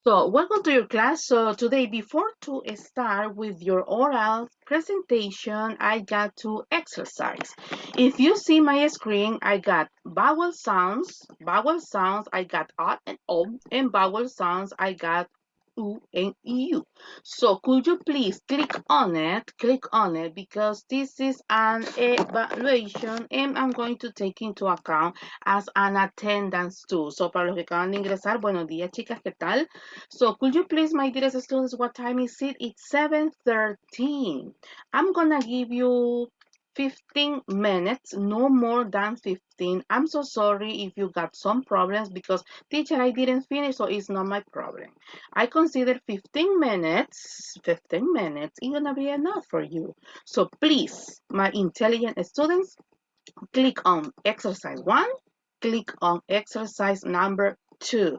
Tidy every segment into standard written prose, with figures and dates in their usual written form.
So welcome to your class. So today, before to start with your oral presentation, I got to exercise. If you see my screen, I got vowel sounds, I got and o, and vowel sounds, I got u and u. So could you please click on it because this is an evaluation and I'm going to take into account as an attendance too. So para los que acaban de ingresar, buenos días chicas, ¿qué tal? So could you please, my dearest students, what time is it? It's 7:13. I'm gonna give you 15 minutes, no more than 15. I'm so sorry if you got some problems because teacher, I didn't finish, so it's not my problem. I consider 15 minutes is gonna be enough for you. So please, my intelligent students, click on exercise 1, click on exercise number 2.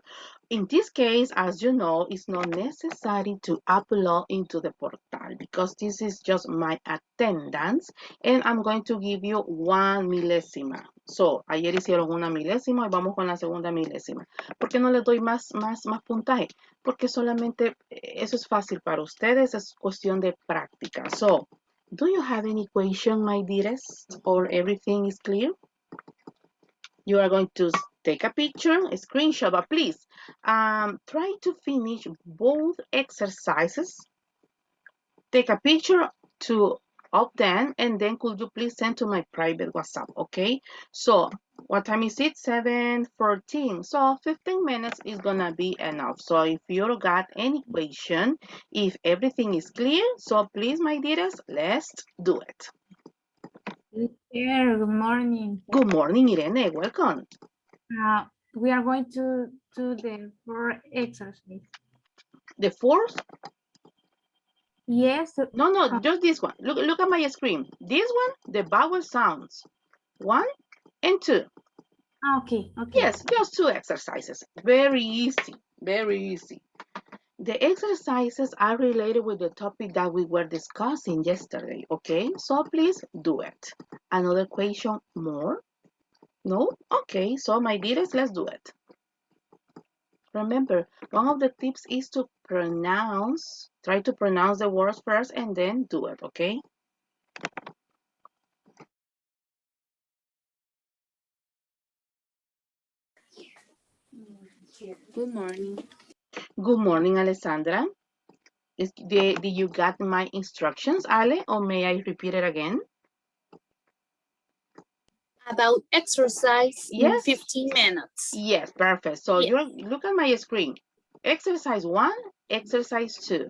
In this case, as you know, it's not necessary to upload into the portal because this is just my attendance and I'm going to give you 1 milésima. So, ayer hicieron 1 milésima y vamos con la segunda milésima. ¿Por qué no les doy más puntaje? Porque solamente eso es fácil para ustedes, es cuestión de práctica. So, do you have any question, my dearest, or everything is clear? You are going to take a picture, a screenshot, but please try to finish both exercises. Take a picture of them, and then could you please send to my private WhatsApp, okay? So what time is it? 7:14. So 15 minutes is gonna be enough. So if you got any question, if everything is clear, so please, my dearest, let's do it. Teacher, good morning. Good morning, Irene. Welcome. We are going to do the fourth exercise. The fourth? Yes. No, just this one. Look at my screen. This one, the vowel sounds. 1 and 2. Okay. Yes, just 2 exercises. Very easy. Very easy. The exercises are related with the topic that we were discussing yesterday, okay? So please do it. Another question more? No? Okay, so my dearest, let's do it. Remember, one of the tips is to try to pronounce the words first and then do it, okay? Good morning. Good morning, Alessandra. Did you get my instructions, Ale, or may I repeat it again? About exercise in Yes? 15 minutes. Yes, perfect. So Yes. look at my screen. Exercise 1, exercise 2.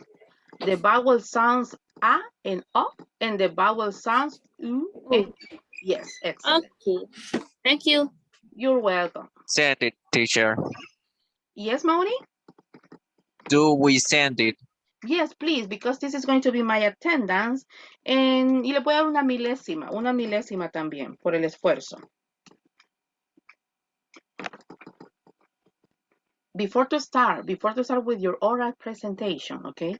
The vowel sounds a and o, and the vowel sounds u and yes, excellent. Okay. Thank you. You're welcome. Send it, teacher. Yes, Mauri? Do we send it? Yes, please, because this is going to be my attendance. Y le voy a dar una milésima también por el esfuerzo. Before to start with your oral presentation, okay?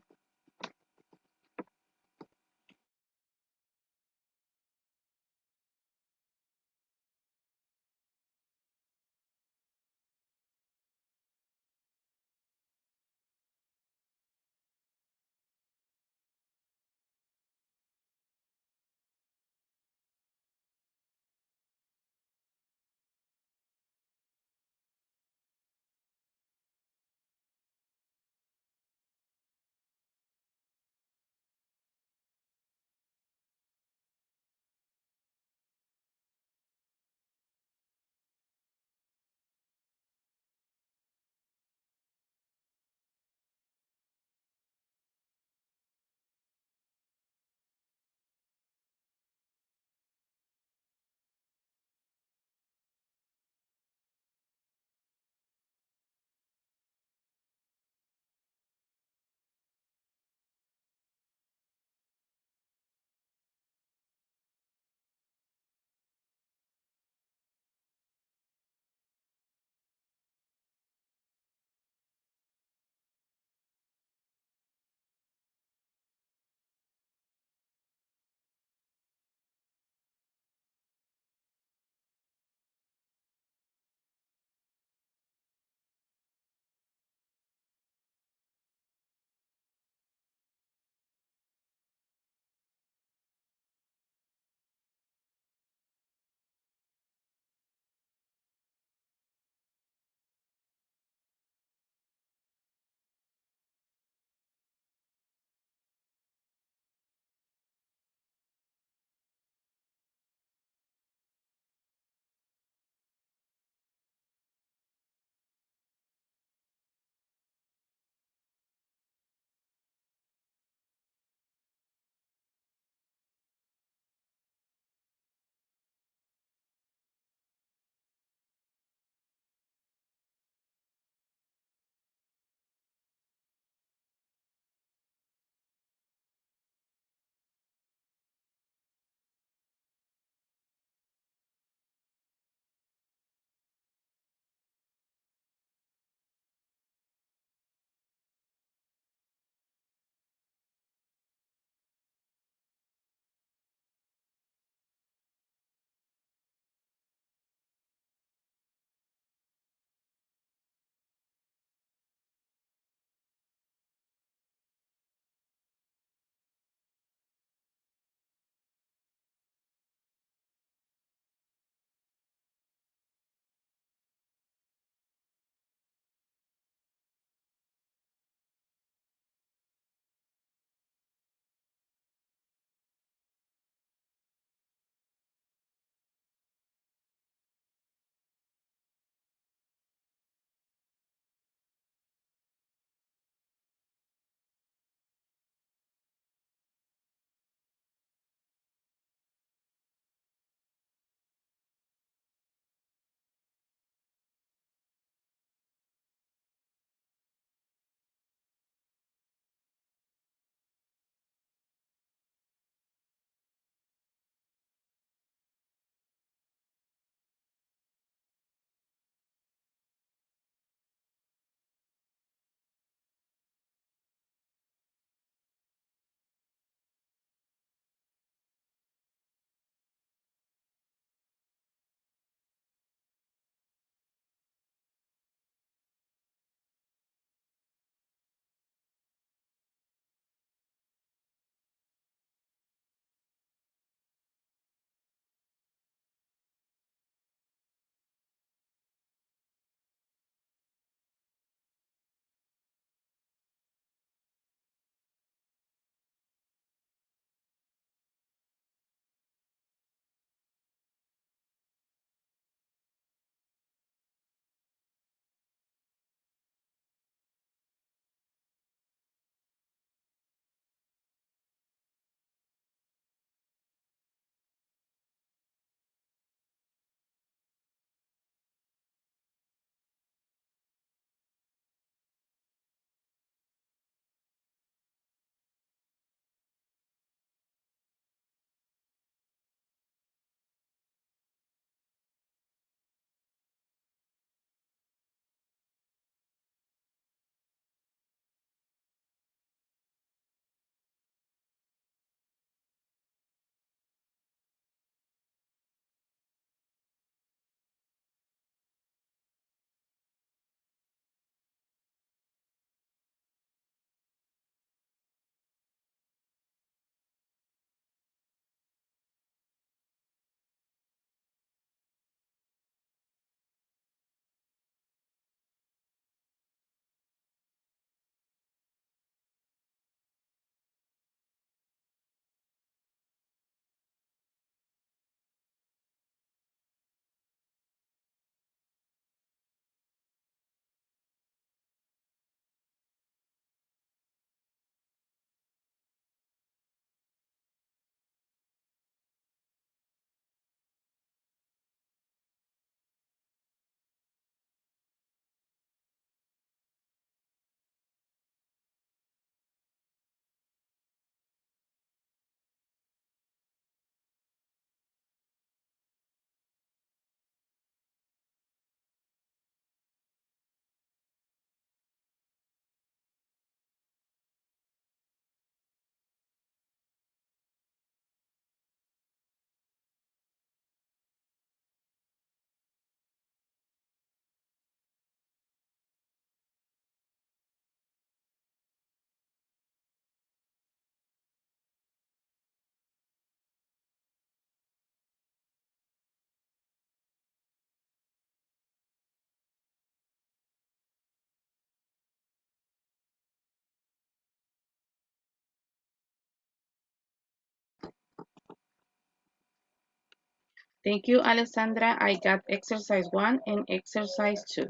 Thank you, Alessandra. I got exercise 1 and exercise 2.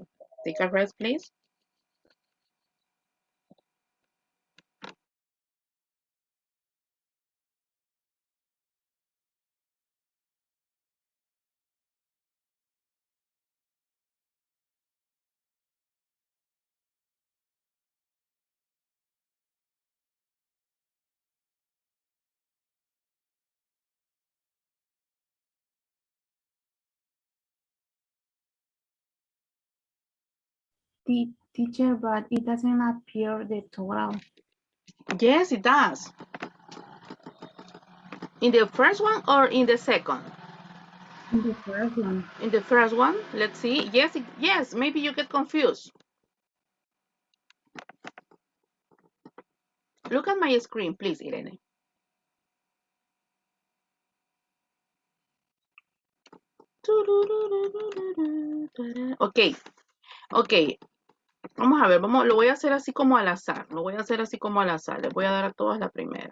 Take a rest, please. Teacher, but it doesn't appear the total. Yes, it does. In the first one or in the second? In the first one. In the first one, let's see. Yes, yes, maybe you get confused. Look at my screen, please, Irene. Ok, ok. Vamos a ver, lo voy a hacer así como al azar. Lo voy a hacer así como al azar. Les voy a dar a todas la primera.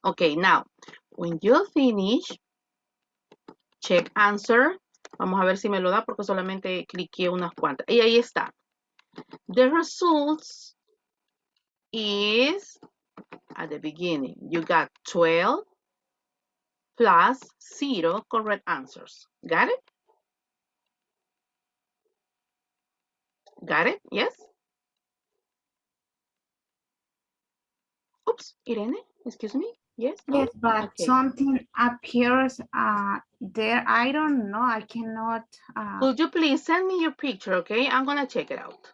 Ok, now, when you finish, check answer. Vamos a ver si me lo da porque solamente cliqué unas cuantas. Y ahí está. The results is at the beginning. You got 12 plus 0 correct answers. Got it? Got it? Yes? Oops, Irene, excuse me? Yes? No? Yes, but Okay. something appears there. I don't know. I cannot. Could you please send me your picture, okay? I'm gonna check it out.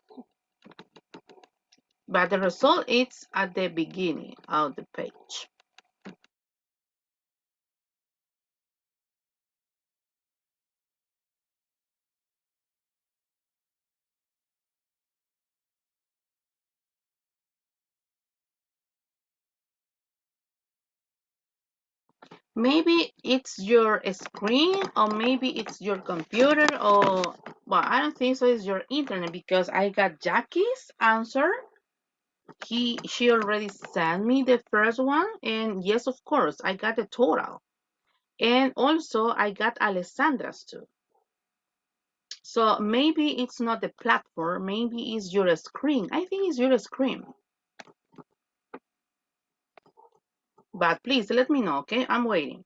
But the result is at the beginning of the page. Maybe it's your screen or maybe it's your computer or, well, I don't think so, it's your internet because I got Jackie's answer. She already sent me the first one and yes, of course, I got the total. And also I got Alessandra's too. So maybe it's not the platform, maybe it's your screen. I think it's your screen. But please let me know, okay? I'm waiting.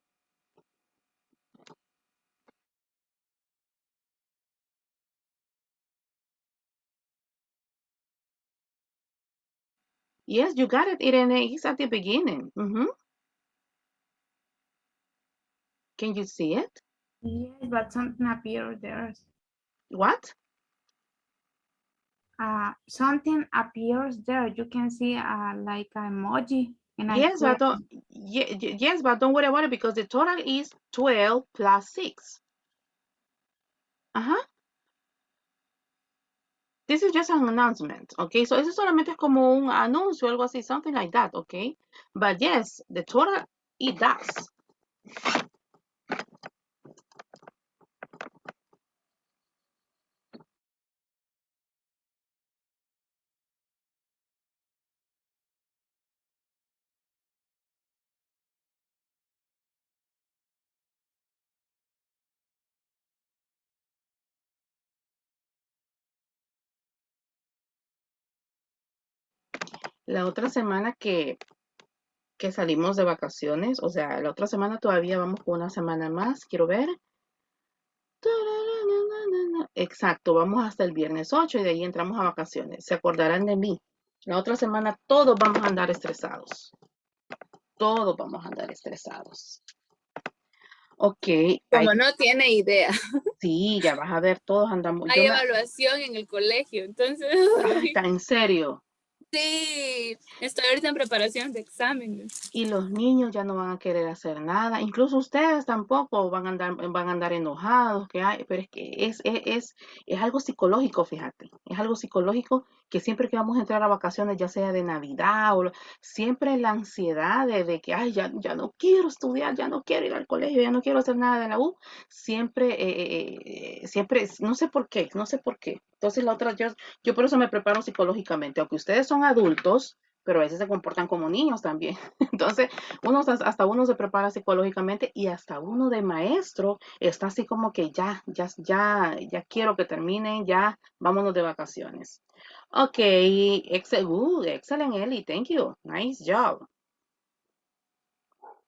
Yes, you got it, Irene. It's at the beginning. Can you see it? Yes, but something appears there. What? Something appears there. You can see like an emoji. And Yes, but don't, yes, but don't worry about it because the total is 12 plus 6. This is just an announcement, okay? So eso solamente es como un anuncio, algo así, something like that, okay? But yes, the total, it does. La otra semana que salimos de vacaciones, o sea, la otra semana todavía vamos con una semana más, quiero ver. Exacto, vamos hasta el viernes 8 y de ahí entramos a vacaciones. Se acordarán de mí. La otra semana todos vamos a andar estresados. Todos vamos a andar estresados. Ok. Como no tiene idea. Sí, ya vas a ver, todos andamos. Hay evaluación en el colegio, entonces. Ay, ¿está en serio? Sí, estoy ahorita en preparación de exámenes. Y los niños ya no van a querer hacer nada, incluso ustedes tampoco van a andar enojados, pero es que es algo psicológico, fíjate, es algo psicológico que siempre que vamos a entrar a vacaciones, ya sea de Navidad o siempre la ansiedad de que, ay, ya no quiero estudiar, ya no quiero ir al colegio, ya no quiero hacer nada de la U, siempre, no sé por qué. Entonces la otra, yo por eso me preparo psicológicamente, aunque ustedes son adultos, pero a veces se comportan como niños también. Entonces, hasta uno se prepara psicológicamente y hasta uno de maestro está así como que ya quiero que terminen, ya vámonos de vacaciones. Okay, excellent, Ellie. Thank you. Nice job.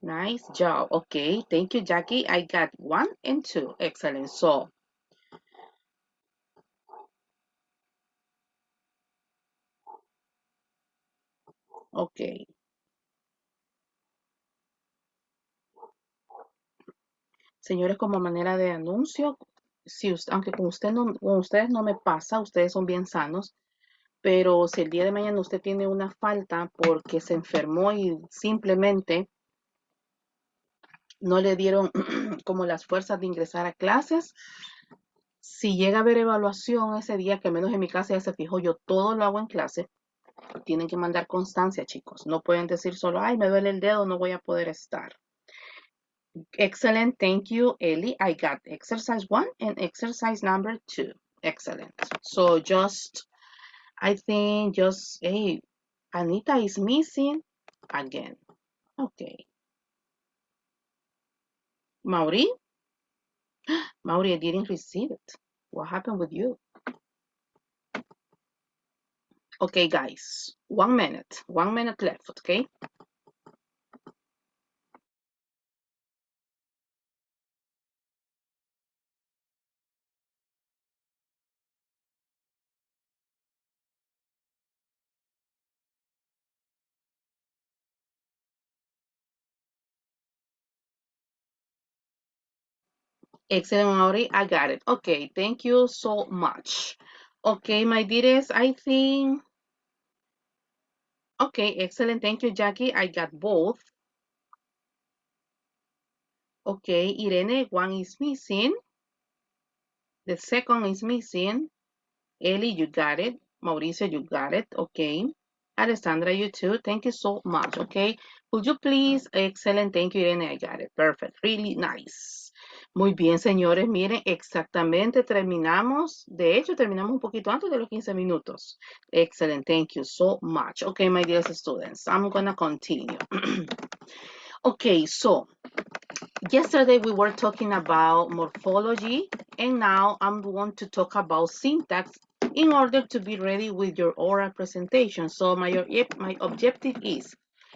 Nice job. Okay, thank you, Jackie. I got 1 and 2. Excellent. So, okay. Señores, como manera de anuncio, aunque con ustedes no me pasa, ustedes son bien sanos, pero si el día de mañana usted tiene una falta porque se enfermó y simplemente no le dieron como las fuerzas de ingresar a clases, si llega a haber evaluación ese día, que menos en mi casa ya se fijó, yo todo lo hago en clase, tienen que mandar constancia, chicos. No pueden decir solo, ay, me duele el dedo, no voy a poder estar. Excellent, thank you, Ellie. I got exercise 1 and exercise number 2. Excellent. So I think hey, Anita is missing again. Okay. Mauri? Mauri, I didn't receive it. What happened with you? Okay, guys, 1 minute. 1 minute left, okay? Excellent, Mauri. I got it. Okay, thank you so much. Okay, my dearest, I think. Okay, excellent. Thank you, Jackie. I got both. Okay, Irene, 1 is missing. The second is missing. Ellie, you got it. Mauricio, you got it. Okay. Alessandra, you too. Thank you so much. Okay. Could you please? Excellent. Thank you, Irene. I got it. Perfect. Really nice. Muy bien, señores. Miren, exactamente terminamos. De hecho, terminamos un poquito antes de los 15 minutos. Excellent. Thank you so much. Okay, my dear students, I'm gonna continue. Okay, so yesterday we were talking about morphology, and now I'm going to talk about syntax in order to be ready with your oral presentation. So my objective is,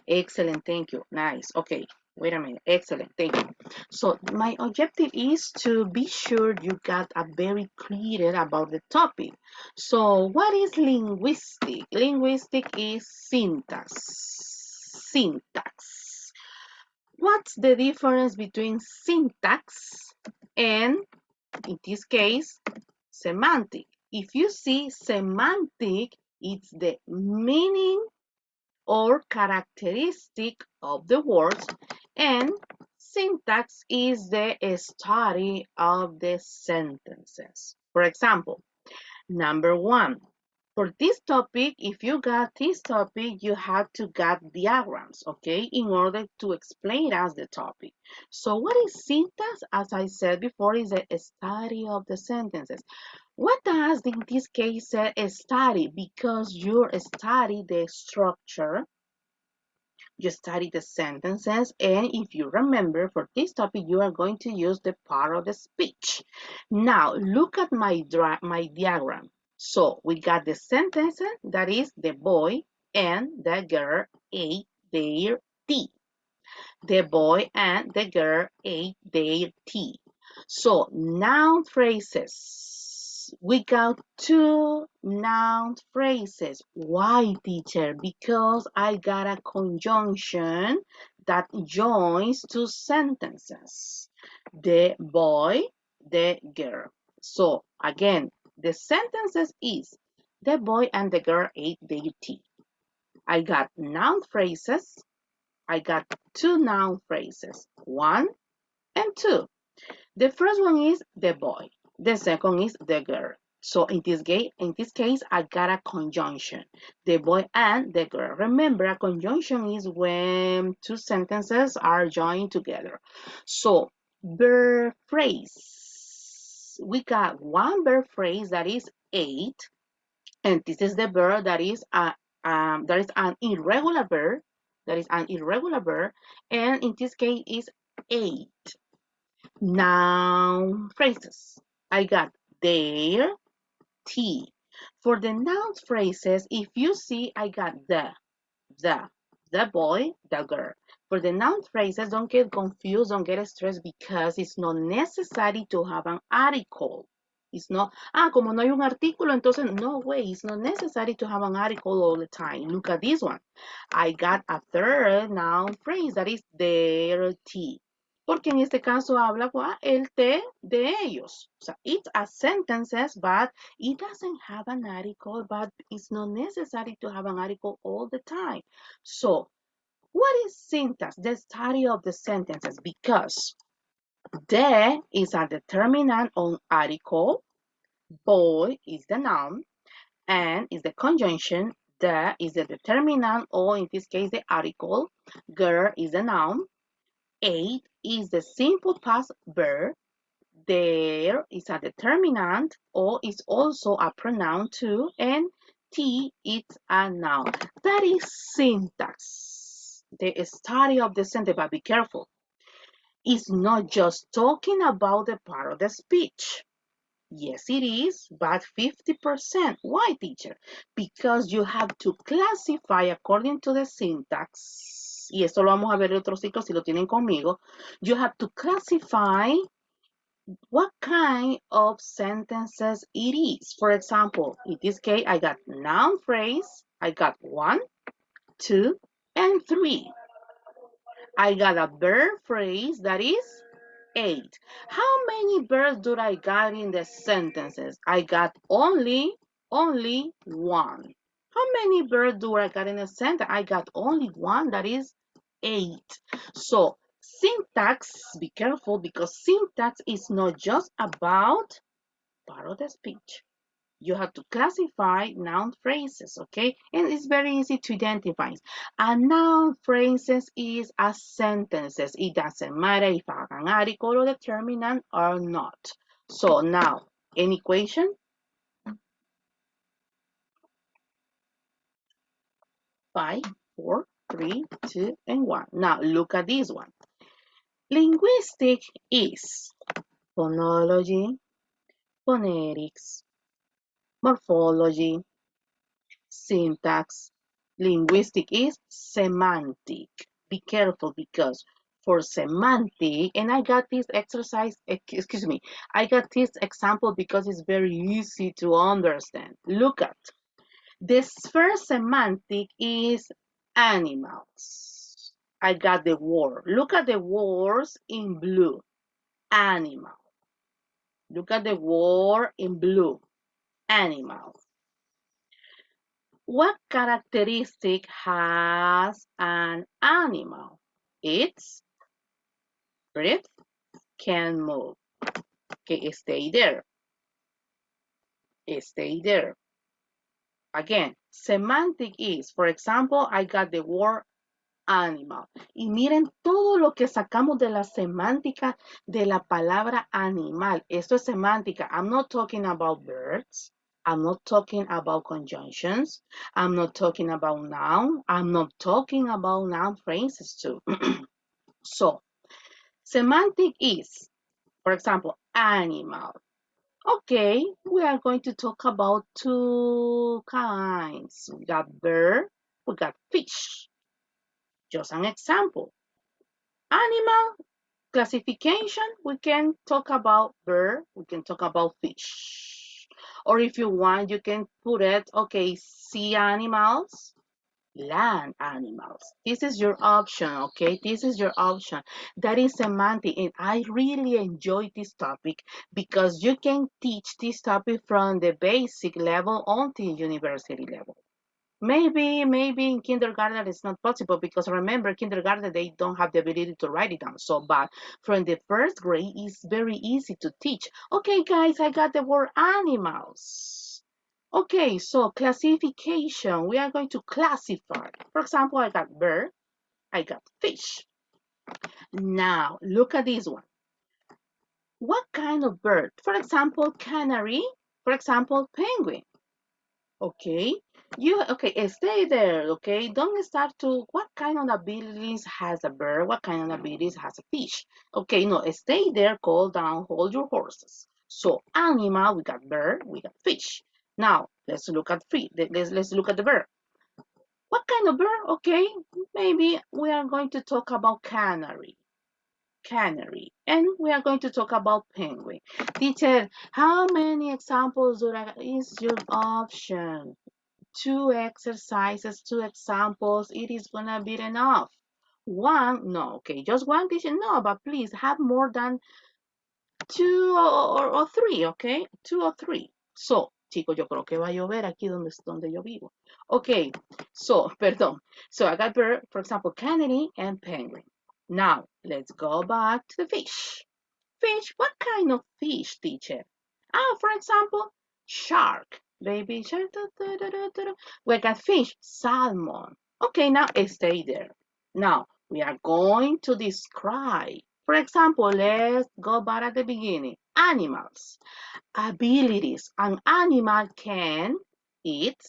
excellent, thank you, nice, okay, wait a minute, excellent, thank you. So my objective is to be sure you got a very clear about the topic. So what is linguistic? Linguistic is syntax. Syntax. What's the difference between syntax and, in this case, semantic? If you see semantic, it's the meaning or characteristic of the words, and syntax is the study of the sentences. For example, number 1. For this topic, if you got this topic, you have to get diagrams, okay, in order to explain us the topic. So what is syntax? As I said before, is a study of the sentences. What does in this case say study? Because you study the structure, you study the sentences, and if you remember, for this topic, you are going to use the part of the speech. Now, look at my diagram. So, we got the sentence, that is the boy and the girl ate their tea. The boy and the girl ate their tea. So, noun phrases. We got 2 noun phrases. Why, teacher? Because I got a conjunction that joins 2 sentences. The boy, the girl. So, again, the sentences is the boy and the girl ate their tea. I got noun phrases. I got 2 noun phrases, 1 and 2. The first one is the boy. The second is the girl. So in this case, I got a conjunction. The boy and the girl. Remember, a conjunction is when 2 sentences are joined together. So verb phrase. We got 1 verb phrase that is ate. And this is the verb that is there is an irregular verb. There is an irregular verb, and in this case is 8. Noun phrases. I got there, T. For the noun phrases, if you see, I got the, the boy, the girl. For the noun phrases, don't get confused, don't get stressed because it's not necessary to have an article. It's not, como no hay un artículo, entonces no way, it's not necessary to have an article all the time. Look at this one. I got a third noun phrase that is their tea. Porque en este caso habla el té de ellos. O sea, it's a sentences, but it doesn't have an article, but it's not necessary to have an article all the time. So, what is syntax? The study of the sentences, because the is a determinant on article, boy is the noun, and is the conjunction, the is the determinant, or in this case the article, girl is the noun, 8 is the simple past verb, there is a determinant, or is also a pronoun too, and T is a noun. That is syntax. The study of the sentence, but be careful. It's not just talking about the part of the speech. Yes, it is, but 50%. Why, teacher? Because you have to classify according to the syntax. Y esto lo vamos a ver en otro ciclo si lo tienen conmigo. You have to classify what kind of sentences it is. For example, in this case, I got noun phrase. I got 1, 2, and 3. I got a verb phrase that is 8. How many verbs do I got in the sentences? I got only 1. How many verbs do I got in a sentence? I got only 1, that is 8. So syntax, be careful because syntax is not just about part of the speech. You have to classify noun phrases, okay? And it's very easy to identify. A noun phrases is a sentences. It doesn't matter if I have an article or determinant or not. So now, any question? 5, 4, 3, 2, and 1. Now look at this one. Linguistic is phonology, phonetics, morphology, syntax. Linguistic is semantic. Be careful because for semantic, and I got this exercise, excuse me, I got this example because it's very easy to understand. Look at this first semantic is animals. I got the word. Look at the words in blue. Animal. Look at the word in blue. Animal. What characteristic has an animal? It's breathe, can move. Okay, stay there. Stay there. Again, semantic is, for example, I got the word animal. Y miren todo lo que sacamos de la semántica de la palabra animal. Esto es semántica. I'm not talking about birds. I'm not talking about conjunctions. I'm not talking about noun. I'm not talking about noun phrases too. So, semantic is, for example, animal. Okay, we are going to talk about two kinds. We got bird, we got fish. Just an example. Animal classification, we can talk about bird, we can talk about fish. Or if you want, you can put it, okay, sea animals, land animals. This is your option, okay? This is your option. That is semantic, and I really enjoy this topic because you can teach this topic from the basic level until university level. Maybe in kindergarten it's not possible because remember kindergarten they don't have the ability to write it down. So, but from the first grade it's very easy to teach. Okay, guys, I got the word animals. Okay, so classification. We are going to classify. For example, I got bird, I got fish. Now look at this one. What kind of bird? For example, canary. For example, penguin. Okay, Okay, stay there, okay? Don't start to what kind of abilities has a bird, what kind of abilities has a fish. Okay, no, stay there, cool down, hold your horses. So animal, we got bird, we got fish. Now let's look at let's look at the bird. What kind of bird? Okay, maybe we are going to talk about canary, and we are going to talk about penguin. Teacher, how many examples is your option? Two exercises, two examples, it is gonna be enough. One, no, okay, just one teacher, no, but please have more than two or three, okay, two or three. So, chicos, yo creo que va a llover aquí donde yo vivo. Okay, so, perdón. So I got bird, for example, canary and penguin. Now, let's go back to the fish. Fish, what kind of fish, teacher? For example, shark. Baby shark. We got fish, salmon. Okay, now stay there. Now, we are going to describe. For example, let's go back at the beginning. Animals. Abilities. An animal can eat,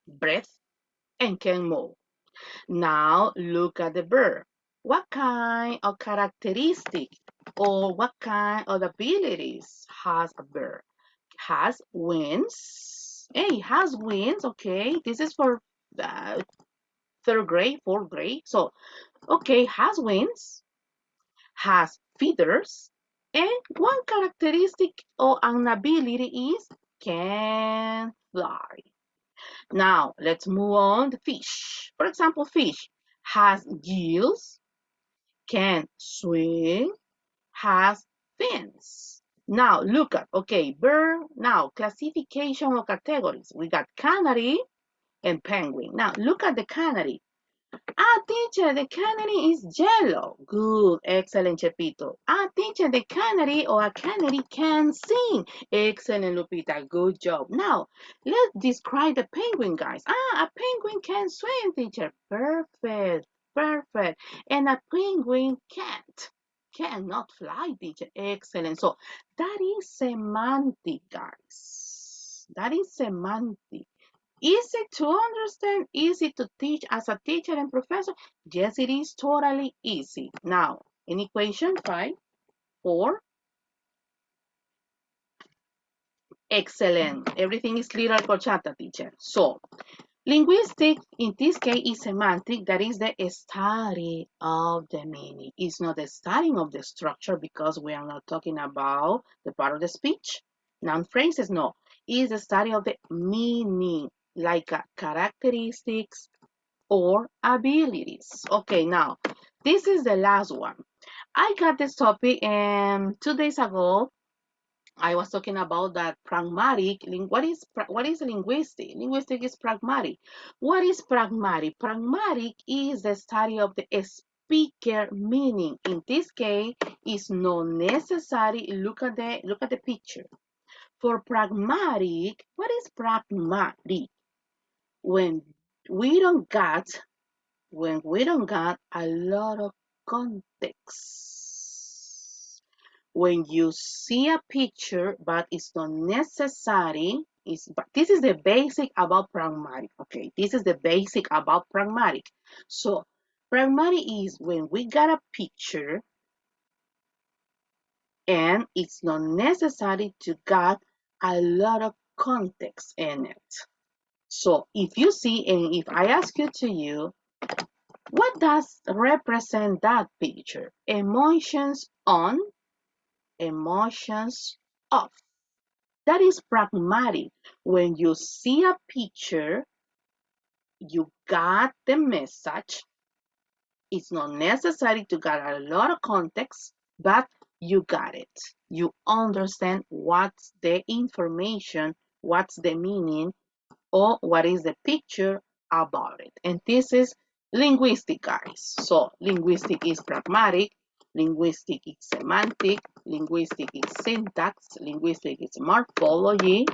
breathe, and can move. Now look at the bird. What kind of characteristic or what kind of abilities has a bird? Has wings. Hey, has wings. Okay, this is for third grade, fourth grade. So, okay, has wings, has feathers, and one characteristic or an ability is can fly. Now, let's move on to fish. For example, fish has gills, can swim, has fins. Now, look at, okay, bird. Now, classification of categories. We got canary and penguin. Now, look at the canary. Teacher, the canary is yellow. Good, excellent, Chepito. Teacher, the canary or a canary can sing. Excellent, Lupita. Good job. Now, let's describe the penguin, guys. A penguin can swim, teacher. Perfect, perfect. And a penguin cannot fly, teacher. Excellent. So that is semantic, guys. That is semantic. Easy to understand, easy to teach as a teacher and professor? Yes, it is totally easy. Now, in equation 5, 4, excellent. Everything is clear al corchata, teacher. So, linguistic, in this case, is semantic. That is the study of the meaning. It's not the studying of the structure because we are not talking about the part of the speech. Noun phrases, no. It's the study of the meaning, like characteristics, or abilities. Okay, now this is the last one. I got this topic and 2 days ago I was talking about that pragmatic. What is linguistic? Linguistic is pragmatic. What is pragmatic? Pragmatic is the study of the speaker meaning. In this case, it's not necessary. Look at the picture. For pragmatic, what is pragmatic? When we don't got a lot of context. When you see a picture, but it's not necessary, this is the basic about pragmatic. Okay, this is the basic about pragmatic. So pragmatic is when we got a picture and it's not necessary to got a lot of context in it. So if you see, and if I ask you to you, what does represent that picture? Emotions on, emotions off. That is pragmatic. When you see a picture, you got the message. It's not necessary to get a lot of context, but you got it. You understand what's the information, what's the meaning, or what is the picture about it. And this is linguistic, guys. So linguistic is pragmatic, linguistic is semantic, linguistic is syntax, linguistic is morphology,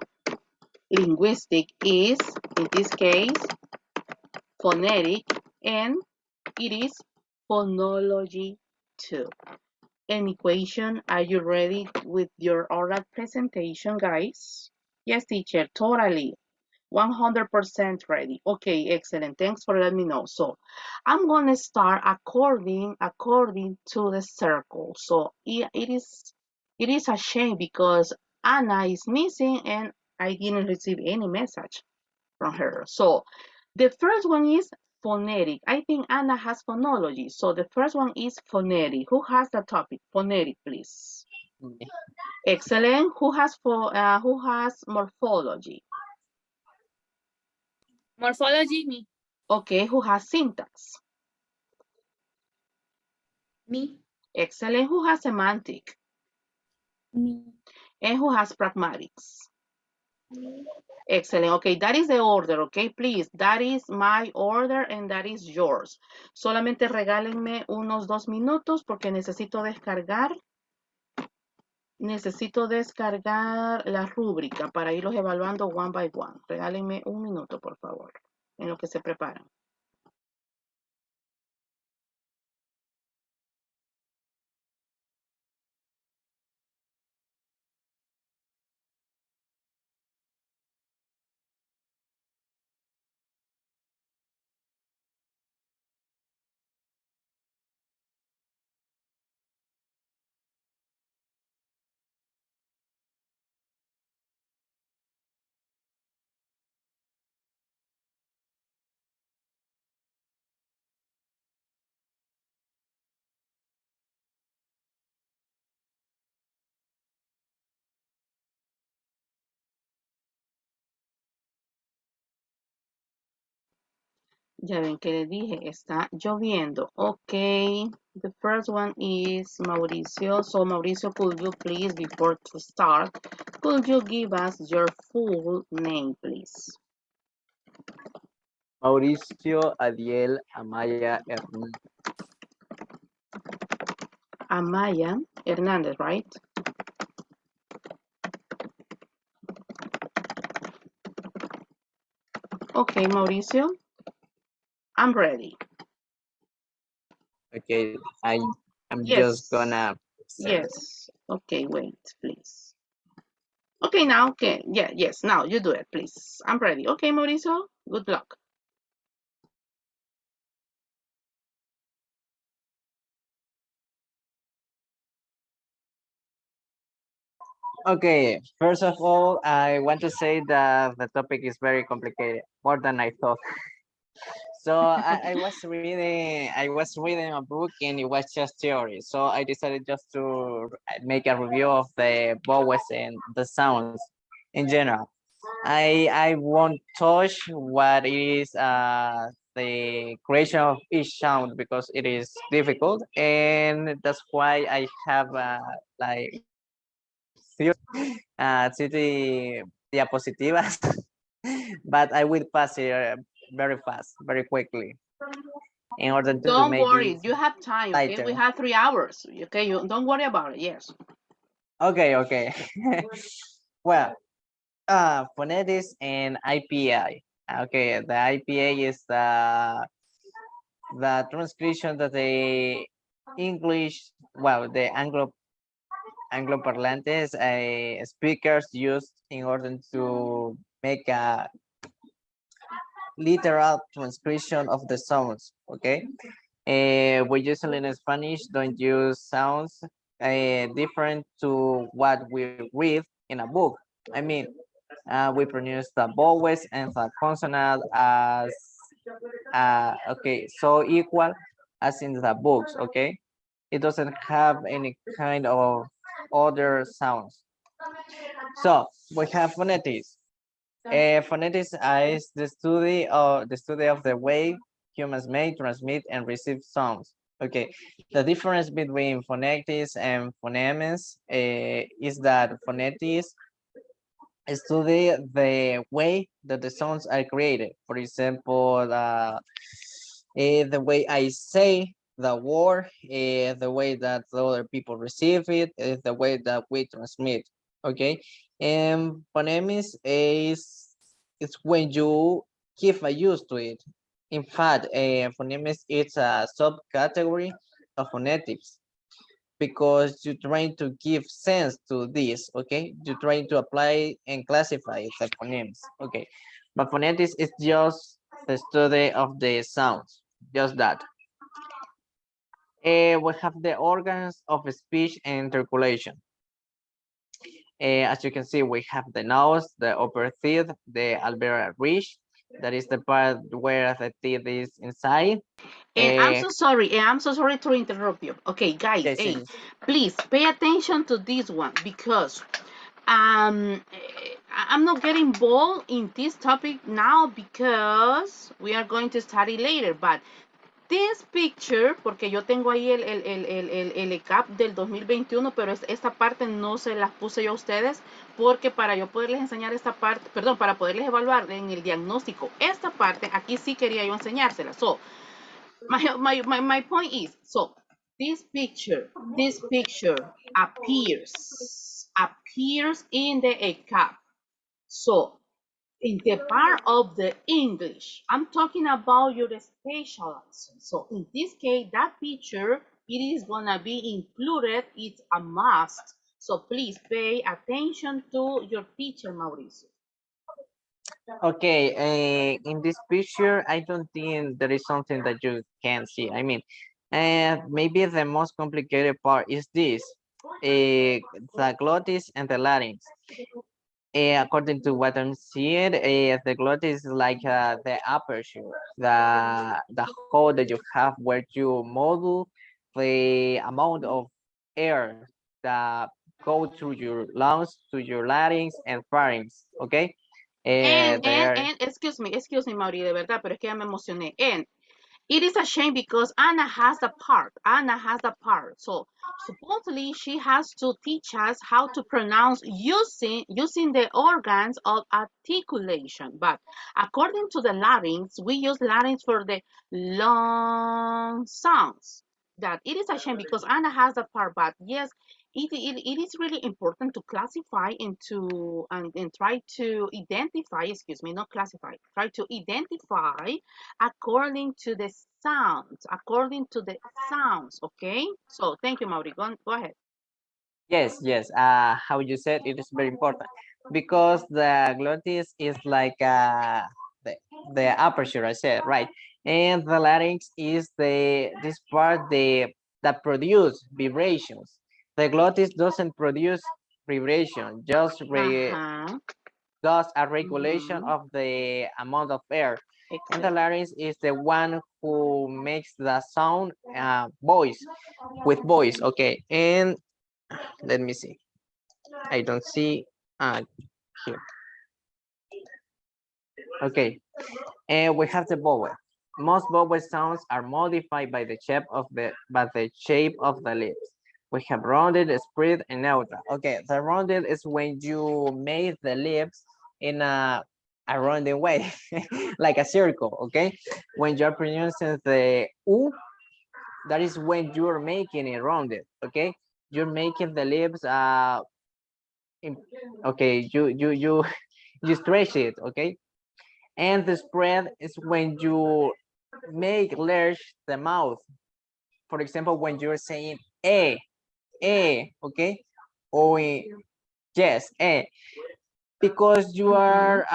linguistic is, in this case, phonetic, and it is phonology too. An equation, are you ready with your oral presentation, guys? Yes, teacher, totally. 100% ready. Okay, excellent. Thanks for letting me know. So I'm going to start according to the circle. So it is a shame because Anna is missing and I didn't receive any message from her. So the first one is phonetic. I think Anna has phonology. So the first one is phonetic. Who has the topic? Phonetic, please. Excellent. Who has morphology? Morphology, me. Okay, who has syntax? Me. Excellent. Who has semantic? Me. And who has pragmatics? Excellent. Okay, that is the order, okay? Please, that is my order and that is yours. Solamente regálenme unos 2 minutos porque necesito descargar la rúbrica para irlos evaluando one by one. Regálenme un minuto, por favor, en lo que se preparan. Ya ven que les dije, está lloviendo. Okay, the first one is Mauricio. So Mauricio, could you please, before to start, could you give us your full name, please? Mauricio Adiel Amaya Hernán. Amaya Hernandez, right? Okay, Mauricio, I'm ready. Okay, I'm Yes, just gonna send it. yes. Okay, wait, please. Okay, now, okay, yeah, yes, now you do it, please. I'm ready. Okay, Mauricio, good luck. Okay, first of all, I want to say that the topic is very complicated, more than I thought. So I was reading a book and it was just theory. So I decided just to make a review of the vowels and the sounds in general. I won't touch what is the creation of each sound because it is difficult, and that's why I have like city diapositivas, but I will pass it very fast, very quickly, in order to Don't make worry, this you have time, okay? We lighter. have 3 hours, okay? You don't worry about it, yes. Okay, okay. Well, phonetics and IPA. Okay, the IPA is the transcription that the English, well, the Anglo-parlantes speakers use in order to make a literal transcription of the sounds. Okay, we usually in Spanish don't use sounds different to what we read in a book. I mean, we pronounce the vowels and the consonant as okay, so equal as in the books. Okay, it doesn't have any kind of other sounds. So we have phonetics. Phonetics is the study of the way humans make, transmit, and receive sounds. Okay, the difference between phonetics and phonemes is that phonetics study the way that the sounds are created. For example, the way I say the word, the way that the other people receive it, the way that we transmit. Okay, and phonemics is when you give a use to it. In fact, phonemics is a subcategory of phonetics because you're trying to give sense to this. Okay, you're trying to apply and classify the phonemes. Okay, But phonetics is just the study of the sounds, just that. We have the organs of speech and articulation. As you can see, we have the nose, the upper teeth, the alveolar ridge. That is the part where the teeth is inside. And I'm so sorry to interrupt you. Okay, guys, Yes, hey, yes. please pay attention to this one because I'm not getting bold in this topic now because we are going to study later, but this picture, porque yo tengo ahí el ECAP del 2021, pero esta parte no se las puse yo a ustedes, porque para yo poderles enseñar esta parte, perdón, para poderles evaluar en el diagnóstico esta parte, aquí sí quería yo enseñársela. So, my point is, so, this picture appears in the ECAP. So, in the part of the English, I'm talking about your spatial accent. So in this case, that picture, it is gonna be included. It's a must. So please pay attention to your picture, Mauricio. Okay, in this picture, I don't think there is something that you can see. I mean, maybe the most complicated part is this, the glottis and the larynx. According to what I'm seeing, the glottis is like the aperture, the hole that you have where you model the amount of air that go through your lungs, to your larynx and pharynx. Okay. There. Excuse me, Mauri, de verdad, pero es que ya me emocioné. And it is a shame because Anna has the part. So supposedly she has to teach us how to pronounce using the organs of articulation. But according to the larynx, we use larynx for the long sounds. That it is a shame because Anna has the part, but yes, it is really important to classify and try to identify, excuse me, not classify, try to identify according to the sounds, okay? So thank you, Mauri. Go ahead. Yes, yes. How you said it is very important because the glottis is like the, the aperture. I said right, and the larynx is the this part that produce vibrations. The glottis doesn't produce vibration, just Uh-huh. does a regulation of the amount of air. And the Excellent. larynx is the one who makes the sound voice with voice. Okay, and let me see. I don't see here. Okay, and we have the vowel. Most vowel sounds are modified by the shape of the lips. We have rounded, spread, and neutral. Okay, the rounded is when you make the lips in a rounded way, like a circle. Okay, when you're pronouncing the u, that is when you're making it rounded. Okay, you're making the lips okay, you you stretch it. Okay, and the spread is when you make large the mouth. For example, when you're saying okay, or yes, because you are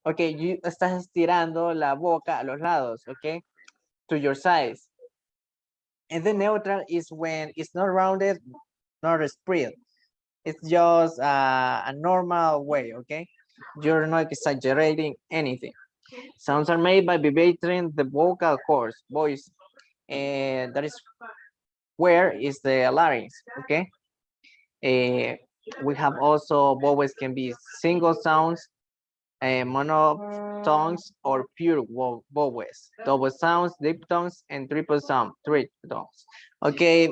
okay, you estás estirando la boca a los lados, okay, to your size. And the neutral is when it's not rounded, not spread. It's just a normal way, okay? You're not exaggerating anything. Sounds are made by vibrating the vocal cords, voice, and that is where is the larynx, okay? We have also vowels can be single sounds, monotones, or pure vowels, double sounds, diphthongs, and triple tones. Okay,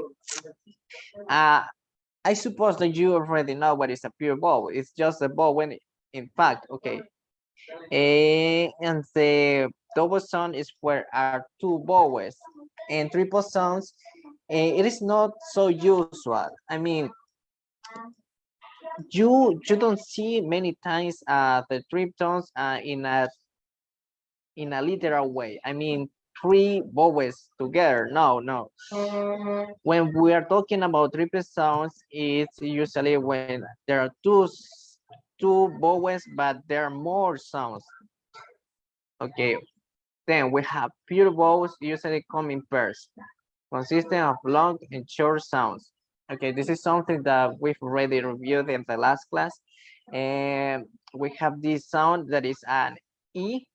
I suppose that you already know what is a pure vowel. It's just a vowel in fact, okay. And the double sound is where are two vowels, and triple sounds, it is not so usual. I mean, you don't see many times the triptones in a literal way. I mean, three vowels together. No. When we are talking about triple sounds, it's usually when there are two vowels, but there are more sounds. Okay, then we have pure vowels usually come in pairs, consisting of long and short sounds. Okay, this is something that we've already reviewed in the last class. And we have this sound that is an E.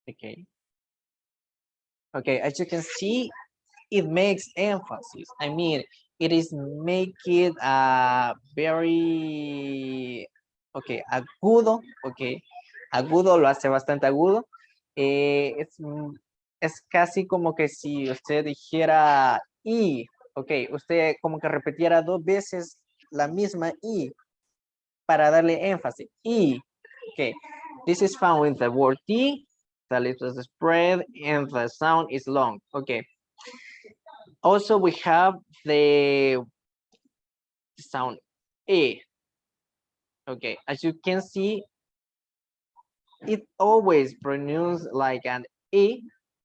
Okay. Okay, as you can see, it makes emphasis. I mean, it is make it very, okay, agudo, okay. Agudo lo hace bastante agudo. Es casi como que si usted dijera I, ok, usted como que repitiera dos veces la misma I para darle énfasis. I, ok. This is found in the word T, the lips is spread, and the sound is long, okay. Also, we have the sound E. Okay, as you can see, it always pronounced like an E,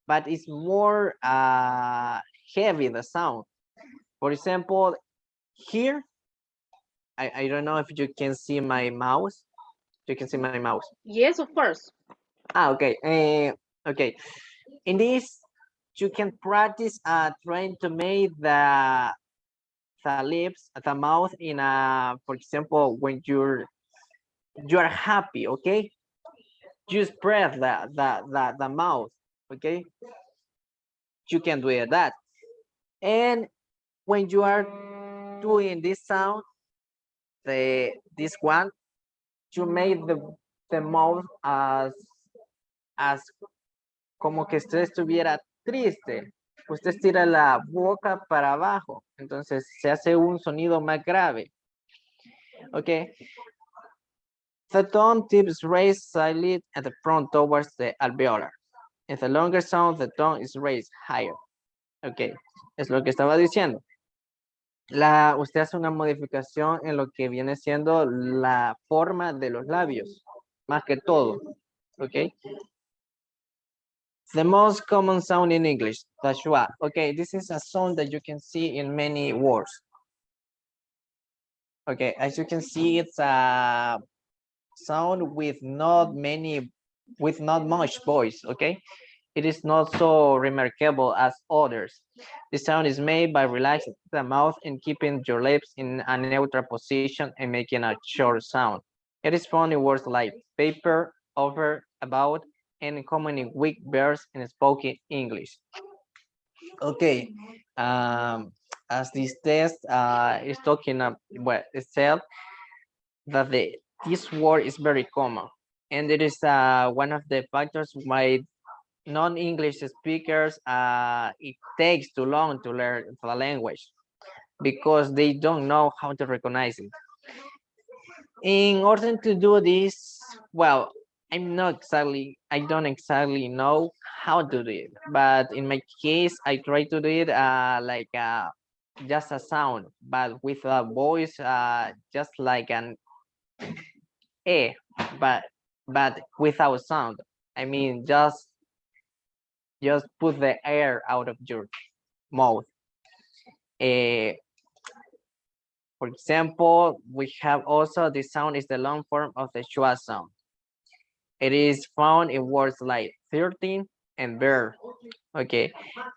but it's more heavy, the sound. For example, here, I don't know if you can see my mouse. You can see my mouse. Yes, of course. Okay. Okay. In this, you can practice trying to make the lips, the mouth in a, for example, when you're happy, okay? You spread the mouth, okay? You can do it that. And when you are doing this sound, this one, you make the mouth as como que usted estuviera triste. Usted estira la boca para abajo, entonces se hace un sonido más grave. Okay. The tongue tip is raised slightly at the front towards the alveolar. In the longer sound, the tongue is raised higher. Ok, es lo que estaba diciendo. Usted hace una modificación en lo que viene siendo la forma de los labios, más que todo. Ok. The most common sound in English, the schwa. Okay, this is a sound that you can see in many words. Okay, as you can see, it's a sound with not much voice, okay? It is not so remarkable as others. The sound is made by relaxing the mouth and keeping your lips in a neutral position and making a short sound. It is found in words like paper, over, about, and common in weak verbs in spoken English. Okay, as this test is talking about, well, itself, that this word is very common, and it is one of the factors why non-English speakers it takes too long to learn the language because they don't know how to recognize it. In order to do this, well, I don't exactly know how to do it, but in my case, I try to do it like just a sound, but with a voice just like an E, but without sound. I mean, just put the air out of your mouth. For example, we have also the sound is the long form of the schwa sound. It is found in words like 13 and bear. Okay,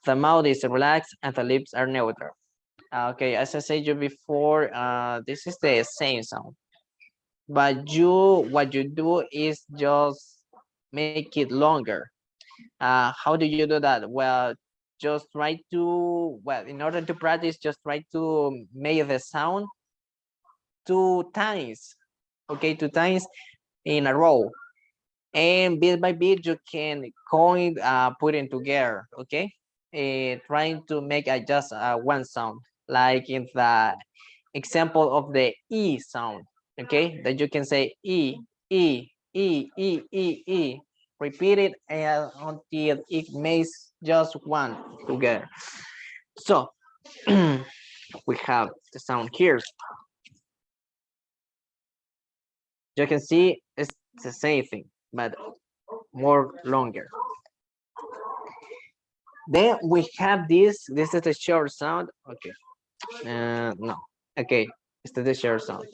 the mouth is relaxed and the lips are neutral. Okay, as I said you before, this is the same sound, but what you do is just make it longer. How do you do that? Well, just try to, well, in order to practice, just try to make the sound 2 times, okay, 2 times in a row. And bit by bit, you can put it together, okay? Trying to make just one sound, like in the example of the E sound, okay? That you can say E, E, E, E, E, E. Repeat it until it makes just one together. So we have the sound here. You can see it's the same thing, but more longer. Then we have this is a short sound. Okay. No. Okay. It's the share sound.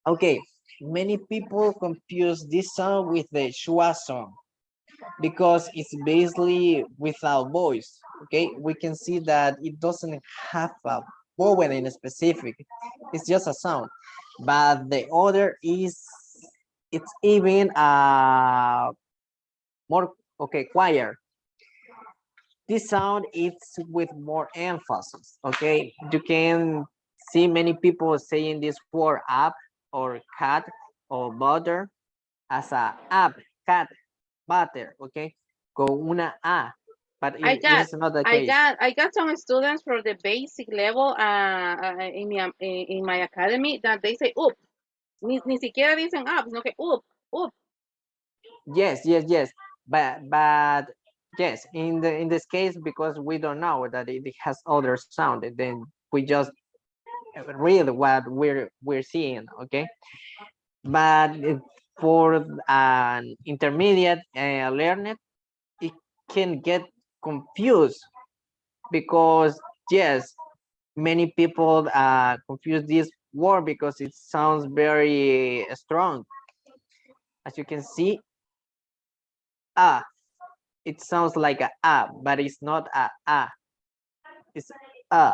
Okay, many people confuse this sound with the Schwa sound because it's basically without voice. Okay, we can see that it doesn't have a vowel in specific. It's just a sound, but the other is it's even more okay quieter. This sound is with more emphasis. Okay, you can see many people saying this word up or cat or butter as a up, cat, butter. Okay, con una a, but I it got, is not the case. I got some students for the basic level in my academy that they say up. Ni siquiera dicen up, sino que up. Yes, but yes, in this case, because we don't know that it has other sound, then we just read what we're seeing. Okay, but for an intermediate learner, it can get confused because yes, many people confuse this word because it sounds very strong. As you can see, ah, it sounds like a ah, but it's not a ah. It's uh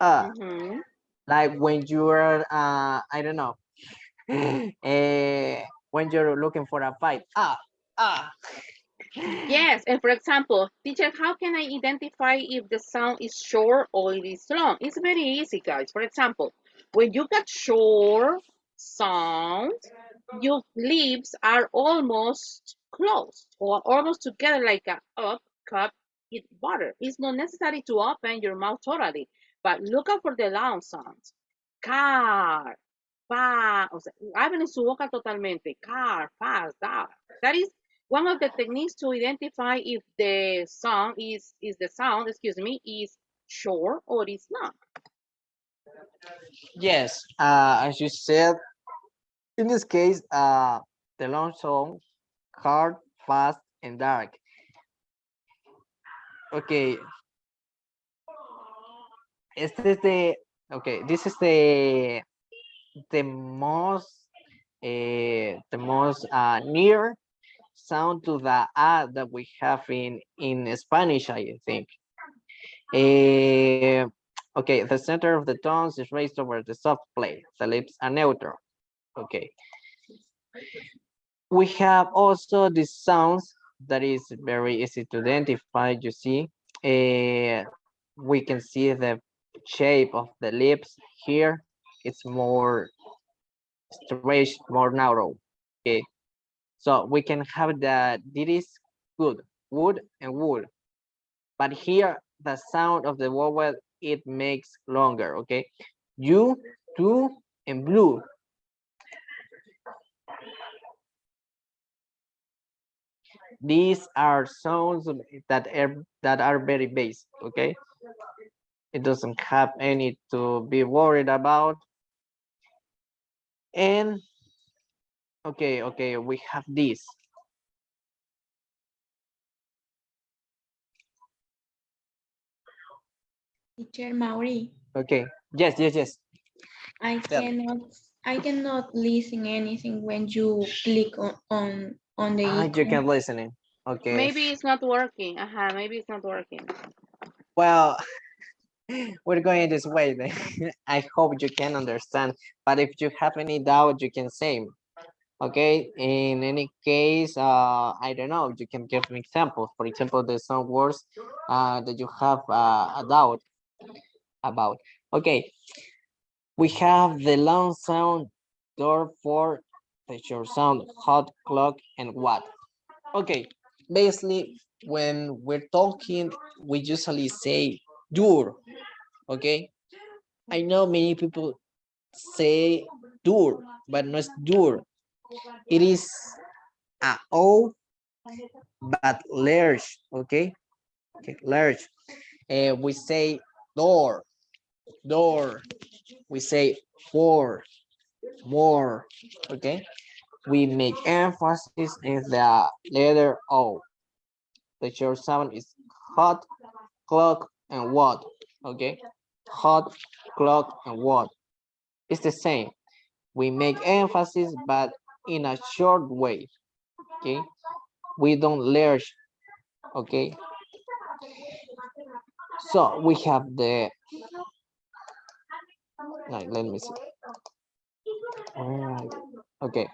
Mm-hmm. like when you're I don't know, when you're looking for a fight. Ah. Yes, and for example, teacher, how can I identify if the sound is short or it is long? It's very easy, guys. For example, when you got short sound, your lips are almost closed or almost together like a up, cup, eat butter. It's not necessary to open your mouth totally, but look out for the long sounds. Car, o sea, abren su boca totalmente. Car, fast, that. That is one of the techniques to identify if the sound is the sound, excuse me, is short or is not. Yes, as you said, in this case, the long song, hard, fast, and dark. Okay, este is the okay. This is the most near sound to the a that we have in Spanish, I think. Eh, okay, the center of the tones is raised over the soft plate. The lips are neutral. Okay. We have also the sounds that is very easy to identify. You see, we can see the shape of the lips here. It's more straight, more narrow. Okay, so we can have that. It is good, wood and wood. But here, the sound of the vowel it makes longer. Okay, you, two, and blue. These are sounds that are very basic. Okay, it doesn't have any to be worried about. And okay, we have this. Teacher Mauri, Okay, yes. I Tell me. cannot I cannot listen anything when you click on the You icon. can listening. Okay, Maybe it's not working. Maybe it's not working. well, we're going this way then. I hope you can understand. But if you have any doubt, you can say. Okay, in any case, I don't know, you can give me examples. For example, there's some words that you have a doubt about. Okay, we have the long sound, door, for, the short sound, hot, clock, and what. Okay, basically, when we're talking, we usually say dur, okay? I know many people say dur, but not dur. It is a O, but large, okay? Okay, large. We say door, door. We say for, more, okay? We make emphasis in the letter O. The short sound is hot, clock, and what. Okay, hot, clock, and what? It's the same. We make emphasis, but in a short way. Okay, we don't lurch. Okay, so we have the. Let me see. Okay,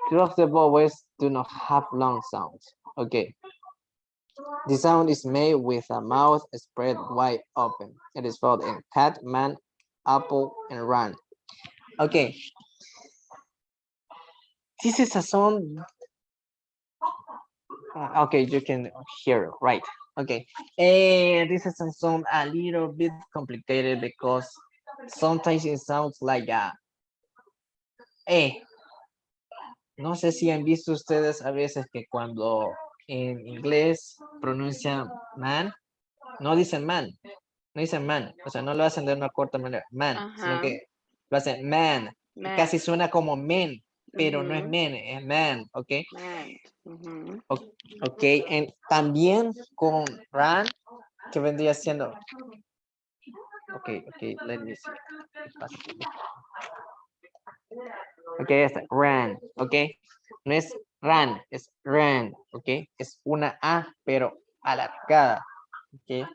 two of the vowels do not have long sounds. Okay, the sound is made with a mouth spread wide open. It is found in cat, man, apple, and run. Okay, this is a sound. Okay, you can hear it, right? Okay, and this is a sound a little bit complicated because sometimes it sounds like a eh. No sé si han visto ustedes a veces que cuando en inglés pronuncian man, no dicen man, no dicen man, o sea, no lo hacen de una corta manera, man, sino Ajá. que lo hacen man, y Man. casi suena como men, pero no es Ujú. men, es man, ¿ok? Man. Ujú. Ok, también con run, que vendría siendo, ok, let me see. Ok, está, ran, ok, no es ran, es ran, ok, es una A, pero alargada, ok.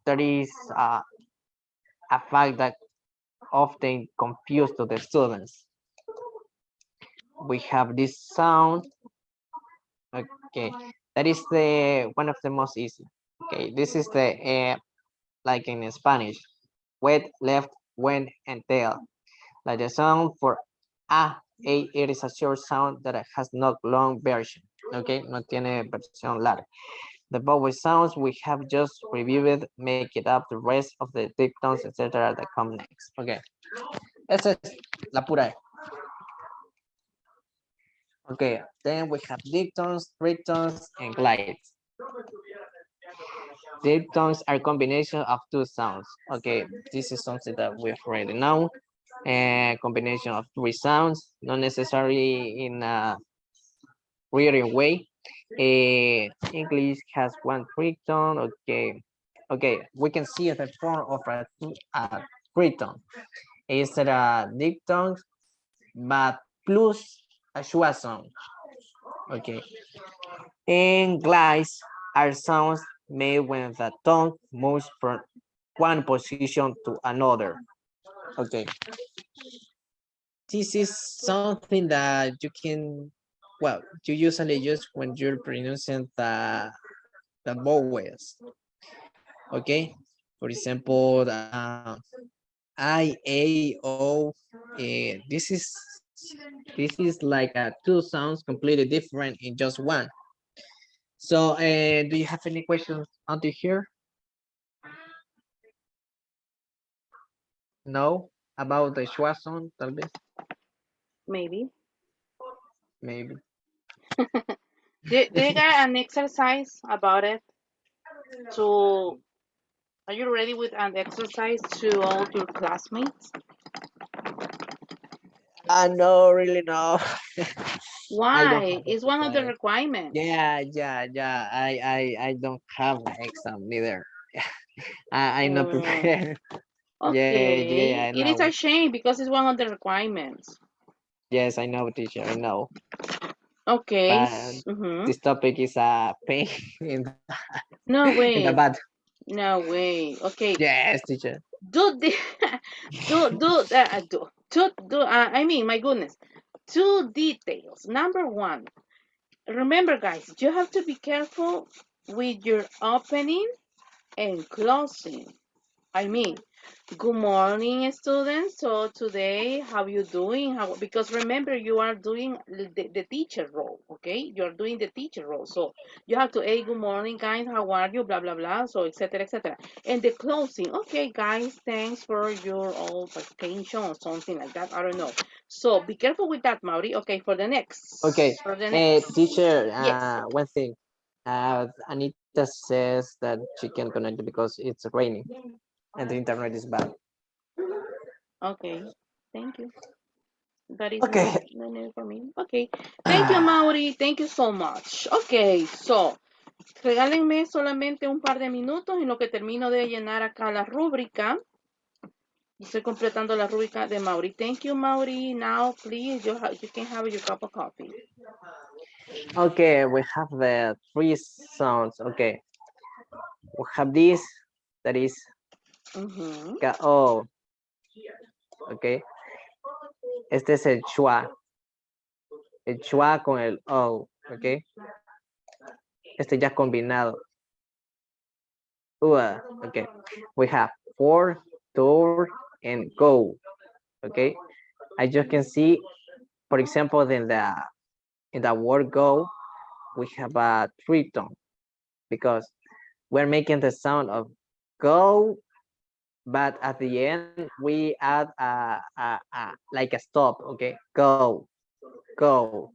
That is a fact that often confused to the students. We have this sound, okay, that is the one of the most easy. Okay, this is the like in Spanish, wet, left, went, and tail. Like the sound for it is a short sound that has no long version. Okay, no tiene versión larga. The vowel sounds we have just reviewed make it up the rest of the diphthongs, etc. that come next. Okay, esa es la pura E. Okay, then we have diphthongs, triphthongs, and glides. Diphthongs are combination of two sounds. Okay, this is something that we've already know. A combination of three sounds, not necessarily in a reading way. English has one triphthong. Okay, we can see the form of a triphthong. It's a diphthong, but plus a Schwa sound. Okay, and glides are sounds made when the tongue moves from one position to another. Okay, this is something that you can, well, you usually use when you're pronouncing the vowels. Okay, for example, I, A, O. This is like two sounds completely different in just one. So, do you have any questions until here? No, about the Schwa sound, tal vez, Maybe. maybe. Do you got an exercise about it? To Are you ready with an exercise to all your classmates? No, really no. I don't Why? have It's one of the exercise. requirements. Yeah. I don't have an exam neither. I'm not Mm, prepared. okay. I It is know. a shame because it's one of the requirements. Yes, I know, teacher, I know. Okay. But Mm-hmm. this topic is a pain No in the way. butt. No way. Okay. Yes, teacher. Do the I mean, my goodness. Two details. Number one, remember, guys, you have to be careful with your opening and closing. I mean, good morning, students. So today, how you doing? Because remember, you are doing the teacher role, okay? You're doing the teacher role. So you have to, hey, good morning, guys. How are you? Blah, blah, blah. So, etc., etc. And the closing, okay, guys, thanks for your all attention or something like that. I don't know. So be careful with that, Mauri. Okay, for the next. Okay, For the next. teacher, Yes. one thing. Anita says that she can't connect because it's raining and the internet is bad. Okay. Thank you. That is Okay. no need for me. Okay. Thank you, Mauri. Thank you so much. Okay, so Regálenme solamente un par de minutos en lo que termino de llenar acá la rúbrica. Estoy completando la rúbrica de Mauri. Thank you, Mauri. Now, please, you can have your cup of coffee. Okay, we have the three sounds. Okay, we have this that is K-O. Okay, este es el Schwa. El Schwa con el O. Okay, este ya combinado. Okay, we have for, tour, and go. Okay, as you can see, for example, in the word go, we have a tritone because we're making the sound of go, but at the end we add like a stop. Okay, go, go,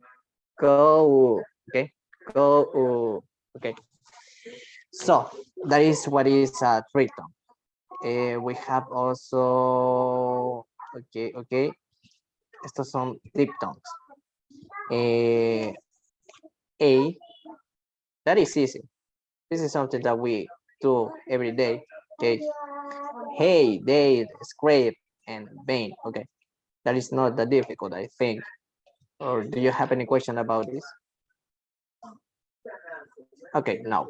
go. Okay, go. Okay, so that is what is a tritone. We have also okay. Estos son diptongs. A, that is easy. This is something that we do every day. Okay. Hey, they, scrape, and bane. Okay. That is not that difficult, I think. Or do you have any question about this? Okay, no.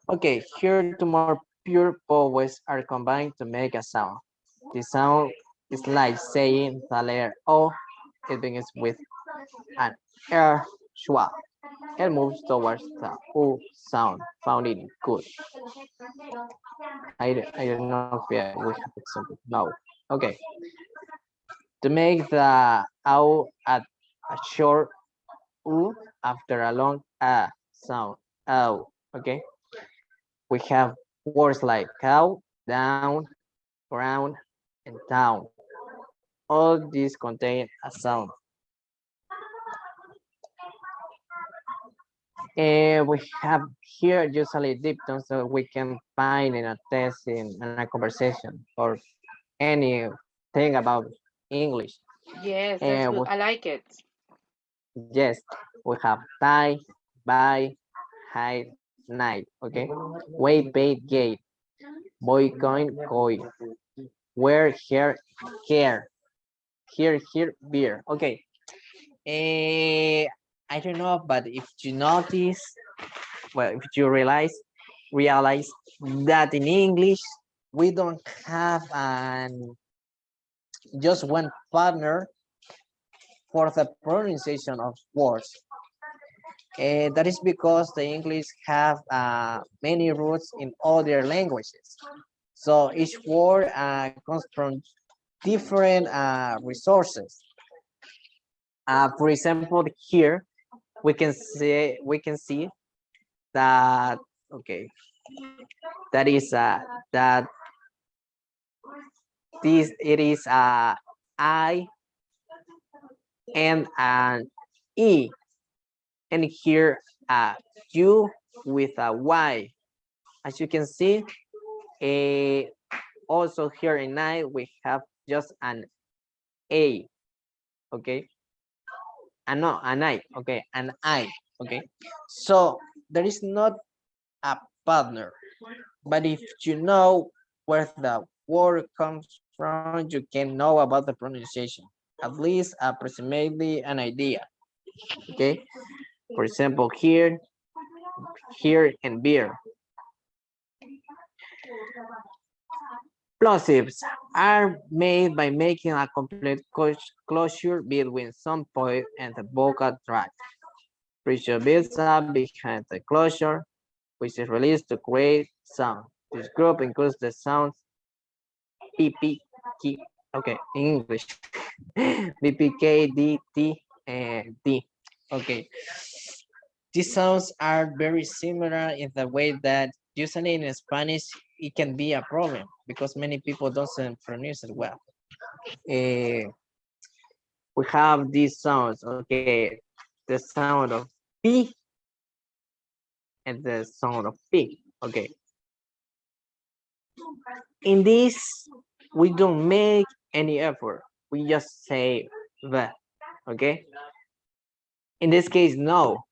Okay, here two more pure vowels are combined to make a sound. The sound is like saying the letter O. It begins with an R, schwa. It moves towards the U sound found in good. I don't know if we have example. No. Okay. To make the ow at a short U after a long A sound. Ow. Okay. We have words like cow, down, ground, and town. All these contain a sound. And we have here usually diptons that we can find in a test, in a conversation, or anything about English. Yes, that's good. I like it. Yes, we have tie, buy, hide, night. Okay, wait, paid, gate, boy, coin, koi, wear, hair, care, here, beer. Okay, I don't know, but if you notice, well, if you realize that in English we don't have just one partner for the pronunciation of words. That is because the English have many roots in other languages. So each word comes from different resources. For example, here we can see that that is that this it is I and an E, and here U with a Y. As you can see, also here in I we have just an A. Okay, and no, an I. Okay, an I. Okay, so there is not a partner, but if you know where the word comes from, you can know about the pronunciation, at least approximately an idea. Okay, for example, here, and beer. Plosives are made by making a complete closure between some point and the vocal tract. Pressure builds up behind the closure, which is released to create sound. This group includes the sounds P, P, K, okay, in English, B, P, K, D, T, and D. Okay, these sounds are very similar in the way that usually in Spanish it can be a problem because many people don't pronounce it well. We have these sounds. Okay, the sound of P and the sound of P. Okay. In this, we don't make any effort. We just say the. Okay. In this case, no.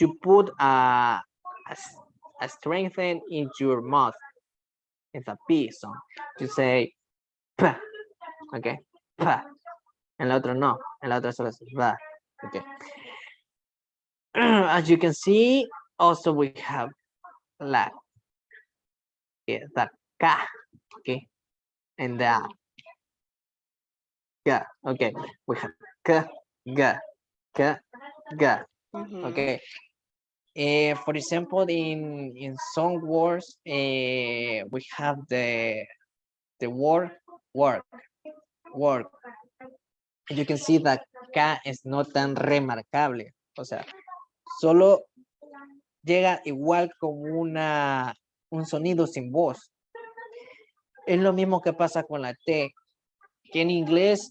you put a strengthen in your mouth. It's a P sound. You say pa, okay, pa. En la otra no, en la otra solo es va, okay. As you can see, also we have la, yeah, the ka, okay, and the ga, okay. We have ka, ga, ka, ga, okay. For example, in some words, we have the word work, work. You can see that K es no tan remarcable, o sea, solo llega igual como un sonido sin voz. Es lo mismo que pasa con la T, que en inglés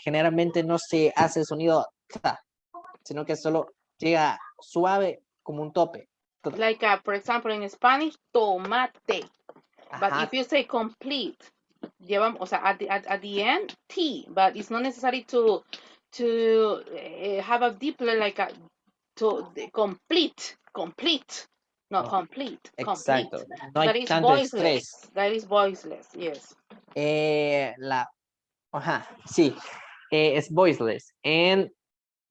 generalmente no se hace el sonido ta, sino que solo llega suave como un tope. Like, for example, in Spanish, tomate. But Ajá, if you say complete, llevamos, o sea, at the end, T, but it's not necessary to have a deep, like, complete, no, no, complete, exacto. complete. No hay That is tanto voiceless. estrés. That is voiceless, yes. Ajá, sí, es voiceless. And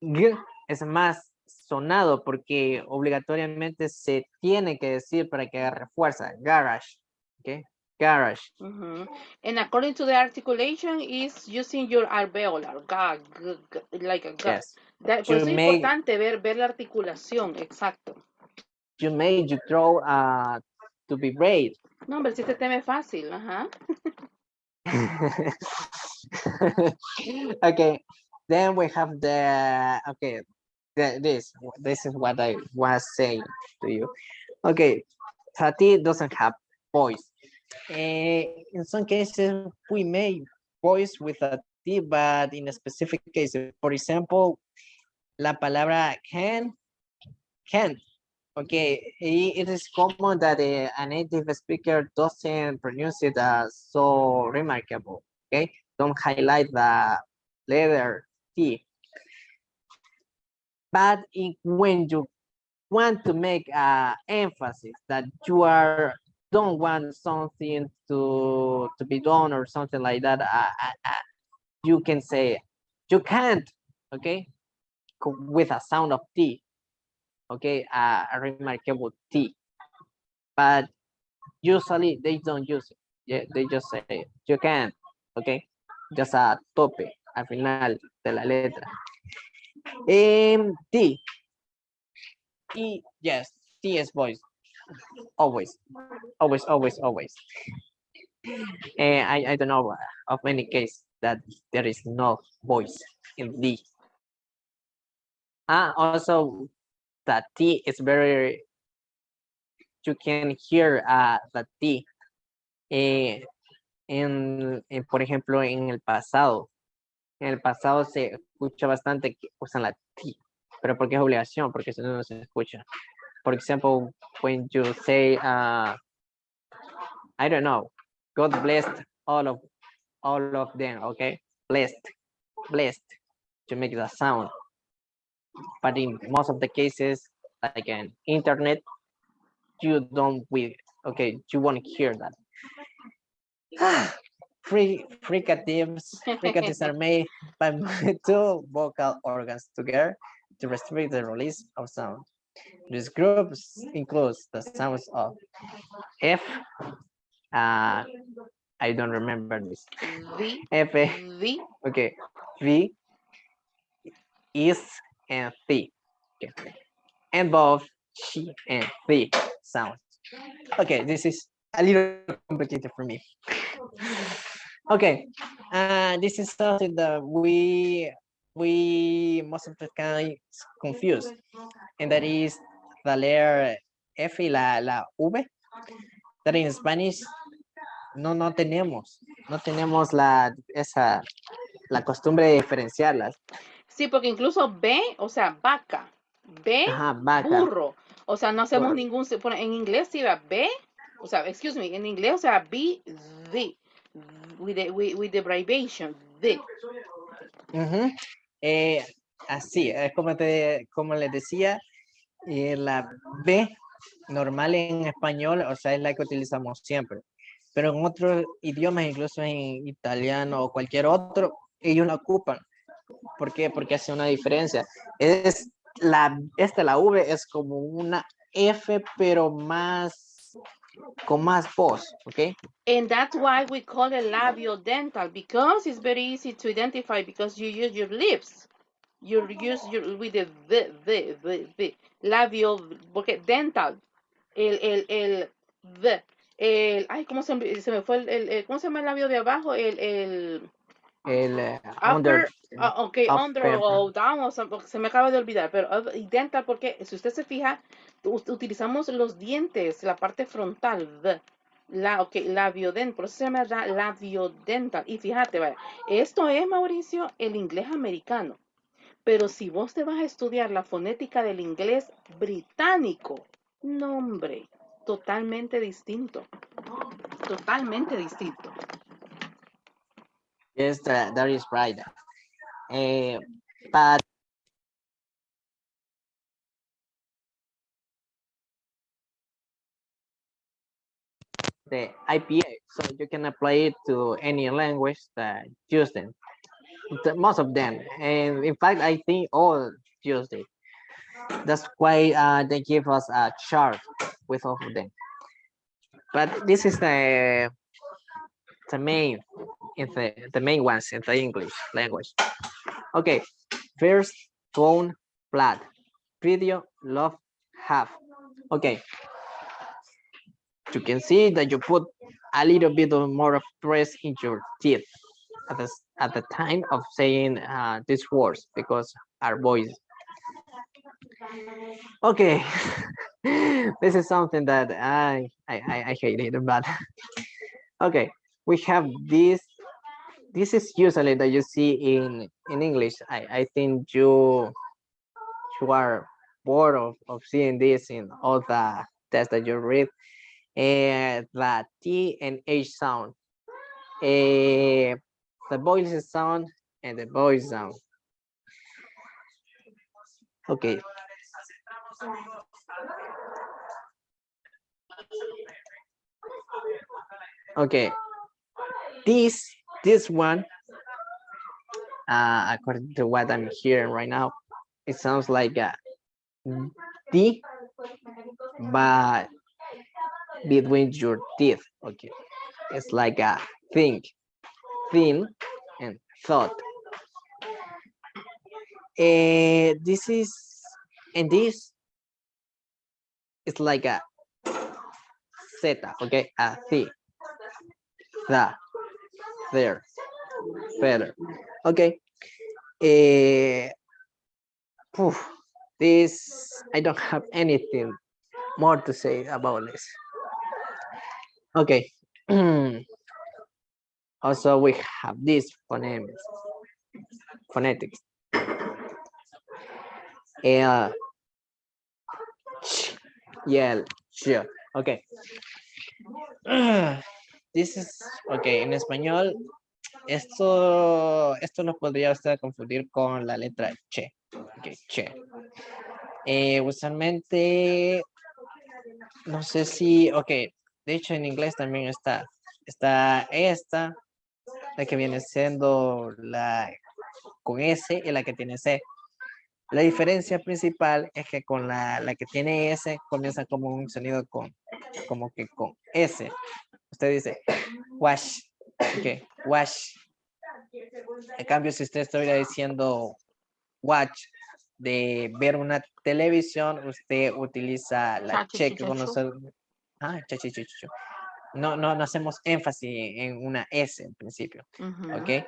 G es más sonado porque obligatoriamente se tiene que decir para que agarre fuerza. Garage, ¿ok? Garage. And according to the articulation, is using your alveolar, ga, g, g, like a ga. Yes. Por eso es importante ver la articulación, exacto. You made you throw to be brave. No, hombre, si este tema es fácil, ajá. Okay, then we have the, okay, this is what I was saying to you. Okay, Tati doesn't have voice. In some cases, we may voice with a T, but in a specific case, for example, la palabra can, okay, it is common that a native speaker doesn't pronounce it as so remarkable, okay? Don't highlight the letter T. But when you want to make emphasis that you don't want something to be done or something like that, you can say you can't, okay, with a sound of T, okay, a remarkable T, but usually they don't use it. Yeah, they just say you can, okay, just a tope al final de la letra. T, yes, T is voice, always. I don't know of any case that there is no voice in D. Also, that T is very, you can hear the T por ejemplo, en el pasado. En el pasado se escucha bastante que usan la T, pero porque es obligación, porque si no, no se escucha. For example, when you say, I don't know, God blessed all of them, okay? Blessed, to make the sound. But in most of the cases, like in internet, you don't okay, you won't hear that. Fricatives are made by two vocal organs together to restrict the release of sound. This group includes the sounds of F, I don't remember this. V, F, V. okay, V, is, and T. Okay. And both she and the sounds. Okay, this is a little complicated for me. Okay, this is something that we most of the time confused, and that is the letter F y la V, that in Spanish no tenemos la costumbre de diferenciarlas. Sí, porque incluso B, o sea, vaca, B, Ajá, vaca. burro. O sea, no hacemos ningún, en inglés sí va B, o sea, excuse me, en inglés, o sea, B, the, with the abbreviation, the. Así, como les decía, Y la B normal en español, o sea, es la que utilizamos siempre. Pero en otros idiomas, incluso en italiano o cualquier otro, ellos la ocupan. ¿Por qué? Porque hace una diferencia. La V es como una F, pero con más voz, ¿ok? And that's why we call it labiodental, because it's very easy to identify because you use your lips. You use your with the labio, porque dental, the, ay, ¿cómo se me fue ¿cómo se llama el labio de abajo? El Upper, under, ok, under upper, o down, o se me acaba de olvidar, pero dental, porque si usted se fija, utilizamos los dientes, la parte frontal, labiodental, por eso se llama labiodental. Y fíjate, vaya, esto es, Mauricio, el inglés americano. Pero si vos te vas a estudiar la fonética del inglés británico, no, hombre, totalmente distinto. Totalmente distinto. yes, that is right. But the IPA, so you can apply it to any language that use them. Most of them, and in fact, I think all use it. That's why they give us a chart with all of them. But this is the main the main ones in the English language. Okay, first phone, flat, video, love, have. Okay, you can see that you put a little bit of more of stress in your teeth at the time of saying these words because our voice. Okay, this is something that I hate it, but okay, we have this. This is usually that you see in English. I think you are bored of seeing this in all the tests that you read. The T and H sound, the voice sound and the voice sound. Okay. Okay. This one, according to what I'm hearing right now, it sounds like a D, but between your teeth. Okay. It's like a think, thin, and thought. This is, and this is like a zeta, okay, a the, there, better, okay. This, I don't have anything more to say about this. Okay. Also, we have this phonetics. Yeah, sure. Okay. This is, okay, en español, esto lo podría usted confundir con la letra che. Okay, che. Usualmente, no sé si, ok, de hecho en inglés también está esta, la que viene siendo la con S y la que tiene C. La diferencia principal es que con la que tiene S comienza como un sonido como que con S. Usted dice wash, ok, wash. En cambio, si usted estuviera diciendo watch, de ver una televisión, usted utiliza la che que conoce. No hacemos énfasis en una S en principio, ¿ok?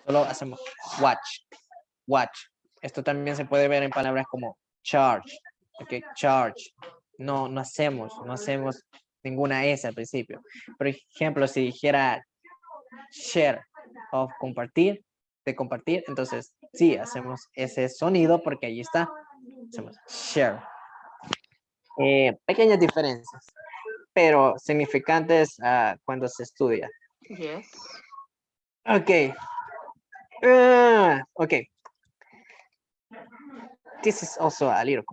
Solo hacemos watch. Esto también se puede ver en palabras como charge, ¿ok? Charge. No hacemos ninguna S al principio. Por ejemplo, si dijera share o compartir, de compartir, entonces sí, hacemos ese sonido porque allí está. Hacemos share. Pequeñas diferencias, pero significantes cuando se estudia. Yes. Okay. Okay. This is also a little.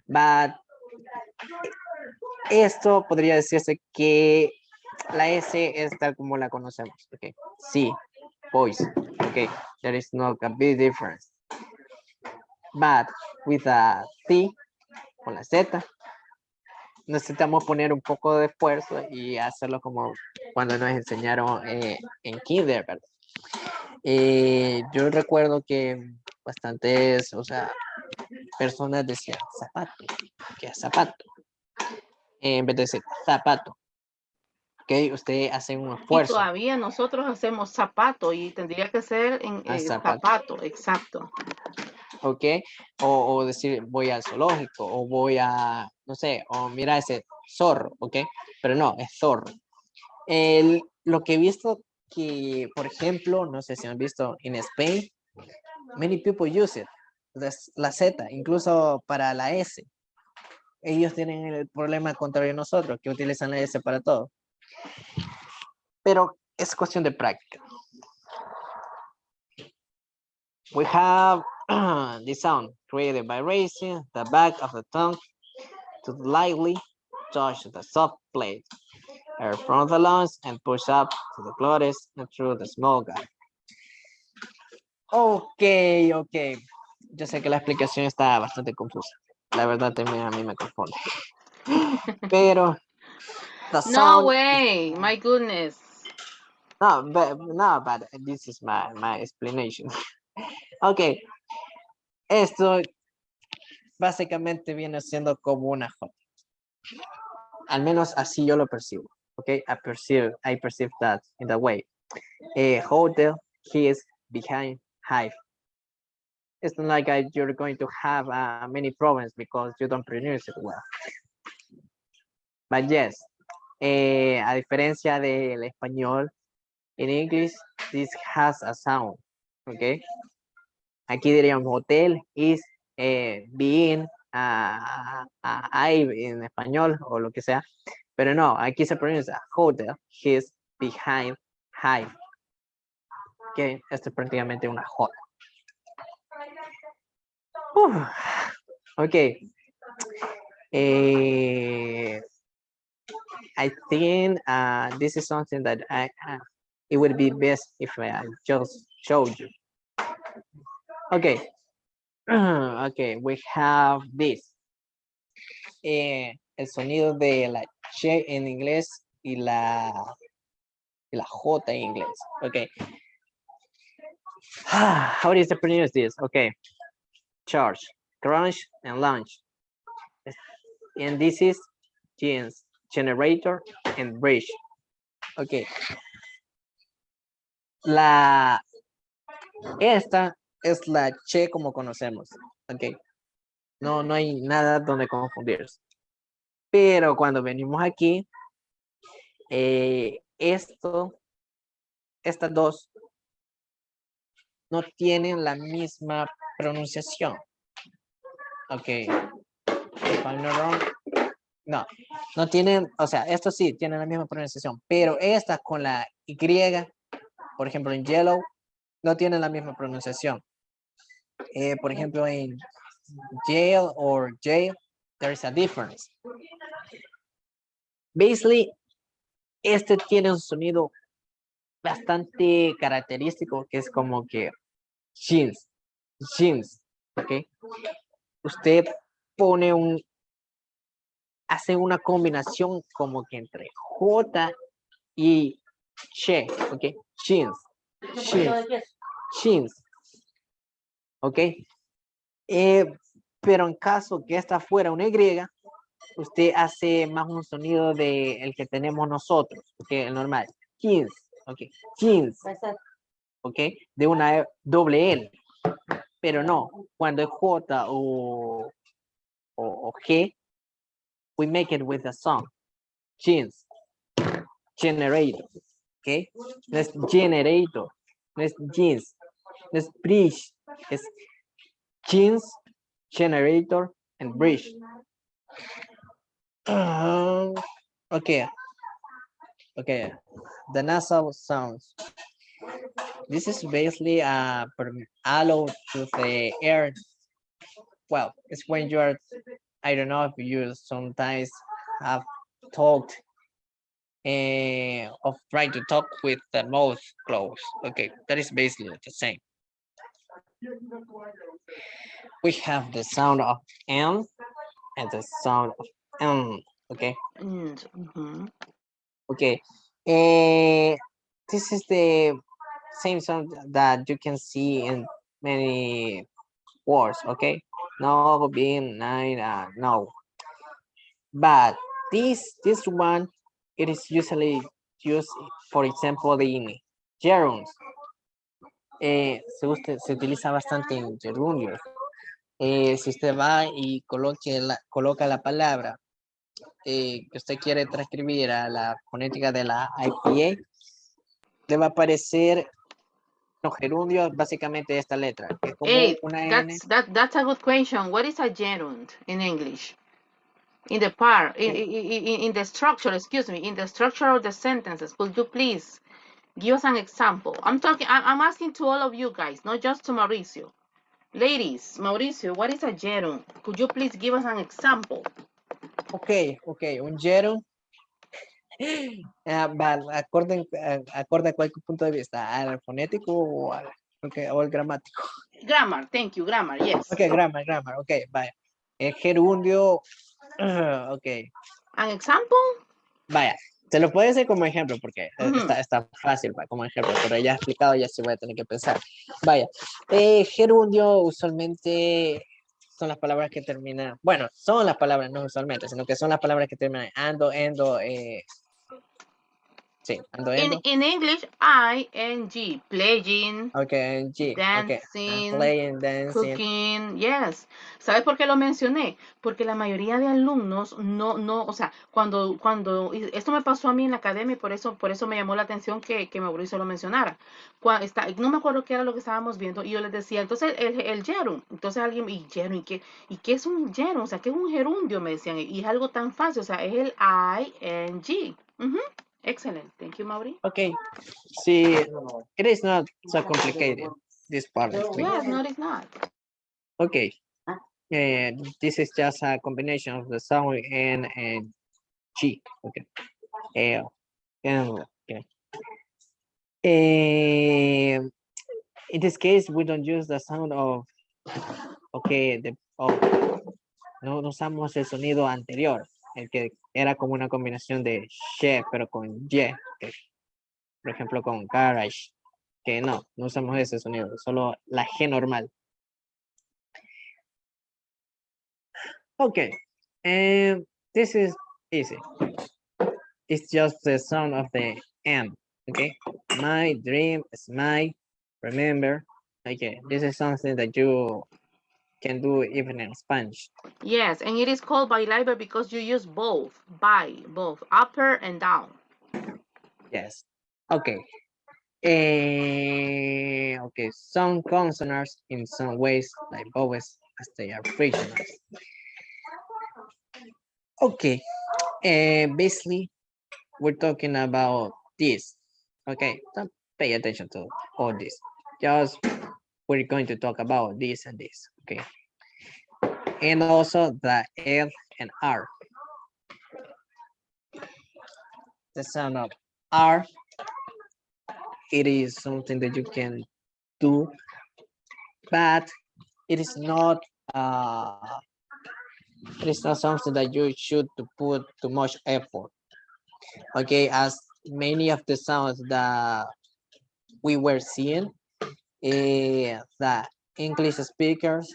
But esto podría decirse que la S es tal como la conocemos. Okay. Sí, voice. Okay. There is not a big difference. But with a T, con la Z, necesitamos poner un poco de esfuerzo y hacerlo como cuando nos enseñaron en kinder, ¿verdad? Yo recuerdo que bastantes, o sea, personas decían zapato, que es zapato, en vez de decir zapato. Ok, usted hace un Y esfuerzo. todavía nosotros hacemos zapato y tendría que ser en Zapato. zapato, exacto. Ok, o decir voy al zoológico, o voy a, no sé, o mira ese zorro, ok, pero no, es zorro. Lo que he visto que, por ejemplo, no sé si han visto en Spain, many people use it, la Z, incluso para la S. Ellos tienen el problema contrario a nosotros, que utilizan la S para todo. Pero es cuestión de práctica. We have the sound created by raising the back of the tongue to lightly touch the soft plate, air from the lungs, and push up to the glottis and through the small gap. Ok, ok. Yo sé que la explicación está bastante confusa. La verdad también a mí me confunde. Pero the No sound. way, my goodness. No, but this is my explanation. Ok. Esto básicamente viene siendo como una J. Al menos así yo lo percibo. Okay, I perceive that in that way. Hotel, his, behind, hive. It's not like you're going to have many problems because you don't pronounce it well. But yes, a diferencia del español, in English, this has a sound. Okay. Aquí diríamos hotel is being, hive en español o lo que sea. Pero no, aquí se pronuncia hotel, his, behind, hive. Que esto es prácticamente una J. Ok. I think this is something that it would be best if I just showed you. Okay. Okay, we have this. El sonido de la che en inglés y la J en inglés. Okay. How do you pronounce this? Okay. Charge, crunch, and launch. And this is jeans, generator, and bridge. Okay. Esta es la che como conocemos. Okay. No hay nada donde confundirse. Pero cuando venimos aquí, estas dos no tienen la misma pronunciación. Ok. If I'm not wrong. No tienen, o sea, estos sí tienen la misma pronunciación, pero esta con la Y, por ejemplo, en yellow, no tienen la misma pronunciación. Por ejemplo, en jail or jail, there is a difference. Basically, este tiene un sonido bastante característico, que es como que jeans, ¿ok? Usted pone hace una combinación como que entre J y che, ¿ok? Jeans, ¿ok? Pero en caso que esta fuera una Y, usted hace más un sonido de el que tenemos nosotros, ¿ok? El normal, jeans, ¿ok? Jeans, ¿ok? De una doble L. Pero no, cuando es J o G, we make it with a song. Jeans. Generator. Okay. No es generator. No es jeans. No es bridge. Es jeans, generator, and bridge. Okay. Okay. The nasal sounds. This is basically allow to the air. Well, it's when you are I don't know if you sometimes have talked of trying to talk with the mouth closed. Okay, that is basically the same. We have the sound of M and the sound of M. Okay, Mhm. okay. This is the same sound that you can see in many words. Okay, no, being, nine, no. But this one, it is usually used, for example, in gerunds. Se utiliza bastante en gerundios. Si usted va y coloca la palabra que usted quiere transcribir a la fonética de la IPA, le va a aparecer los gerundios básicamente esta letra, que es como Hey, una N. that's a good question. What is a gerund in English? In the part, in the structure, excuse me, in the structure of the sentences, could you please give us an example? I'm asking to all of you guys, not just to Mauricio. Ladies, Mauricio, what is a gerund? Could you please give us an example? Ok, un gerund. Acorde a cualquier punto de vista, al fonético o al gramático. Grammar, thank you, grammar, yes. Ok, grammar, ok, vaya. El gerundio, ok, An example? vaya. Se lo puede hacer como ejemplo porque Mhm. está fácil como ejemplo, pero ya explicado ya sí voy a tener que pensar. Vaya, gerundio usualmente son las palabras que terminan, bueno, son las palabras, no usualmente, sino que son las palabras que terminan ando, endo, sí, ando, endo. In English, ing, playing, Okay, G, okay. I'm dancing, playing, dancing. cooking, yes. ¿Sabes por qué lo mencioné? Porque la mayoría de alumnos no, o sea, y esto me pasó a mí en la academia y por eso me llamó la atención que Mauricio lo mencionara. No me acuerdo qué era lo que estábamos viendo y yo les decía, entonces el gerund, entonces alguien, y gerund, ¿y qué es un gerund? O sea, ¿qué es un gerundio? Me decían, y es algo tan fácil, o sea, es el ing. Excellent. Thank you, Mauri. Okay, see, it is not so complicated, this part of me. Yes, no, it's not. Okay, this is just a combination of the sound N and G. Okay, L, N, okay. In this case, we don't use the sound of, okay, no usamos el sonido anterior, el que era como una combinación de she, pero con y. Okay. Por ejemplo, con garage, que no usamos ese sonido, solo la G normal. Okay, and this is easy. It's just the sound of the M, okay? My dream is my, remember. Okay, this is something that you can do even in Spanish. Yes, and it is called bilabial because you use both, both upper and down. Yes, okay. Okay, some consonants in some ways like vowels as they are frictional. Okay, basically we're talking about this. Okay, don't pay attention to all this. Just we're going to talk about this and this. Okay, and also the L and R. The sound of R. It is something that you can do, but it is not. It is not something that you should to put too much effort. Okay, as many of the sounds that we were seeing, the English speakers,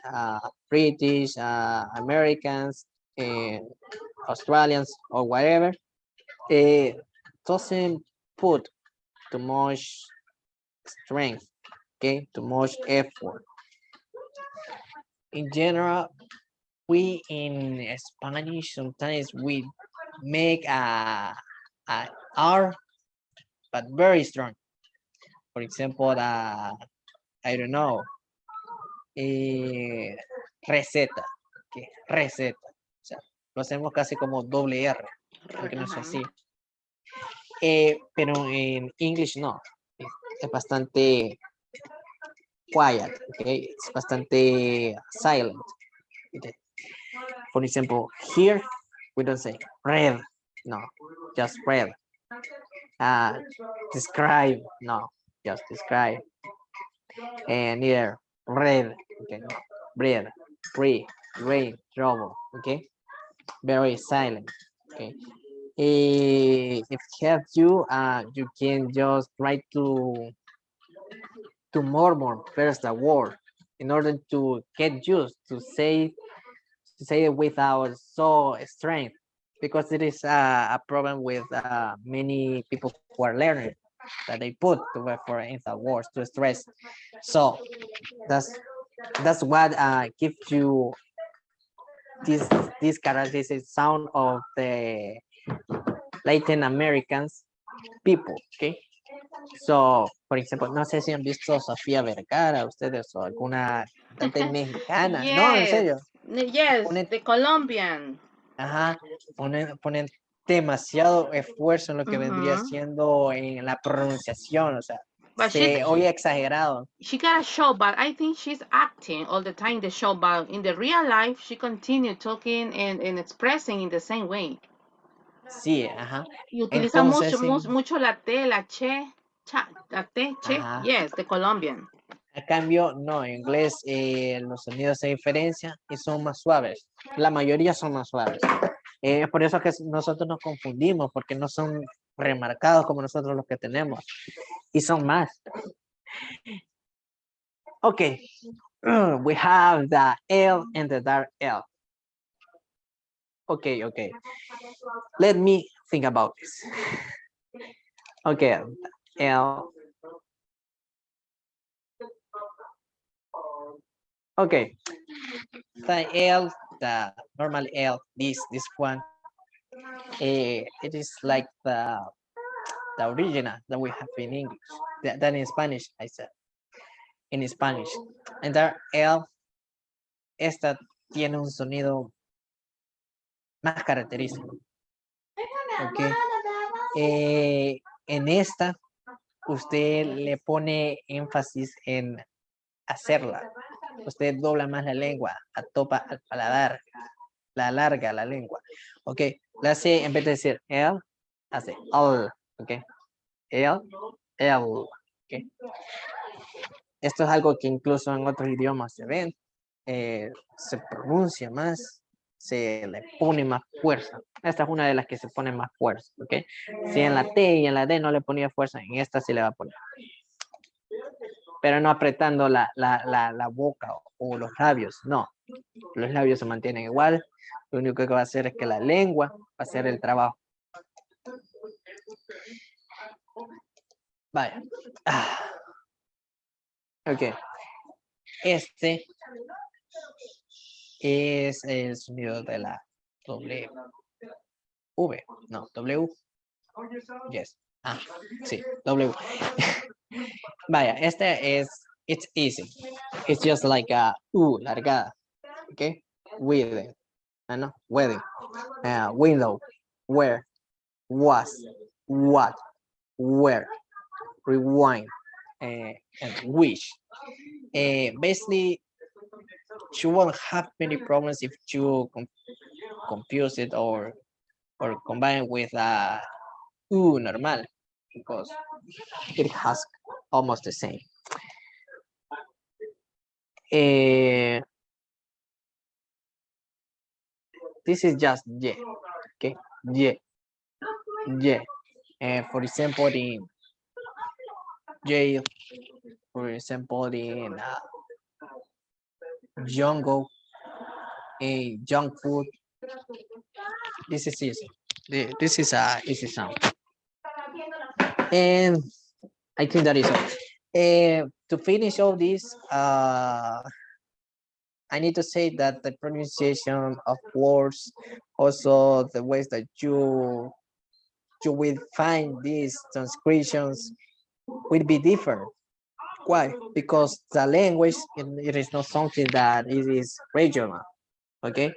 British, Americans, Australians, or whatever, doesn't put too much strength, okay, too much effort. In general, we in Spanish sometimes we make a R, but very strong. For example, I don't know, receta, okay, receta. O sea, lo hacemos casi como doble R, aunque no es así. Pero en English no, es bastante quiet, okay, es bastante silent. Okay. For example, here we don't say red, no, just red. Describe, no, just describe. And here, red, okay, red, free, rain, trouble, okay, very silent, okay. If it helps you, you can just try to murmur first the word in order to get used to say it without so strength, because it is a problem with many people who are learning that they put to for inside words to stress. So that's what gives you this characteristic sound of the Latin Americans people, okay? So, por ejemplo, no sé si han visto Sofía Vergara, ustedes, o alguna cantante mexicana. No, en Yes, serio. yes, Ponen, the Colombian. ajá, ponen demasiado esfuerzo en lo que vendría Mhm. siendo en la pronunciación, o sea, But se oye exagerado. she got a show, but I think she's acting all the time the show. But in the real life, she continued talking and expressing in the same way. Sí, ajá. Y utiliza Entonces, sí, mucho la T, la che, la T, che. ajá. Yes, the Colombian. A cambio, no, en inglés los sonidos se diferencian y son más suaves. La mayoría son más suaves. Es por eso que nosotros nos confundimos, porque no son remarcados como nosotros los que tenemos. Y son más. Okay. We have the L and the dark L. Okay. Let me think about this. Okay, L. Okay, the L, the normal L, this one, it is like the original that we have in English, that in Spanish, I said, in Spanish. And the L, esta tiene un sonido más característico. Okay. En esta, usted le pone énfasis en hacerla. Usted dobla más la lengua, atopa al paladar, la alarga la lengua. Ok, la hace, en vez de decir L, hace L. Ok, L, L. Okay. Esto es algo que incluso en otros idiomas se ven, se pronuncia más, se le pone más fuerza. Esta es una de las que se pone más fuerza, ¿ok? Si en la T y en la D no le ponía fuerza, en esta sí le va a poner. Pero no apretando la boca o los labios, no. Los labios se mantienen igual. Lo único que va a hacer es que la lengua va a hacer el trabajo. Vaya. Ok. Este es el sonido de la W. No, W. Yes. Sí, W. Vaya, este es, it's easy. It's just like a U largada. Okay. With. No, wedding. Window. Where. Was. What. Where. Rewind. And wish. Basically, you won't have many problems if you confuse it or combine with a normal, because it has almost the same. This is just yeah. Okay, yeah. For example, in jail, for example, in jungle, junk food. This is easy. This is a easy sound. And I think that is all. To finish all this, I need to say that the pronunciation of words, also the ways that you will find these transcriptions will be different. Why? Because the language, it is not something that it is regional. Okay,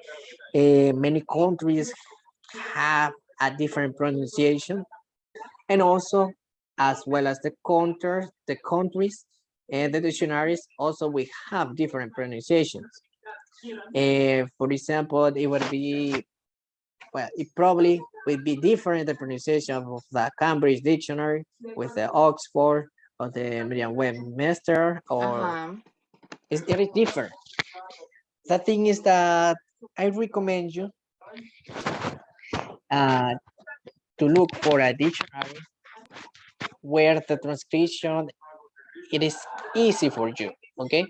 many countries have a different pronunciation, and also as well as the countries and the dictionaries, also we have different pronunciations. For example, it would be, well, it probably would be different the pronunciation of the Cambridge Dictionary with the Oxford or the Merriam-Webster, or it is different. The thing is that I recommend you to look for a dictionary where the transcription, it is easy for you, okay?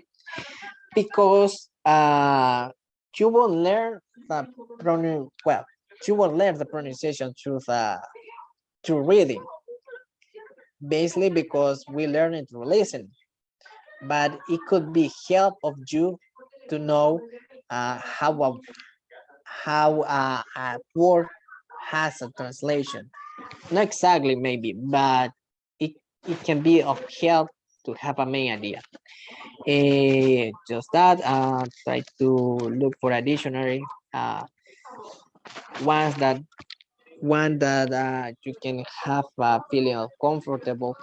Because you will learn the you will learn the pronunciation through reading, basically because we learn it through listening. But it could be help of you to know how a word has a translation. Not exactly maybe, but it can be of help to have a main idea. Just that, try to look for a dictionary, ones that one that you can have a feeling of comfortable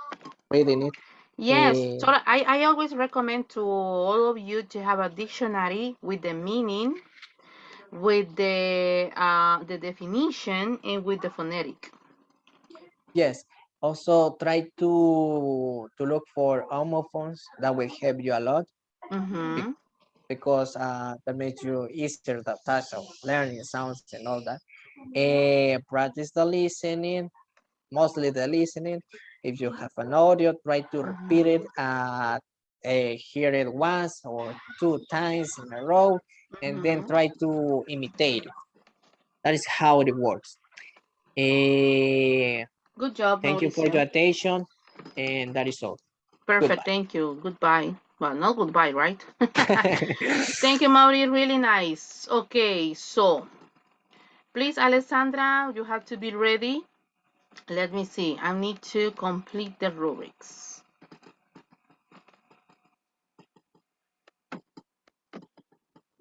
reading it. Yes, so I always recommend to all of you to have a dictionary with the meaning, with the definition, and with the phonetic. Yes. Also try to look for homophones. That will help you a lot because that makes you easier the task of learning sounds and all that. Practice the listening, mostly the listening. If you have an audio, try to repeat it, hear it once or two times in a row, and then try to imitate it. That is how it works. Good job, Thank you for Mauricio. your attention, and that is all. Perfect, Goodbye. thank you. Goodbye. Well, not goodbye, right? Thank you, Mauri. Really nice. Okay, so please, Alessandra, you have to be ready. Let me see. I need to complete the rubrics.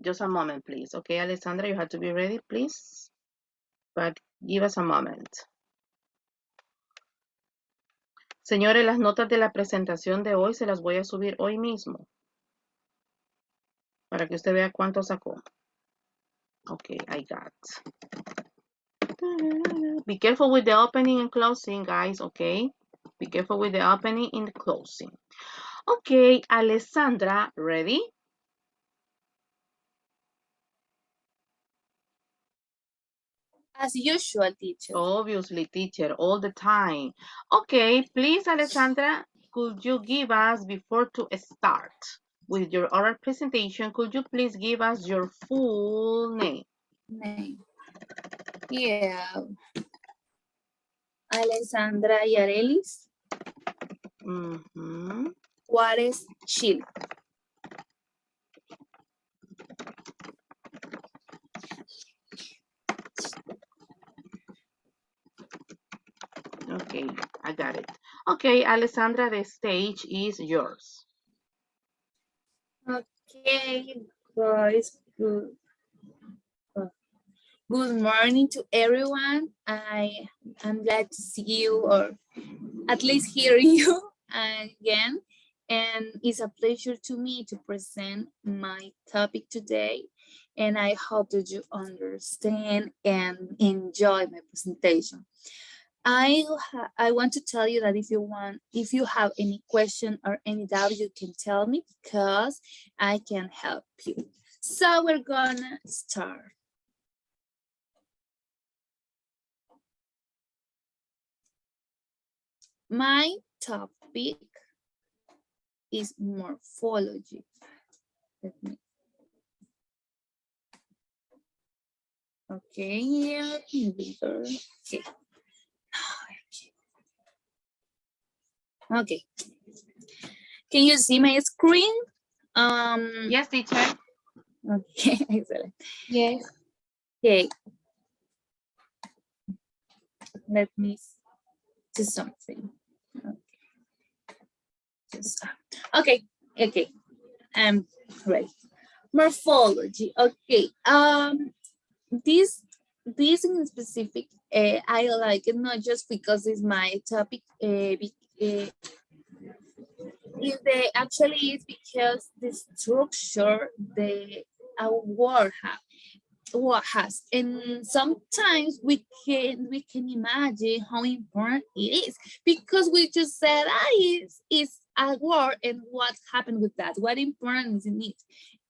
Just a moment, please. Okay, Alessandra, you have to be ready, please. But give us a moment. Señores, las notas de la presentación de hoy se las voy a subir hoy mismo. Para que usted vea cuánto sacó. Okay, I got. Be careful with the opening and closing, guys, okay? Be careful with the opening and the closing. Okay, Alessandra, ready? As usual, teacher. Obviously, teacher, all the time. Okay, please, Alessandra, could you give us, before to start with your oral presentation, could you please give us your full name? Name. Yeah. Alessandra Yarelis. Juárez, Chile. Okay, I got it. Okay, Alessandra, the stage is yours. Okay, guys. Good morning to everyone. I'm glad to see you, or at least hear you again. And it's a pleasure to me to present my topic today. And I hope that you understand and enjoy my presentation. I want to tell you that if you have any question or any doubt, you can tell me because I can help you. So we're gonna start. My topic is morphology. Let me. Okay, okay. Okay. Can you see my screen? Yes, teacher. Okay, excellent. Yes. Okay. Let me do something. Okay. Okay. Right. Morphology. Okay. This in specific, I like it not just because it's my topic. Actually is because the structure, the a word have. What has, and sometimes we can imagine how important it is, because we just said it's a word, and what happened with that, what importance in it.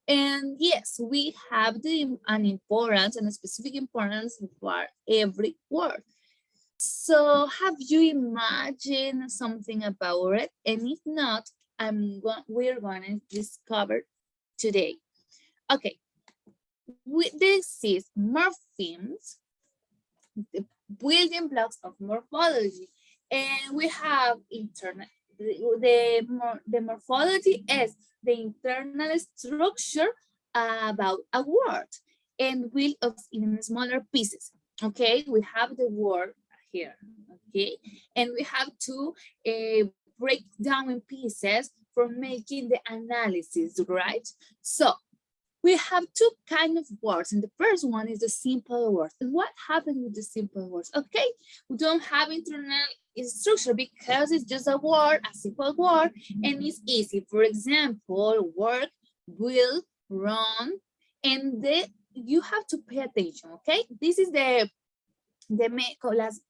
And yes, we have an importance and a specific importance for every word. So have you imagined something about it? And if not, we're going to discover today. Okay, this is morphemes, the building blocks of morphology. And we have the morphology is the internal structure about a word, and built of even smaller pieces. Okay, we have the word here, okay, and we have to break down in pieces for making the analysis, right? So we have two kinds of words, and the first one is the simple words. And what happens with the simple words? Okay, we don't have internal structure because it's just a word, a simple word, and it's easy. For example, work, will, run, and you have to pay attention. Okay, this is the main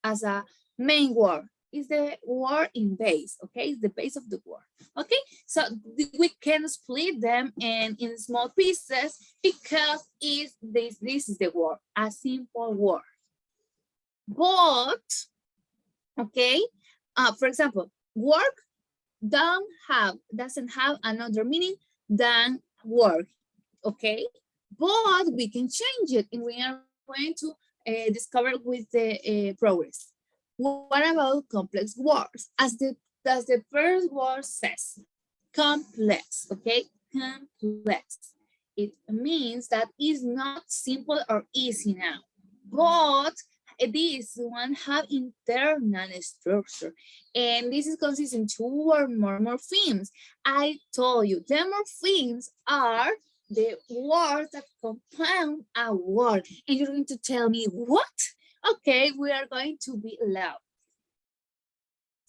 as a main word. Is the word in base, okay? It's the base of the word, okay? So we can split them in small pieces because this is the word, a simple word. But, okay, for example, work doesn't have another meaning than work, okay? But we can change it, and we are going to discover with the progress. What about complex words? As the first word says, complex, okay? Complex. It means that it's not simple or easy now, but this one have internal structure, and this is consisting two or more morphemes. I told you the morphemes are the words that compound a word, and you're going to tell me what? Okay, we are going to be loud.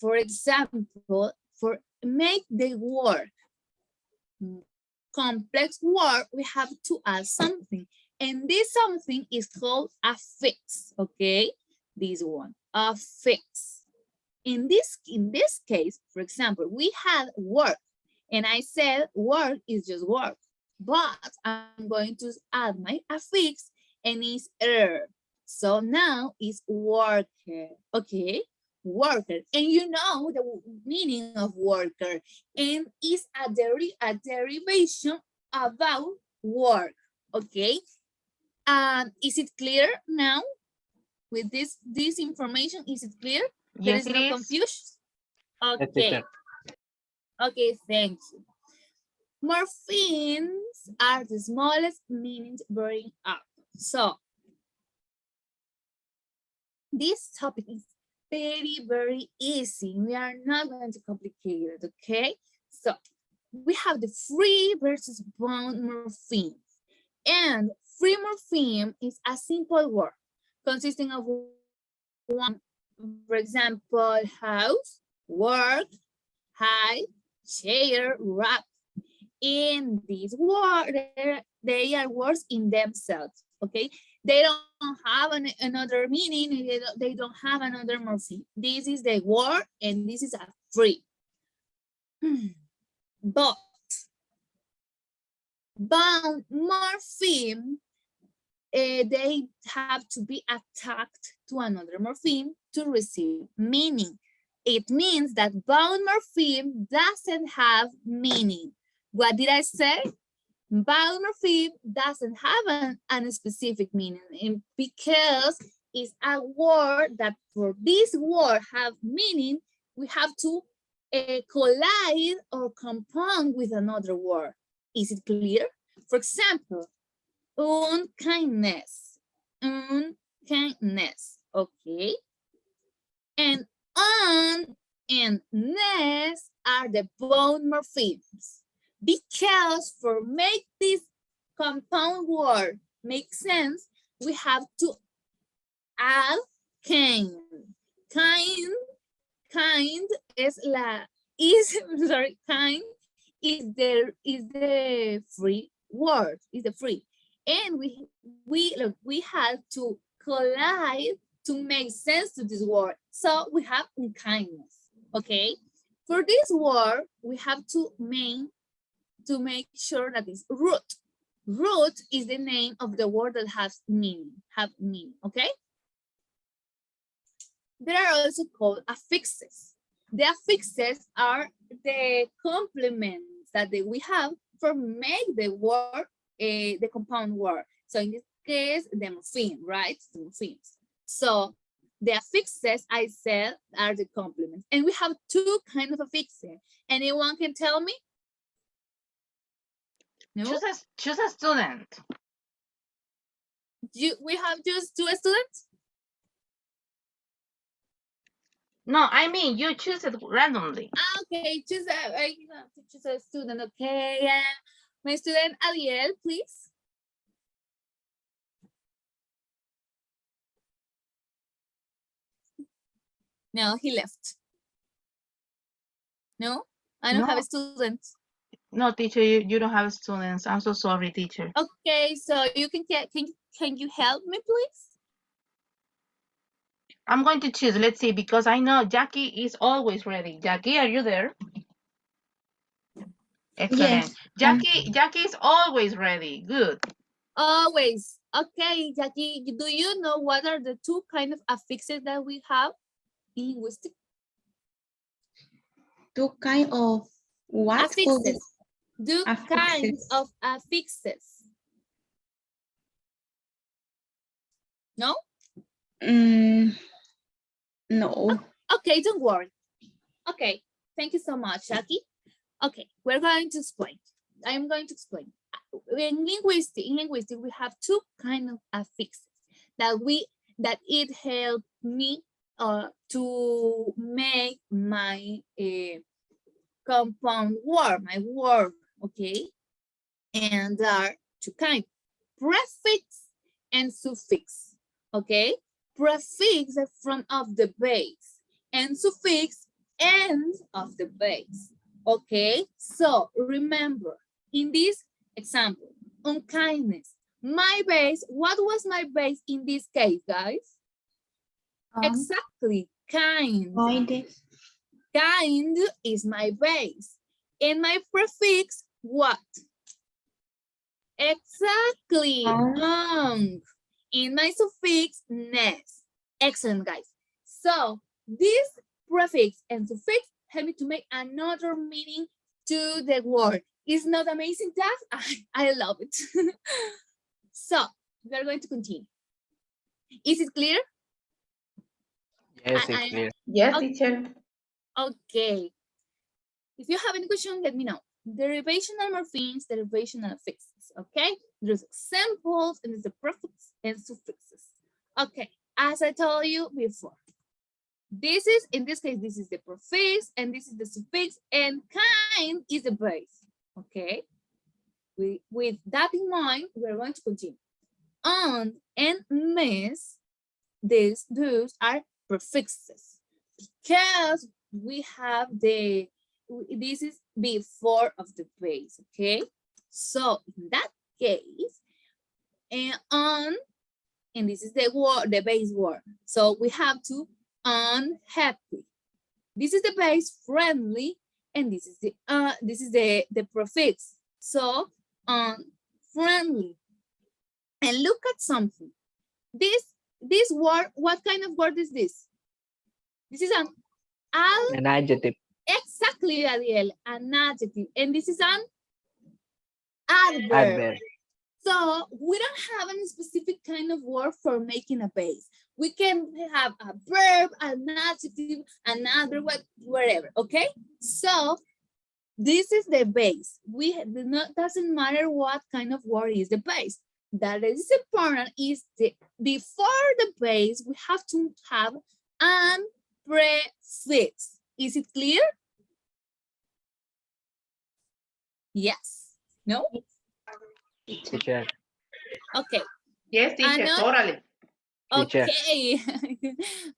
For example, for make the word complex word, we have to add something, and this something is called a fix. Okay, this one, a fix. In this case, for example, we had work, and I said work is just work, but I'm going to add my affix, and it's so now it's worker, okay? Worker, and you know the meaning of worker, and it's a derivation about work, okay? Is it clear now? With this information, is it clear? There Yes, is it no is. confusion? Yes, Okay. teacher. Okay, thank you. Morphemes are the smallest meanings growing up. So this topic is very, very easy. We are not going to complicate it, okay? So we have the free versus bound morpheme. And free morpheme is a simple word consisting of one, for example, house, work, hide, chair, wrap. In these words, they are words in themselves, okay? They don't have another meaning, they don't have another morpheme. This is the word, and this is a free. But bound morpheme, they have to be attached to another morpheme to receive meaning. It means that bound morpheme doesn't have meaning. What did I say? Bound morpheme doesn't have a specific meaning, because it's a word that for this word have meaning, we have to collide or compound with another word. Is it clear? For example, unkindness, unkindness, okay? And on and ness are the bound morphemes, because for make this compound word make sense, we have to add kind. Kind is kind is the free word, is the free. And we had to collide to make sense to this word. So we have unkindness, okay? For this word, we have to make sure that it's root. Root is the name of the word that has meaning, okay? They are also called affixes. The affixes are the complements that we have for make the word, the compound word. So in this case, the morpheme, right? The morphemes. So the affixes I said are the complements. And we have two kinds of affixes. Anyone can tell me? No? Choose a student. We have just two students? No, I mean, you choose it randomly. Okay, choose a student, okay. My student Ariel, please. No, he left. No, I don't have a student. No, teacher, you don't have students. I'm so sorry, teacher. Okay, so you can you help me, please? I'm going to choose. Let's see, because I know Jackie is always ready. Jackie, are you there? Excellent. Yes. Jackie is always ready. Good. Always. Okay, Jackie, do you know what are the two kind of affixes that we have in linguistics? Two kind of what? Affixes. Two kinds Affixes. of affixes. No? No. Okay, don't worry. Okay, thank you so much, Jackie. Okay, we're going to explain. I'm going to explain. In linguistics, we have two kind of affixes that it helped me to make my compound word, my word, okay? And there are two kinds, prefix and suffix, okay? Prefix the front of the base and suffix end of the base, okay? So remember, in this example, unkindness, my base, what was my base in this case, guys? Exactly, kind. Kind is my base. And my prefix, what? Exactly, in my suffix, ness. Excellent, guys. So this prefix and suffix help me to make another meaning to the word. It's not amazing, that? I love it. So we're going to continue. Is it clear? Yes, it's clear. Yes, teacher. Okay. If you have any question, let me know. Derivational morphemes, derivational affixes, okay? There's examples and there's the prefix and suffixes. Okay, as I told you before, this is, in this case, this is the prefix and this is the suffix and kind is the base, okay? With that in mind, we're going to continue. On and miss, those are prefixes because we have this is before of the base, okay? So in that case, and on, and this is the word, the base word. So we have to unhappy. This is the base, friendly, and this is the prefix. So friendly. And look at something. This word, what kind of word is this? This is an adjective. Exactly, Ariel, an adjective. And this is an adverb. Adverb. So we don't have any specific kind of word for making a base. We can have a verb, an adjective, an adverb, whatever, okay? So this is the base. Doesn't matter what kind of word is the base. That is important is before the base, we have to have an prefix. Is it clear? Yes. No? Teacher. Okay. Yes, teacher, totally. Okay.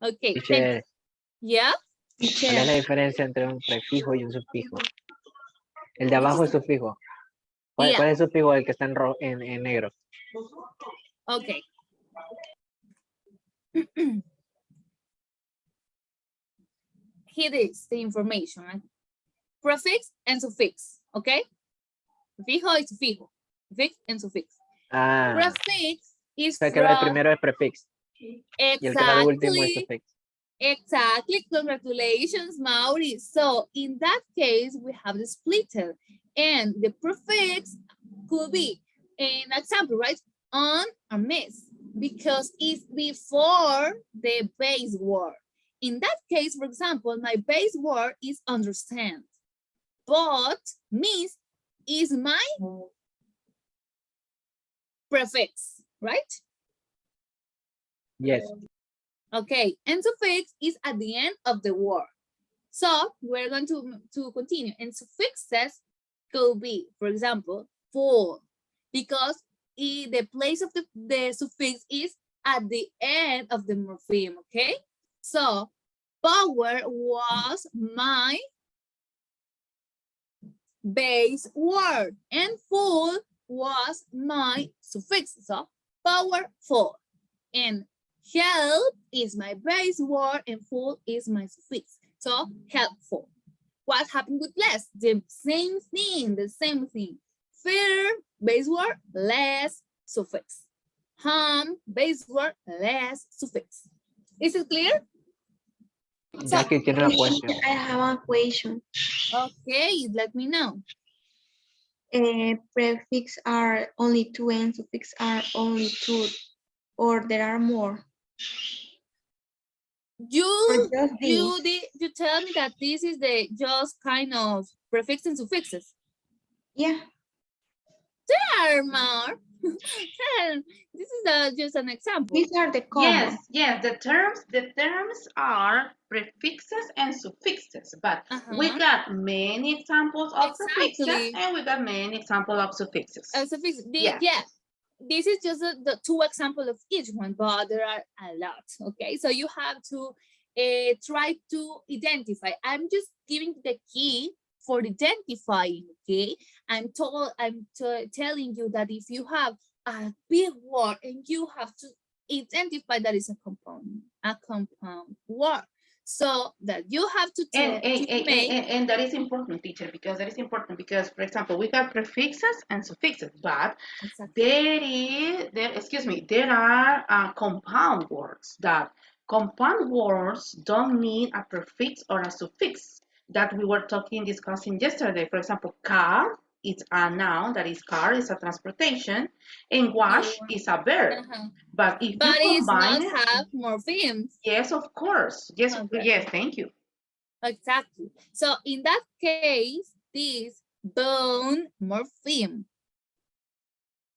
Okay. Teacher. Yeah. ¿Cuál es la diferencia entre un prefijo y un sufijo? El de abajo es sufijo. ¿Cuál, Yeah. cuál es el sufijo el que está en negro? Okay. Here is the information. Prefix and suffix, okay? Prefijo y sufijo. Prefix and suffix. Ah, Prefix is o sea que el from... primero es prefix y el que va al último es Exactly. suffix. Exactly. Congratulations, Mauri. So in that case, we have the splitter, and the prefix could be an example, right? On or miss, because it's before the base word. In that case, for example, my base word is understand, but miss is my prefix, right? Yes. Okay, and suffix is at the end of the word. So we're going to continue. And suffixes could be, for example, full, because the place of the suffix is at the end of the morpheme, okay? So power was my base word, and full was my suffix. So powerful. And help is my base word, and full is my suffix. So helpful. What happened with less? The same thing, the same thing. Fair, base word, less, suffix. Base word, less, suffix. Is it clear? Jackie tiene una question. I have a question. Okay, let me know. Prefix are only two and suffix are only two, or there are more. You Just tell me that this is the just kind of prefix and suffixes. yeah. There are more. This is just an example. These are the common. Yes, the terms are prefixes and suffixes, but we got many examples of prefixes and we got many examples of suffixes. Suffix. Yeah. Yeah, this is just the two examples of each one, but there are a lot. Okay, so you have to try to identify. I'm just giving the key for identifying. Okay, I'm telling you that if you have a big word and you have to identify that is a compound word, so that you have to tell and that is important, teacher, because for example, we got prefixes and suffixes, but there are compound words. That compound words don't mean a prefix or a suffix that we were discussing yesterday. For example, car is a noun, that is car is a transportation, and wash is a verb. But if you combine it have morphemes. Yes, of course. Yes, Okay. Yes, thank you. Exactly. So in that case, this bone morpheme.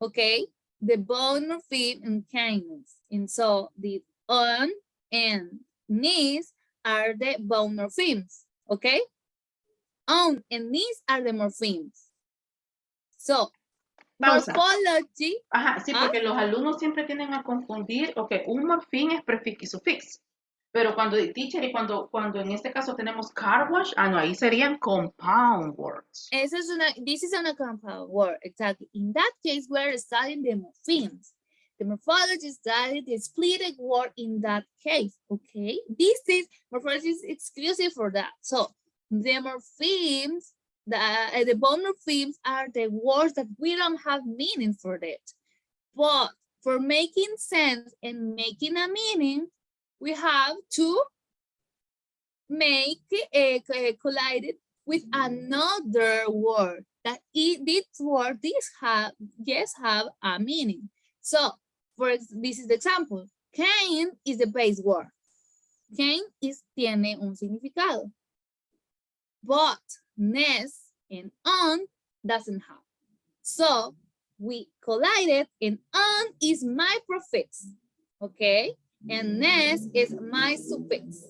Okay, the bone morpheme and kindness. And so the on and knees are the bone morphemes. Okay, on and knees are the morphemes. So Pausa. morphology. Ajá, sí, porque los alumnos siempre tienden a confundir, ok, un morfín es prefix y sufix. Pero cuando teacher y cuando en este caso tenemos car wash, no, ahí serían compound words. This is a compound word, exactly. In that case, we're studying the morphemes. The morphology study the splitted word in that case, okay? This is morphology is exclusive for that. So the morphemes, the bone morphemes are the words that we don't have meaning for it. But for making sense and making a meaning, we have to make collide it with another word that have a meaning. So this is the example. Cane is the base word. Cane tiene un significado. But ness and on doesn't have. So we collided, and on is my prefix. Okay, and ness is my suffix.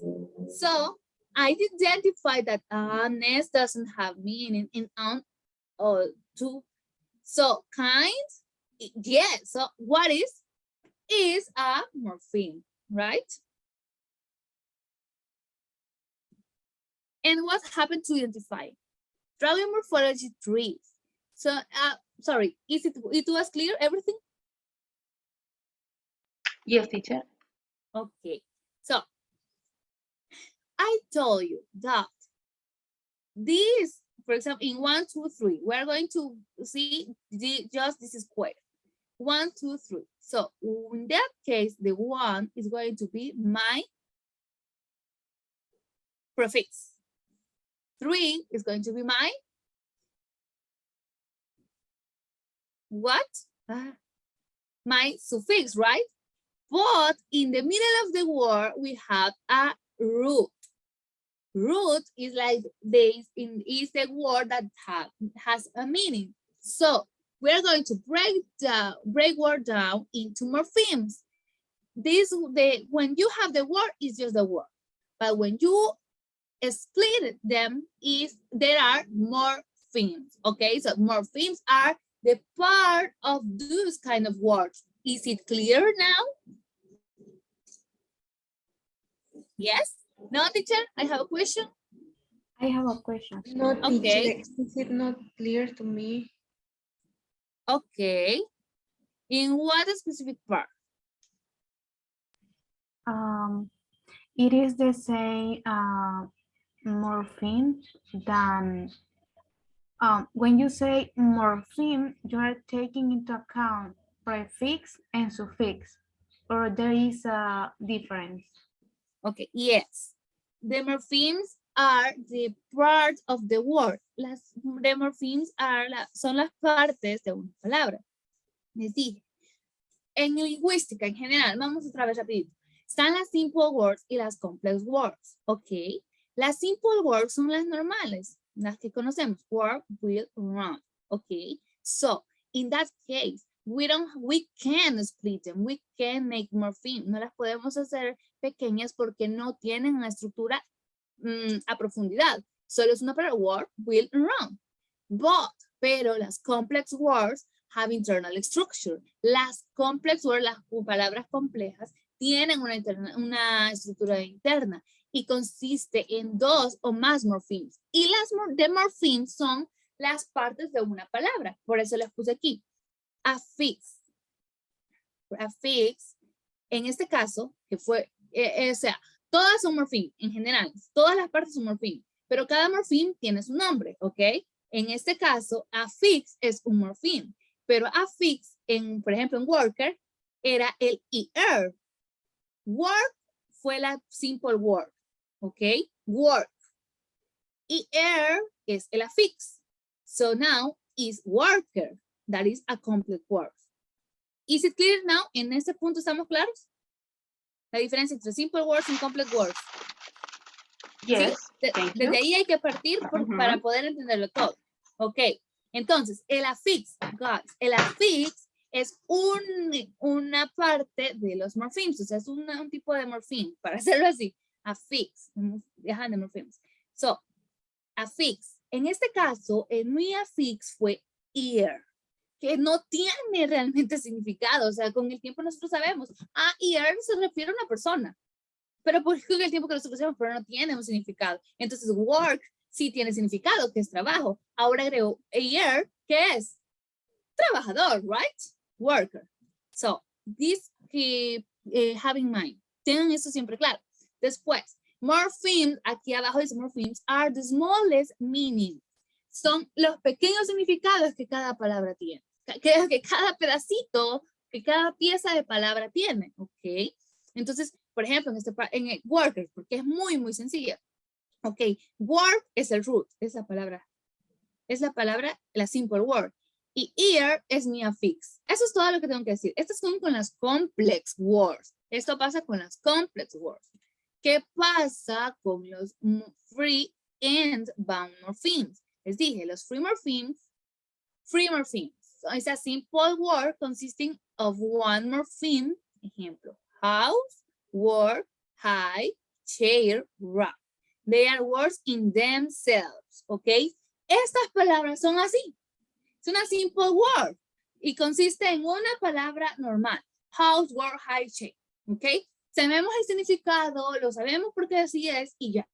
So I identify that ness doesn't have meaning in on or to. So kind, yes. So what is a morpheme, right? And what happened to identify? Drawing morphology trees. So, sorry, it was clear, everything? Yes, teacher. Okay, so I told you that this, for example, in 1, 2, 3, we're going to see just this square. 1, 2, 3. So in that case, the 1 is going to be my prefix. 3 is going to be my what? My suffix, right? But in the middle of the word, we have a root. Root is like this, is the word that has a meaning. So we're going to break word down into morphemes. When you have the word, it's just the word. But when you split them, there are morphemes. Okay, so morphemes are the part of those kind of words. Is it clear now? Yes? No, teacher, I have a question. I have a question. No, Okay. teacher, is it not clear to me? Okay. In what specific part? It is the same morpheme than when you say morpheme, you are taking into account prefix and suffix, or there is a difference. Okay, yes. The morphemes are the part of the word. The morphemes son las partes de una palabra. Les dije. En lingüística en general, vamos otra vez rapidito. Están las simple words y las complex words, ¿ok? Las simple words son las normales, las que conocemos, work, will, run, ¿ok? So, in that case, we can split them, we can make morpheme, no las podemos hacer pequeñas porque no tienen una estructura a profundidad, solo es una palabra, work, will, run. Pero las complex words have internal structure. Las complex words, las palabras complejas, tienen una estructura interna y consiste en 2 o más morphemes. Y las morphemes son las partes de una palabra. Por eso les puse aquí. Affix. Affix, en este caso, que fue, o sea, todas son morphemes en general. Todas las partes son morphemes. Pero cada morpheme tiene su nombre, ¿ok? En este caso, affix es un morpheme. Pero affix, por ejemplo, en worker, era el ER. Work fue la simple word, ¿ok? Work. ER es el affix. So now is worker. That is a complex word. Is it clear now? ¿En ese punto estamos claros? La diferencia entre simple words y complex words. Yes, ¿Sí? Desde ahí hay que partir para poder entenderlo todo. Ok. Entonces, el affix, guys, el affix es una parte de los morphemes, o sea, es un tipo de morpheme, para hacerlo así, affix, dejan de morphemes. So, affix, en este caso, en mi affix fue ear, que no tiene realmente significado, o sea, con el tiempo nosotros sabemos, ear se refiere a una persona, pero con el tiempo que nosotros sabemos, pero no tiene un significado. Entonces, work sí tiene significado, que es trabajo. Ahora agrego ear, que es trabajador, right? Worker. So, this have in mind. Tengan eso siempre claro. Después, morphemes, aquí abajo dice morphemes, are the smallest meaning. Son los pequeños significados que cada palabra tiene. Que cada pedacito, que cada pieza de palabra tiene, ¿ok? Entonces, por ejemplo, en el worker, porque es muy, muy sencilla. Ok, work es el root, es la palabra, la simple word. Y ear es mi affix. Eso es todo lo que tengo que decir. Estas son con las complex words. Esto pasa con las complex words. ¿Qué pasa con los free and bound morphemes? Les dije, los free morphemes. So it's a simple word consisting of one morpheme. Ejemplo, house, work, high, chair, rock. They are words in themselves, ¿ok? Estas palabras son así. Es una simple word y consiste en una palabra normal. House, work, high, chair, ¿ok? Sabemos el significado, lo sabemos porque así es y ya.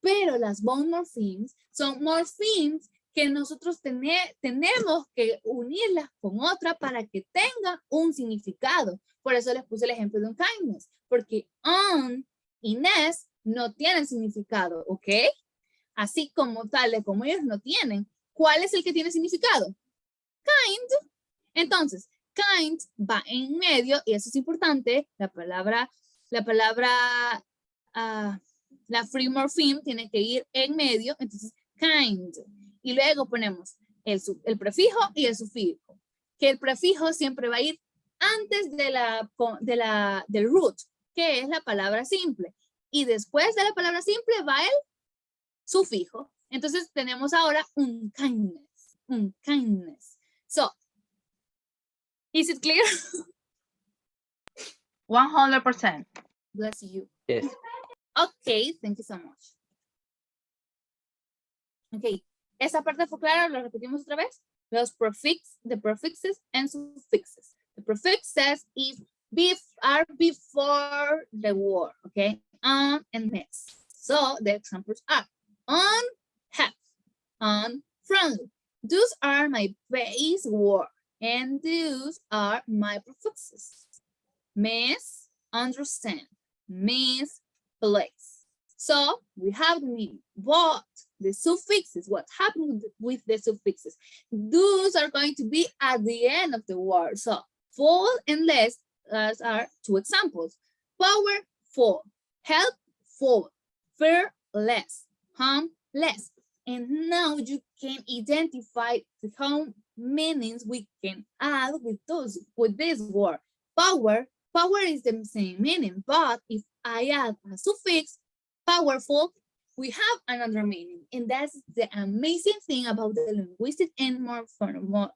Pero las bound morphemes son morphemes que nosotros tenemos que unirlas con otra para que tenga un significado. Por eso les puse el ejemplo de un kindness, porque on y ness no tienen significado, ¿ok? Así como tales, como ellos no tienen. ¿Cuál es el que tiene significado? Kind. Entonces, kind va en medio, y eso es importante, la free morpheme tiene que ir en medio, entonces kind. Y luego ponemos el prefijo y el sufijo. Que el prefijo siempre va a ir antes del root, que es la palabra simple. Y después de la palabra simple va el sufijo. Entonces tenemos ahora un kindness. Un kindness. So, is it clear? 100%. Bless you. Yes. Okay, thank you so much. Okay, esa parte fue clara, lo repetimos otra vez. Los the prefixes and suffixes. The prefixes are before the word, okay? On and next. So the examples are on, have, on, friendly. Those are my base word, and those are my prefixes. Miss, understand, miss, place. So we have the meaning, but the suffixes, what happened with the suffixes? Those are going to be at the end of the word. So full and less are two examples. Power, full, help, full, fair, less, harm, less. And now you can identify the how meanings we can add with this word. Power is the same meaning, but if I add a suffix, powerful, we have another meaning. And that's the amazing thing about the linguistic and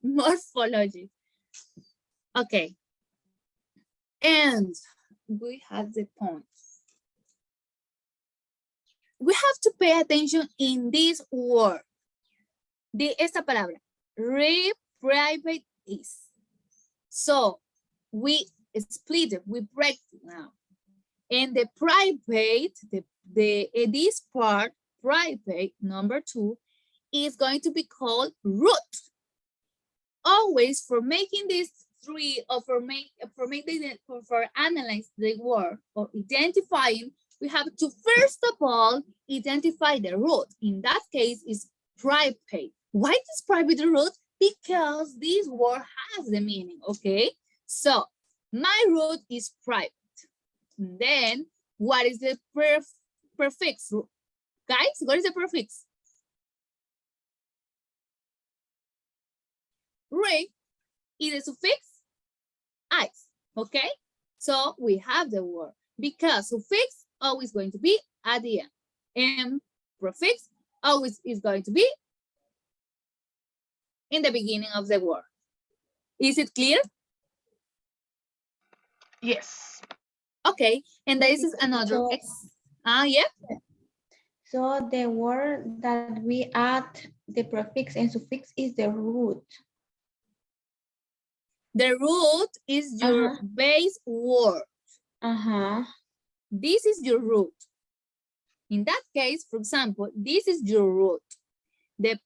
morphology. Okay. And we have the point. We have to pay attention in this word. De esta palabra, private is. So we split it, we break it now. And the private, this part, private, number 2, is going to be called root. Always for making this 3 or for analyze the word or identifying, we have to first of all identify the root. In that case, is private. Why is private the root? Because this word has the meaning, okay? So my root is private. Then what is the prefix? Guys, what is the prefix? Re, y the suffix, ice, okay? So we have the word, because suffix always going to be at the end, and prefix always is going to be in the beginning of the word. Is it clear? Yes. Okay, and this is another, yeah. So the word that we add the prefix and suffix is the root. The root is your base word. This is your root. In that case, for example, this is your root.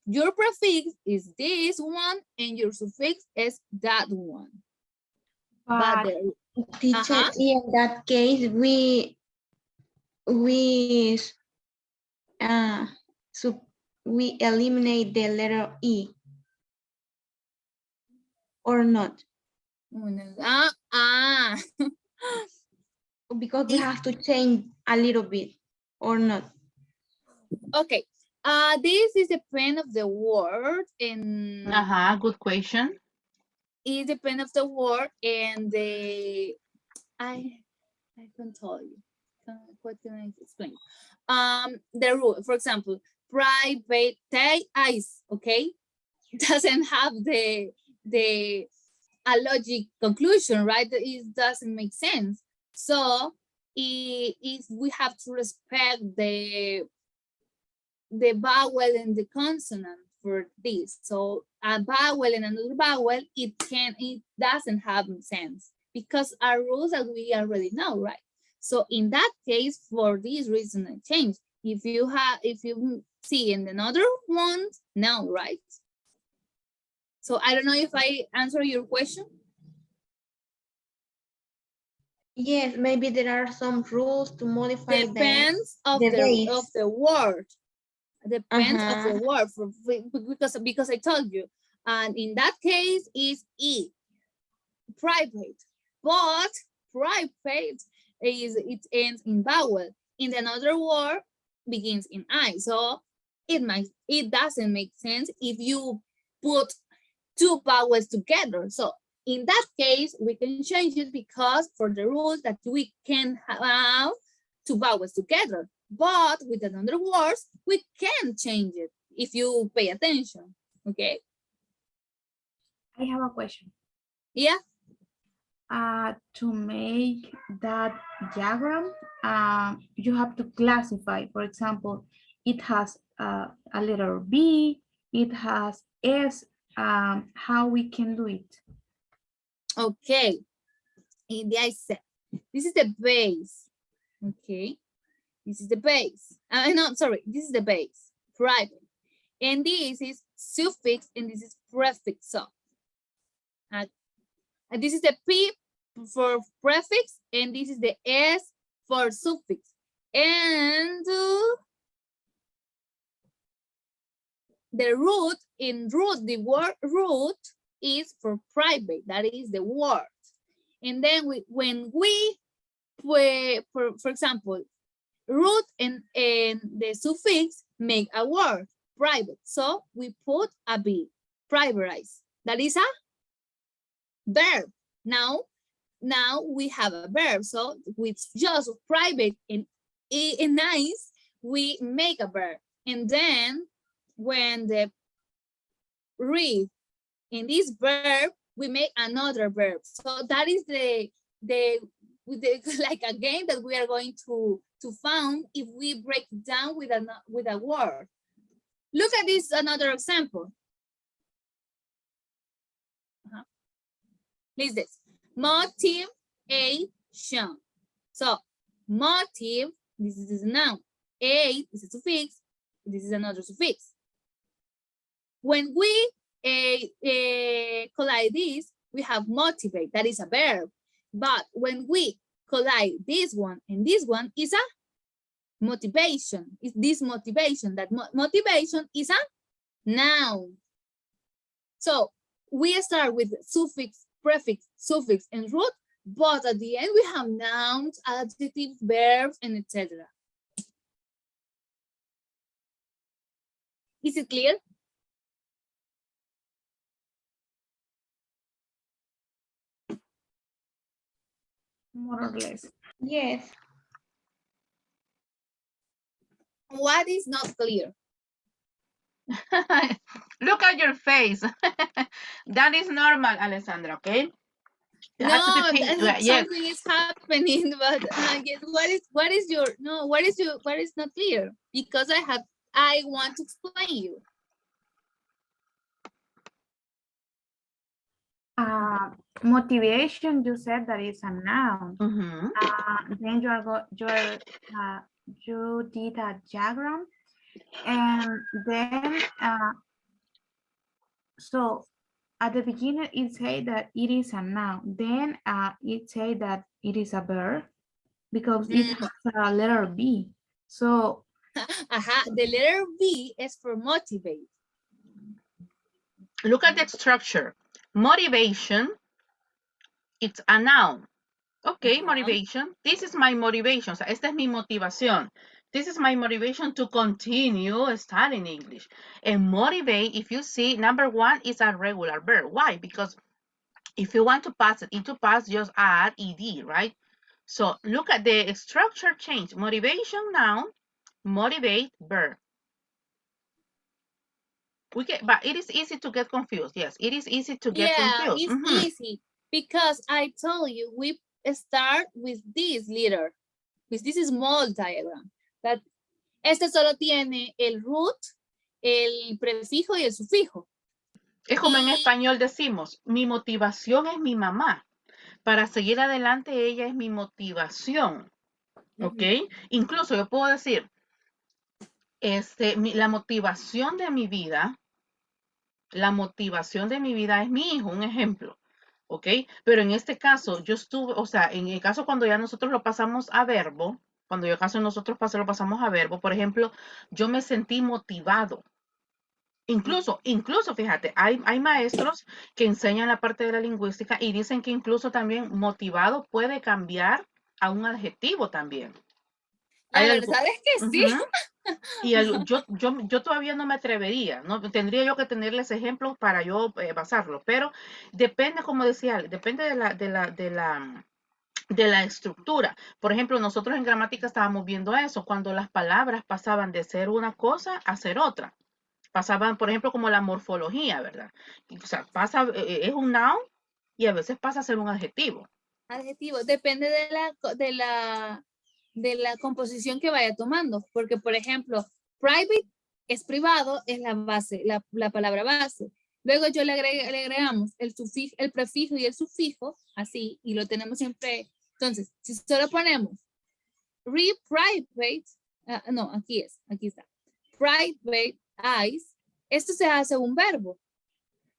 Your prefix is this one and your suffix is that one. But teacher, in that case, we eliminate the letter E or not? Because we have to change a little bit or not. Okay. This is depend of the word and Good question. It depends of the word and the I can tell you. What can I explain? The rule, for example, private eyes, okay, doesn't have a logic conclusion, right? It doesn't make sense. So if we have to respect the vowel and the consonant for this. So a vowel and another vowel, it doesn't have sense because our rules that we already know, right? So in that case, for this reason, I changed. If you see in another one, no, right? So I don't know if I answer your question. Yes, maybe there are some rules to modify Depends of the the base. word. Depends of the Uh-huh. word because I told you, and in that case is E, private. But private it ends in vowel. In another word begins in I. So it doesn't make sense if you put two vowels together. So in that case, we can change it because for the rules that we can have two vowels together. But with another words, we can change it if you pay attention. Okay. I have a question. Yeah. To make that diagram, you have to classify. For example, it has a letter B, it has S. How we can do it? Okay. I said, this is the base. Okay. This is the base. No, sorry. This is the base. Private. And this is suffix and this is prefix. So, and this is the P for prefix and this is the S for suffix. And the root, the word root is for private. That is the word. And then when we, for example, root and the suffix make a word, private. So we put a B, privatize. That is a verb. Now we have a verb. So with just private and nice, we make a verb. And then when the read in this verb, we make another verb. So that is the like a game that we are going to find if we break it down with a word. Look at this another example. List this. Motivation. So motive, this is a noun. A, this is a suffix. This is another suffix. When we collide this, we have motivate, that is a verb. But when we collide this one and this one is a motivation. It's this motivation. That motivation is a noun. So we start with suffix, prefix, suffix, and root, but at the end we have nouns, adjectives, verbs, and etc. Is it clear? More or less. Yes. What is not clear? Look at your face. That is normal, Alessandra, okay? You have to be patient. Yes. Something is happening, but yes, what is not clear? Because I want to explain you. Motivation, you said that is a noun. Mm-hmm. Then you did a diagram, and then so at the beginning it said that it is a noun. Then it said that it is a verb because it has a letter B. So The letter B is for motivate. Look at the structure. Motivation, it's a noun. Okay, motivation. This is my motivation. O sea, esta es mi motivación. This is my motivation to continue studying English. And motivate, if you see, number one is a regular verb. Why? Because if you want to pass it into past, just add ed, right? So look at the structure change. Motivation, noun, motivate, verb. But it is easy to get confused. Yes, it is easy to get confused. It's easy because I told you we start with this letter, with this small diagram. That este solo tiene el root, el prefijo y el sufijo. Es como en español decimos, mi motivación es mi mamá. Para seguir adelante, ella es mi motivación. ¿Ok? Incluso yo puedo decir, La motivación de mi vida es mi hijo, un ejemplo, ¿ok? Pero en este caso, yo estuve, o sea, en el caso cuando ya nosotros lo pasamos a verbo, cuando yo caso nosotros lo pasamos a verbo, por ejemplo, yo me sentí motivado. Incluso, fíjate, hay maestros que enseñan la parte de la lingüística y dicen que incluso también motivado puede cambiar a un adjetivo también. La Hay algo. verdad es que sí. Y yo todavía no me atrevería, ¿no? Tendría yo que tenerles ejemplos para yo basarlo, pero depende, como decía, depende de la estructura. Por ejemplo, nosotros en gramática estábamos viendo eso, cuando las palabras pasaban de ser una cosa a ser otra. Pasaban, por ejemplo, como la morfología, ¿verdad? O sea, es un noun y a veces pasa a ser un adjetivo. Adjetivo, depende de la composición que vaya tomando, porque por ejemplo, private es privado, es la base, la palabra base. Luego yo le agregamos el prefijo y el sufijo, así, y lo tenemos siempre. Entonces, si solo ponemos private, no, aquí está. Private eyes, esto se hace un verbo.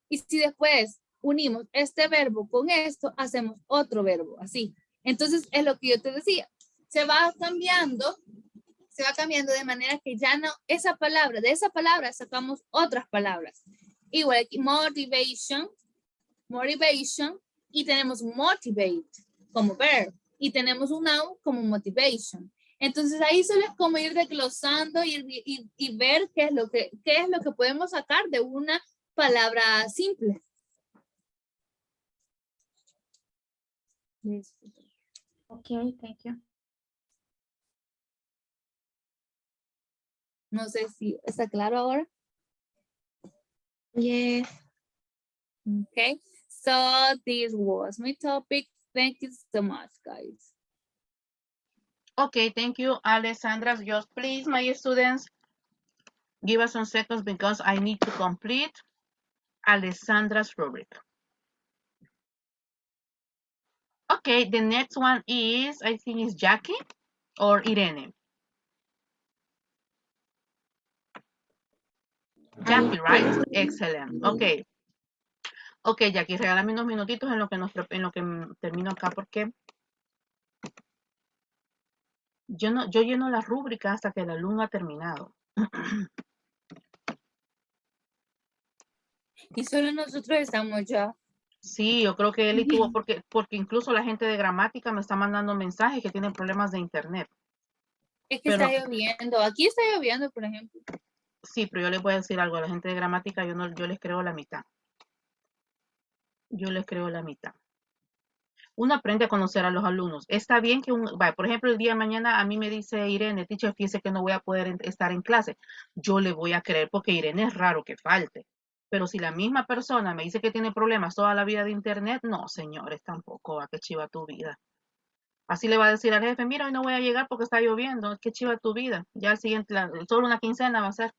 Y si después unimos este verbo con esto, hacemos otro verbo, así. Entonces, es lo que yo te decía. Se va cambiando de manera que ya no, de esa palabra sacamos otras palabras. Igual aquí, motivation, y tenemos motivate como verb, y tenemos un noun como motivation. Entonces ahí solo es como ir desglosando y ver qué es lo que podemos sacar de una palabra simple. Okay, thank you. No sé si está claro ahora. Yes. Okay, so this was my topic. Thank you so much, guys. Okay, thank you, Alessandra. Just please, my students, give us some seconds because I need to complete Alessandra's rubric. Okay, the next one is, I think is Jackie or Irene. Jackie, right? Excellent. Okay. Okay, Jackie, regálame unos minutitos en lo que termino acá porque yo lleno la rúbrica hasta que el alumno ha terminado. Y solo nosotros estamos ya. Sí, yo creo que él tuvo, porque incluso la gente de gramática me está mandando mensajes que tienen problemas de internet. Es que está lloviendo. Aquí está lloviendo, por ejemplo. Sí, pero yo les voy a decir algo a la gente de gramática, yo les creo la mitad. Yo les creo la mitad. Uno aprende a conocer a los alumnos. Está bien que por ejemplo, el día de mañana a mí me dice Irene, teacher, fíjese que no voy a poder estar en clase. Yo le voy a creer porque Irene es raro que falte. Pero si la misma persona me dice que tiene problemas toda la vida de internet, no, señores, tampoco va, que chiva tu vida. Así le va a decir al jefe, mira, hoy no voy a llegar porque está lloviendo, qué chiva tu vida. Ya el siguiente, solo una quincena va a ser.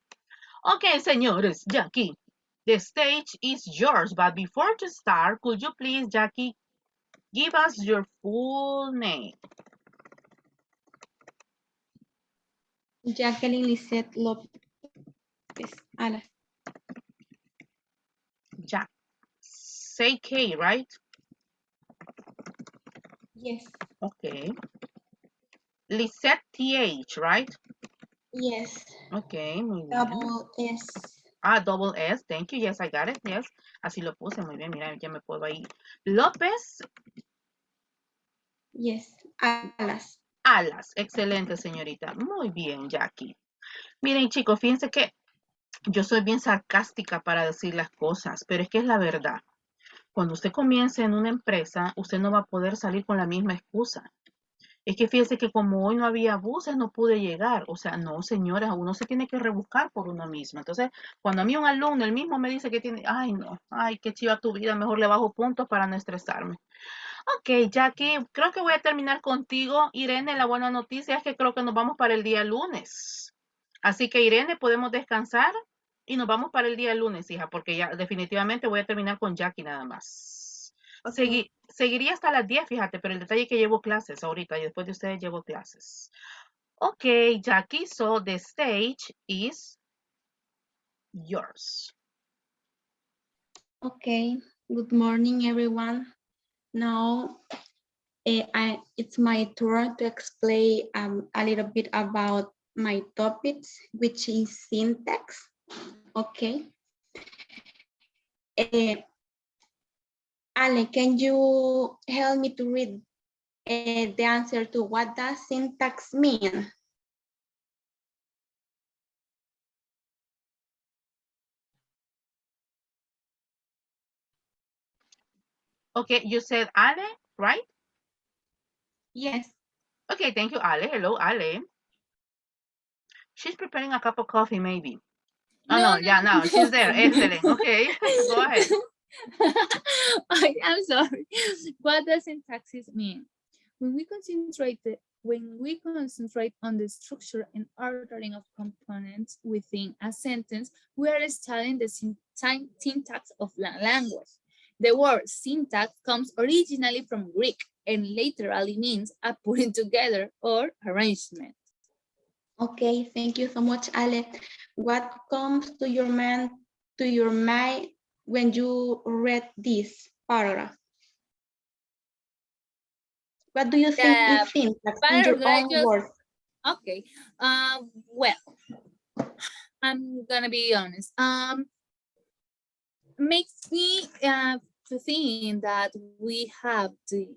Ok, señores, Jackie, the stage is yours, but before to start, could you please, Jackie, give us your full name? Jacqueline Lisette Lopez Alas. Jack. Say K, right? Yes. Okay. Lisette TH, right? Yes. Okay, muy bien. Double S. Double S, thank you. Yes, I got it. Yes. Así lo puse, muy bien. Mira, ya me puedo ahí. López. Yes. Alas. Alas. Excelente, señorita. Muy bien, Jackie. Miren, chicos, fíjense que yo soy bien sarcástica para decir las cosas, pero es que es la verdad. Cuando usted comience en una empresa, usted no va a poder salir con la misma excusa. Es que fíjese que como hoy no había buses, no pude llegar. O sea, no, señora, uno se tiene que rebuscar por uno mismo. Entonces, cuando a mí un alumno, el mismo me dice que tiene, ay, no, ay, qué chiva tu vida, mejor le bajo puntos para no estresarme. Ok, Jackie, creo que voy a terminar contigo. Irene, la buena noticia es que creo que nos vamos para el día lunes. Así que, Irene, podemos descansar y nos vamos para el día lunes, hija, porque ya definitivamente voy a terminar con Jackie nada más. Okay. Seguiría hasta las 10, fíjate, pero el detalle es que llevo clases ahorita y después de ustedes llevo clases. Okay, Jackie, so the stage is yours. Okay, good morning, everyone. Now, it's my turn to explain a little bit about my topics, which is syntax. Okay. Ale, can you help me to read the answer to what does syntax mean? Okay, you said Ale, right? Yes. Okay, thank you, Ale. Hello, Ale. She's preparing a cup of coffee, maybe. Oh, No, no, no, yeah, now she's there. Excellent. no. Okay, go ahead. I'm sorry. What does syntaxis mean? When we concentrate on the structure and ordering of components within a sentence, we are studying the syntax of language. The word syntax comes originally from Greek and literally means a putting together or arrangement. Okay, thank you so much, Ale. What comes to your mind when you read this paragraph? What do you think is syntax in your own words? Okay. Well, I'm gonna be honest. Makes me to think that we have to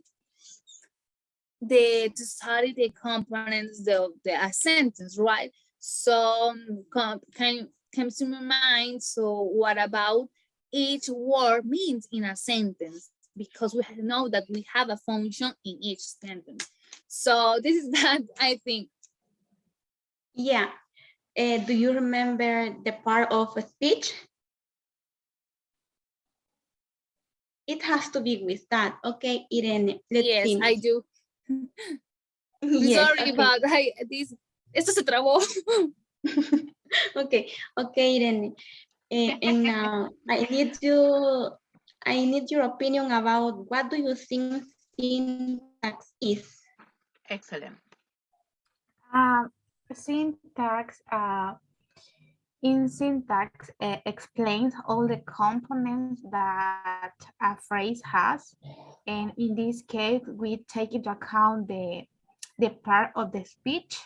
study the components of the sentence, right? So comes to my mind. So what about each word means in a sentence? Because we know that we have a function in each sentence. So this is that I think. Yeah. Do you remember the part of a speech? It has to be with that. Okay, Irene, let's Yes, finish. I do. I'm Yes, sorry, okay. but esto se trabó. Okay, Irene. And I need your opinion about what do you think syntax is? Excellent. Syntax in syntax explains all the components that a phrase has, and in this case we take into account the part of the speech,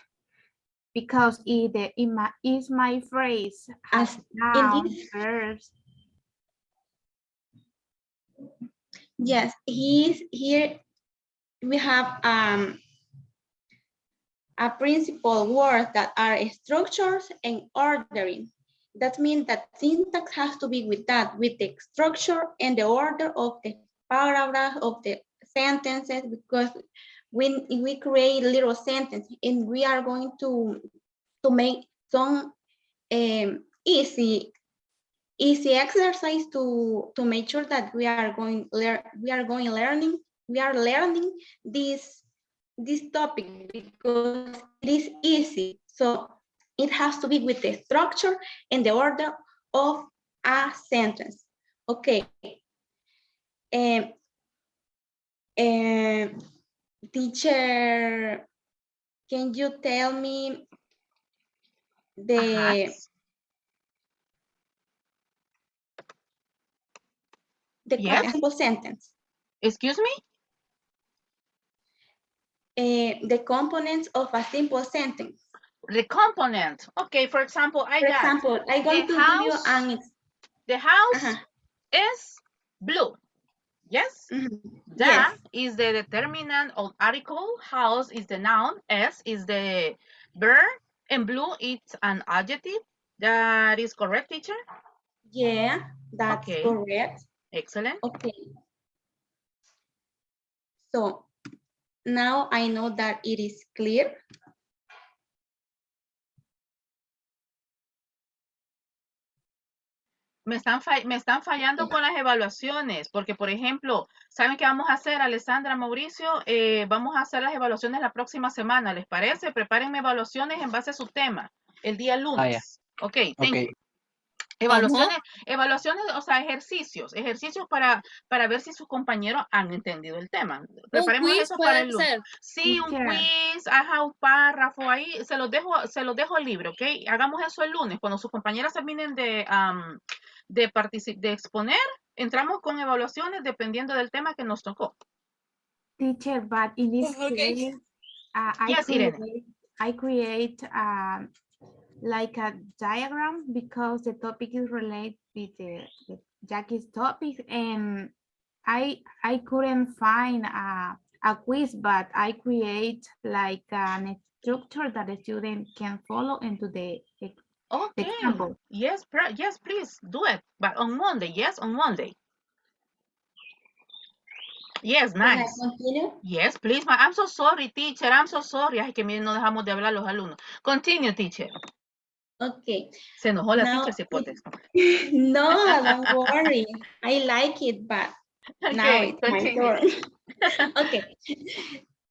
because is my phrase has noun, verbs. Yes, here we have a principal words that are structures and ordering. That means that syntax has to be with that, with the structure and the order of the paragraph of the sentences, because when we create little sentence and we are going to make some easy exercise to make sure that we are learning this topic, because it is easy. So it has to be with the structure and the order of a sentence. Okay. Teacher, can you tell me the Yes. simple sentence? Excuse me? The components of a simple sentence. The component. Okay, for example, For example, I'm going to give you an the house is blue. Yes? That Yes. is the determinant of article. House is the noun. S is the verb. And blue is an adjective. That is correct, teacher? Yeah, that's Okay. correct. Excellent. Okay. So now I know that it is clear. Me están fallando con las evaluaciones, porque, por ejemplo, ¿saben qué vamos a hacer, Alessandra, Mauricio? Vamos a hacer las evaluaciones la próxima semana, ¿les parece? Prepárenme evaluaciones en base a su tema, el día lunes. Ah, yeah. Ok, thank you. Evaluaciones, o sea, ejercicios para ver si sus compañeros han entendido el tema. Un Preparemos quiz eso para puede el lunes. ser. Sí, un Teacher, quiz, ajá, un párrafo ahí, se los dejo libre, ¿ok? Hagamos eso el lunes, cuando sus compañeras terminen de exponer, entramos con evaluaciones dependiendo del tema que nos tocó. teacher, but in this Okay. case, Yes, Irene. I create like a diagram because the topic is related with the Jackie's topic, and I couldn't find a quiz, but I create like an structure that the student can follow into the Okay. example. Yes, please do it. But on Monday, yes, on Monday. Yes, Can I nice. continue? Yes, please. I'm so sorry, teacher. I'm so sorry. Ay, que miren, no dejamos de hablar los alumnos. Continue, teacher. Okay. Se enojó la Now, teacher si por texto. no, don't worry. I like it, but now Okay, it's my continue. turn. Okay.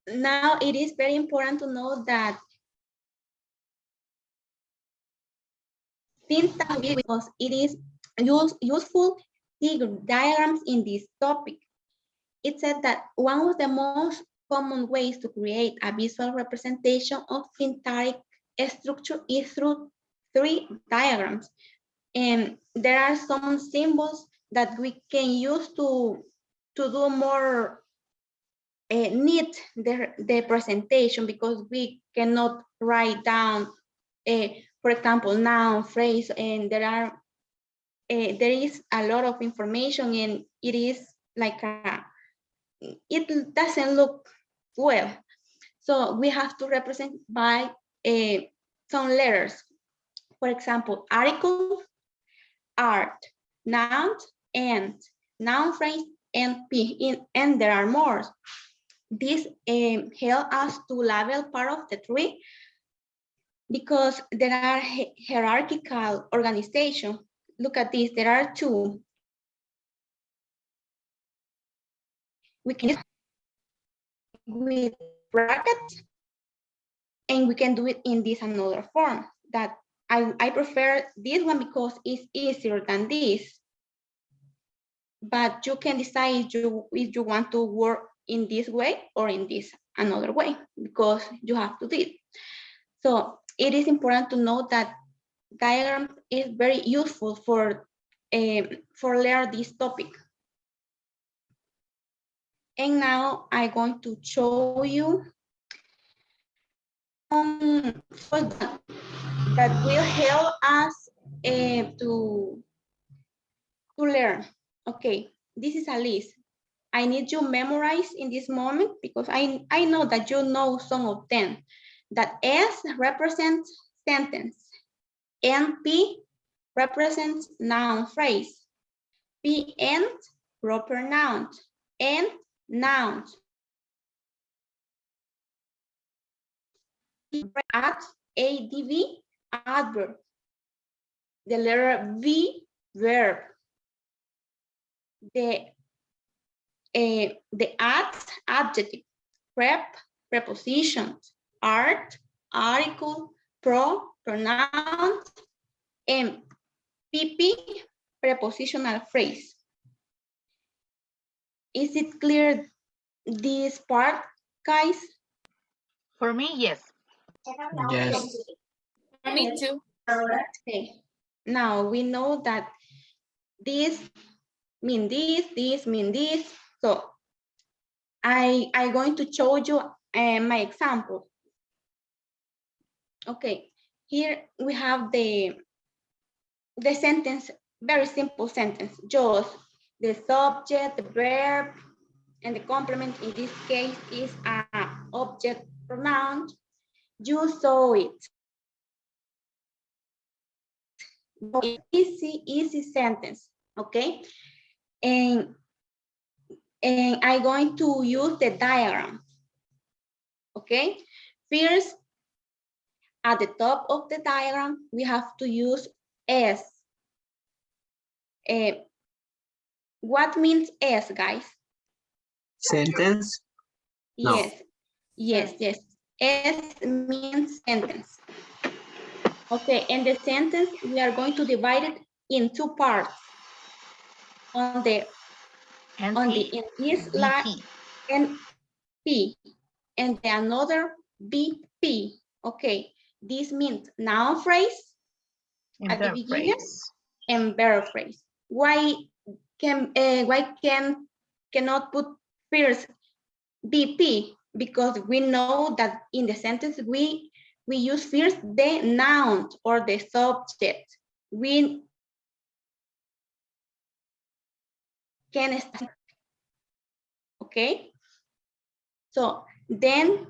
Now it is very important to know that syntax because it is useful diagrams in this topic. It said that one of the most common ways to create a visual representation of syntactic structure is through 3 diagrams. And there are some symbols that we can use to do more neat the presentation, because we cannot write down, for example, noun phrase, and there is a lot of information, and it is like it doesn't look well. So we have to represent by some letters. For example, article, art, noun, and noun phrase, and P, and there are more. This help us to label part of the tree because there are hierarchical organization. Look at this, there are 2. We can use with brackets, and we can do it in this another form that I prefer this one because it's easier than this. But you can decide if you want to work in this way or in this another way, because you have to do it. So it is important to know that diagram is very useful for learn this topic. And now I'm going to show you that will help us to learn. Okay, this is a list. I need you memorize in this moment because I know that you know some of them. That S represents sentence, and P represents noun phrase, P and proper noun, and nouns. At ADV, adverb. The letter V, verb. The at, adjective. Prep, prepositions. Art, article. Pronoun. And PP, prepositional phrase. Is it clear this part, guys? For me, yes. Yes. Me too. Okay. Now we know that this mean this mean this. So I'm going to show you my example. Okay, here we have the sentence, very simple sentence, just the subject, the verb, and the complement. In this case is an object pronoun. You saw it. Easy sentence, okay? And I'm going to use the diagram, okay? First, at the top of the diagram, we have to use S. What means S, guys? Sentence? No. Yes. S means sentence. Okay, and the sentence, we are going to divide it in two parts. On the in this line NP and the another BP. Okay, this means noun phrase at the beginning and verb phrase. Why cannot put first BP? Because we know that in the sentence we use first the noun or the subject. We can start, okay? So then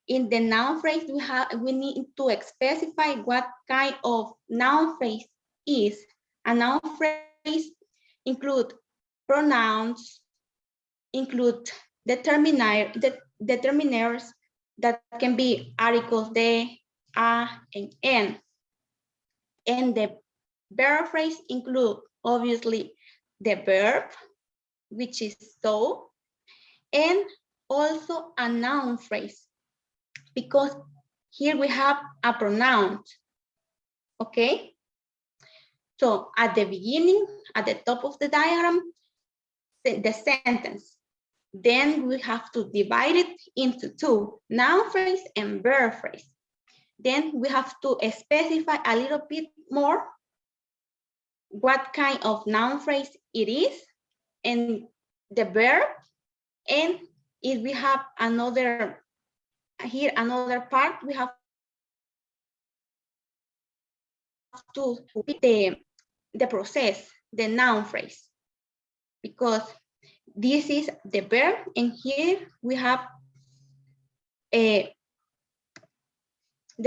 in the noun phrase we need to specify what kind of noun phrase is. A noun phrase include pronouns, include determiners that can be articles de, a, and n. And the verb phrase include obviously the verb, which is so, and also a noun phrase, because here we have a pronoun, okay? So at the beginning, at the top of the diagram, the sentence. Then we have to divide it into two, noun phrase and verb phrase. Then we have to specify a little bit more what kind of noun phrase it is and the verb. And if we have another part, we have to pick the process, the noun phrase, because this is the verb, and here we have the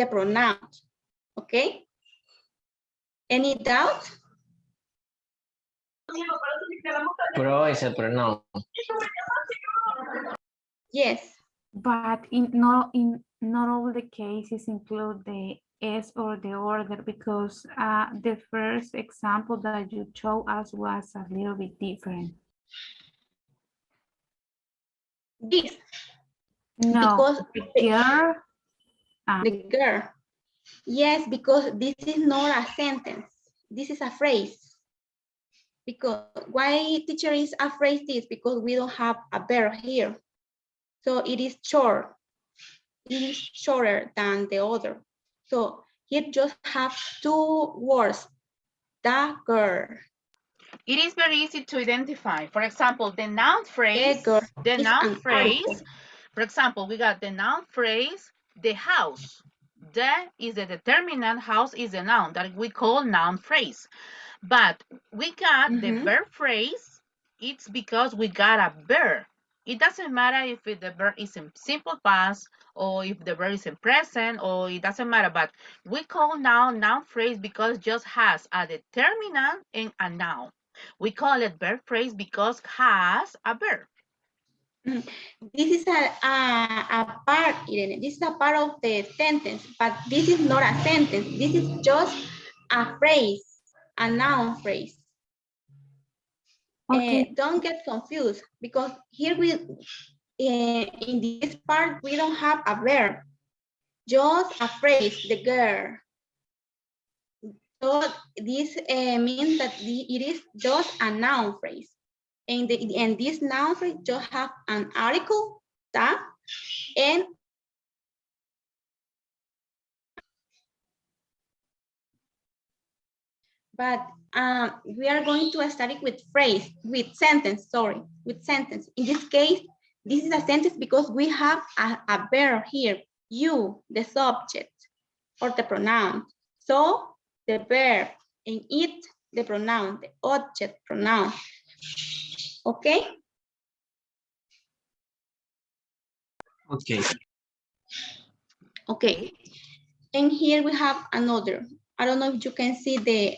pronoun, okay? Any doubt? Pro es el pronoun. Yes. But in not all the cases include the S or the order, because the first example that you showed us was a little bit different. This. No, because the girl. Yes, because this is not a sentence. This is a phrase. Because why teacher is a phrase is because we don't have a verb here. So it is short. It is shorter than the other. So here just have two words, the girl. It is very easy to identify. For example, the noun phrase, For example, we got the noun phrase, the house. The is the determinant, house is a noun that we call noun phrase. But we got the verb phrase, it's because we got a verb. It doesn't matter if the verb is in simple past or if the verb is in present, or it doesn't matter, but we call noun phrase because it just has a determinant and a noun. We call it verb phrase because has a verb. This is a part, Irene. This is a part of the sentence, but this is not a sentence. This is just a phrase, a noun phrase. okay. Don't get confused, because here in this part, we don't have a verb, just a phrase, the girl. So this means that it is just a noun phrase. And this noun phrase just have an article, that, and but we are going to study with sentence. In this case, this is a sentence because we have a verb here, you, the subject, or the pronoun. So the verb, and it, the pronoun, the object pronoun. Okay? Okay. Okay. And here we have another. I don't know if you can see the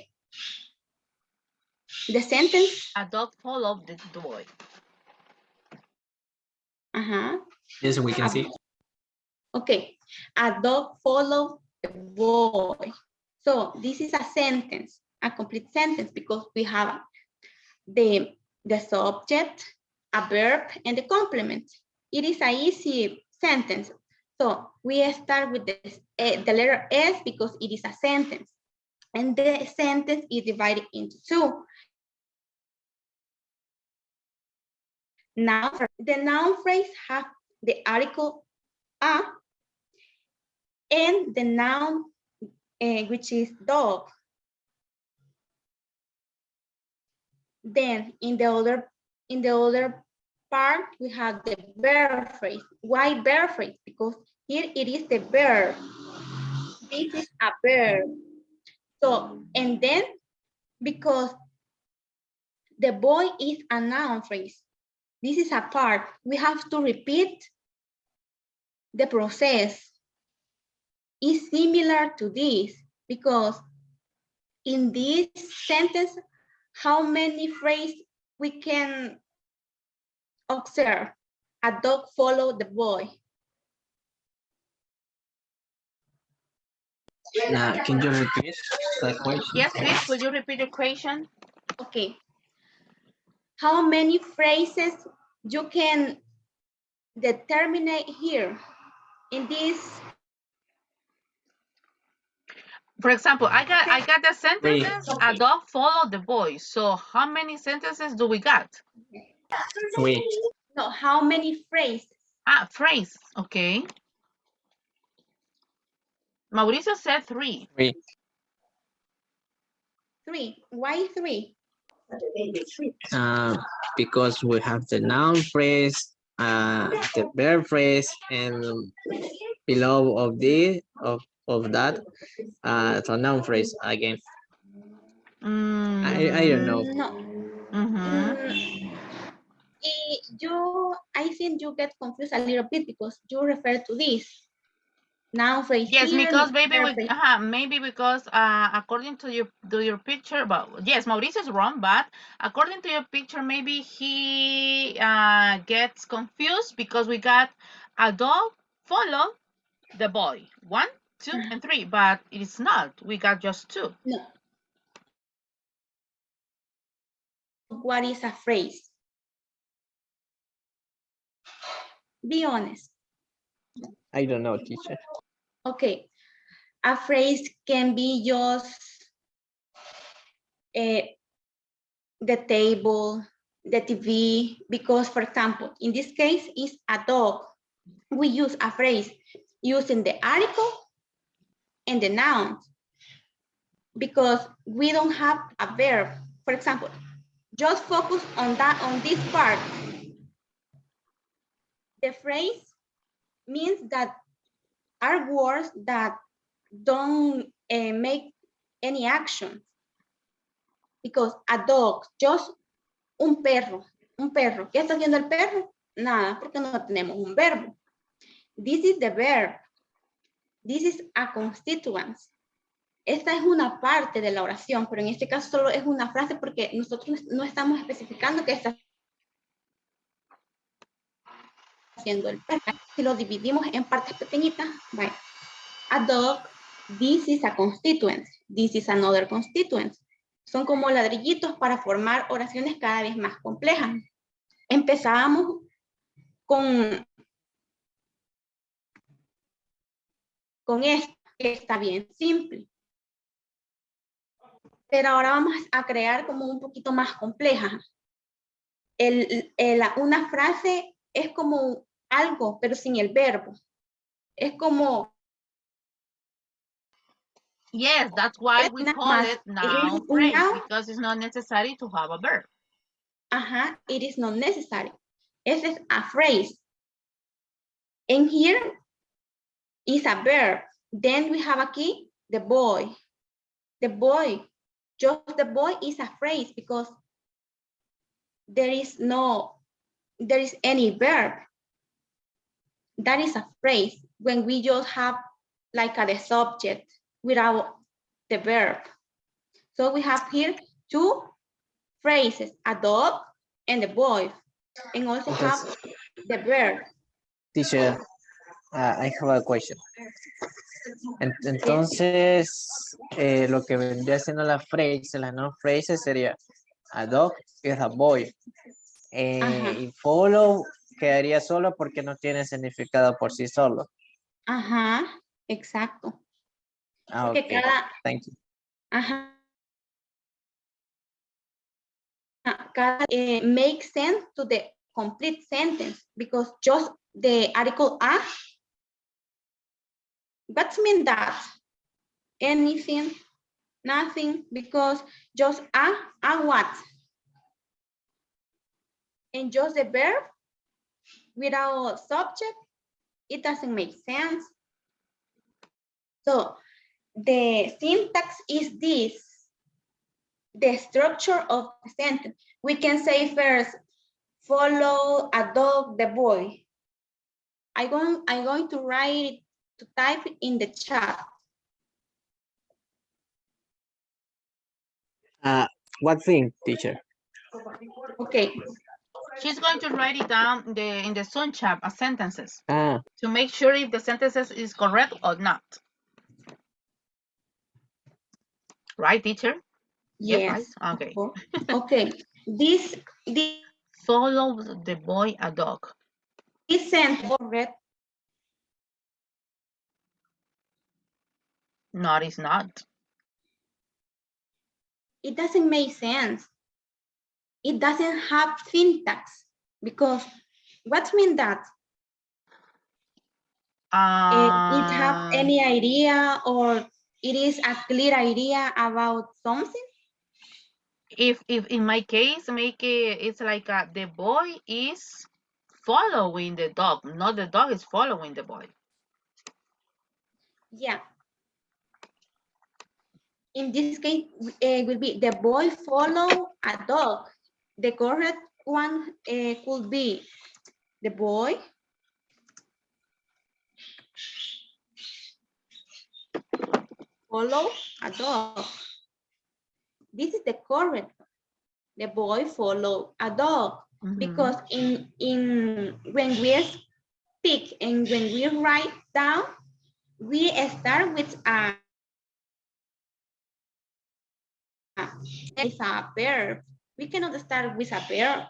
sentence. A dog followed the boy. Yes, we can see. Okay. A dog followed the boy. So this is a sentence, a complete sentence, because we have the subject, a verb, and the complement. It is an easy sentence. So we start with the letter S because it is a sentence. and the sentence is divided into two. Now, the noun phrase have the article a and the noun which is dog. Then in the other part we have the verb phrase. Why verb phrase? Because here it is the verb. This is a verb. So, and then because the boy is a noun phrase, this is a part. We have to repeat the process. Is similar to this because in this sentence, how many phrases we can observe? A dog followed the boy. Can you repeat that question? Yes, please, will you repeat your question? Okay. How many phrases you can determine here in this? For example, I got the sentences, a dog followed the boy. So how many sentences do we got? 3. No, how many phrases? Phrase, okay. Mauricio said 3. 3. 3. Why 3? Because we have the noun phrase, the verb phrase, and below of that, the noun phrase again. I don't know. No. I think you get confused a little bit because you refer to this. Noun phrase. Yes, here, because maybe verb phrase. maybe because according to your picture, but yes, Mauricio is wrong, but according to your picture, maybe he gets confused because we got a dog follow the boy 1, 2, and 3, but it is not. We got just 2. No. What is a phrase? Be honest. I don't know, teacher. Okay. A phrase can be just the table, the TV, because for example, in this case is a dog. We use a phrase using the article and the noun because we don't have a verb. For example, just focus on this part. The phrase means that are words that don't make any action. Because a dog, just un perro. ¿Qué está haciendo el perro? Nada, porque no tenemos un verbo. This is the verb. This is a constituent. Esta es una parte de la oración, pero en este caso solo es una frase porque nosotros no estamos especificando qué está haciendo el perro. Si lo dividimos en partes pequeñitas, vaya. A dog, this is a constituent. This is another constituent. Son como ladrillitos para formar oraciones cada vez más complejas. Empezábamos con esto, que está bien simple. Pero ahora vamos a crear como un poquito más compleja. Una frase es como algo, pero sin el verbo. Es como... Yes, that's why we call it noun phrase, because it's not necessary to have a verb. Ajá, it is not necessary. Ese es a phrase. And here is a verb. Then we have aquí the boy. The boy, just the boy is a phrase because there is any verb. That is a phrase when we just have like the subject without the verb. So we have here 2 phrases, a dog and the boy, and also have the verb. Teacher, I have a question. Entonces, lo que vendría siendo la phrase, las no phrases sería a dog is a boy. Y follow quedaría solo porque no tiene significado por sí solo. Ajá, exacto. Okay, thank you. Make sense to the complete sentence, because just the article a, what mean that? Anything, nothing, because just a what? And just the verb without subject, it doesn't make sense. So the syntax is this, the structure of the sentence. We can say first, follow a dog, the boy. I'm going to write, to type in the chat. What thing, teacher? Okay. She's going to write it down in the Zoom chat as sentences Ah, to make sure if the sentences is correct or not. Right, teacher? Yes. Right? Okay. Okay. This Follow the boy a dog. sentence correct. No, it's not. It doesn't make sense. It doesn't have syntax, because what means that? It have any idea, or it is a clear idea about something? If in my case, it's like the boy is following the dog, not the dog is following the boy. Yeah. In this case, it will be the boy follow a dog. The correct one could be the boy follow a dog. This is the correct one. The boy follow a dog. Because in when we speak and when we write down, we start with a verb. We cannot start with a verb.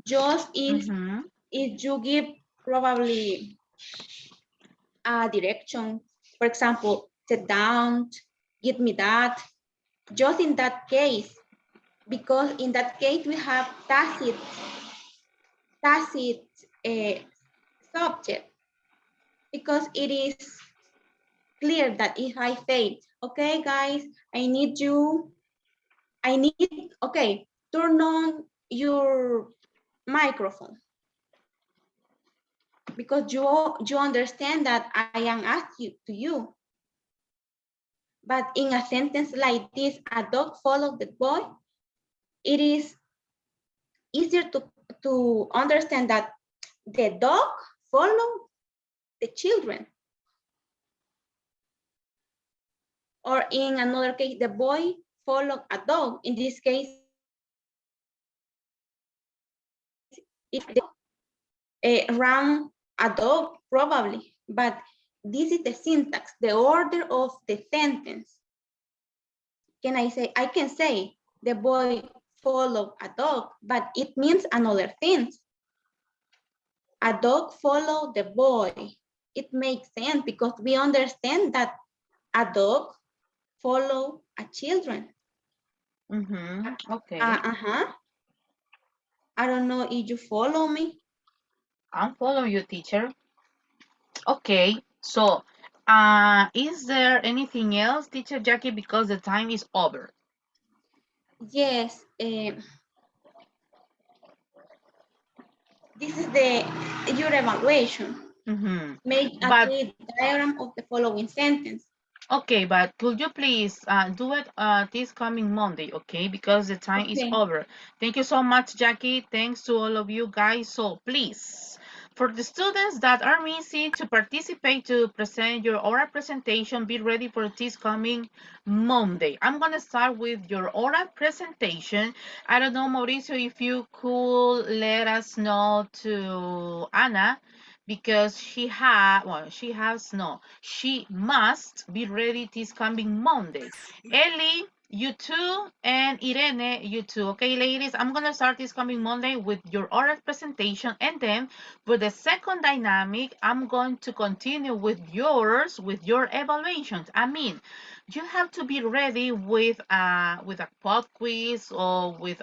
Just if you give probably a direction, for example, sit down, give me that. Just in that case, because in that case we have tacit subject, because it is clear that if I say, okay, guys, okay, turn on your microphone, because you understand that I am asking to you. But in a sentence like this, a dog followed the boy, it is easier to understand that the dog followed the children. Or in another case, the boy followed a dog. In this case, it's around a dog, probably. But this is the syntax, the order of the sentence. I can say the boy followed a dog, but it means another thing. A dog followed the boy. It makes sense because we understand that a dog follow a children. Okay. I don't know if you follow me. I'm following you, teacher. Okay, so is there anything else, teacher Jackie, because the time is over? Yes, this is your evaluation. Make a clear diagram of the following sentence. Okay, but could you please do it this coming Monday, okay? Because the time is over. Thank you so much, Jackie. Thanks to all of you guys. So please, for the students that are missing to participate to present your oral presentation, be ready for this coming Monday. I'm going to start with your oral presentation. I don't know, Mauricio, if you could let us know to Anna, because she must be ready this coming Monday. Ellie, You too, and Irene, you too. Okay, ladies, I'm going to start this coming Monday with your oral presentation, and then for the second dynamic, I'm going to continue with yours, with your evaluations. I mean, you have to be ready with a pop quiz or with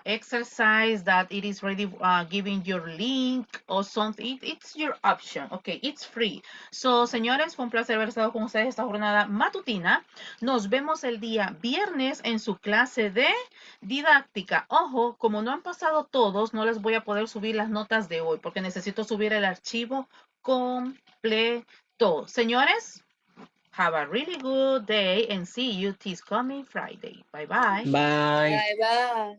exercise that it is ready giving your link or something. It's your option. Okay, it's free. So, señores, fue un placer haber estado con ustedes esta jornada matutina. Nos vemos el día viernes en su clase de didáctica. Ojo, como no han pasado todos, no les voy a poder subir las notas de hoy porque necesito subir el archivo completo. Señores, have a really good day and see you this coming Friday. Bye bye. Bye. Bye bye.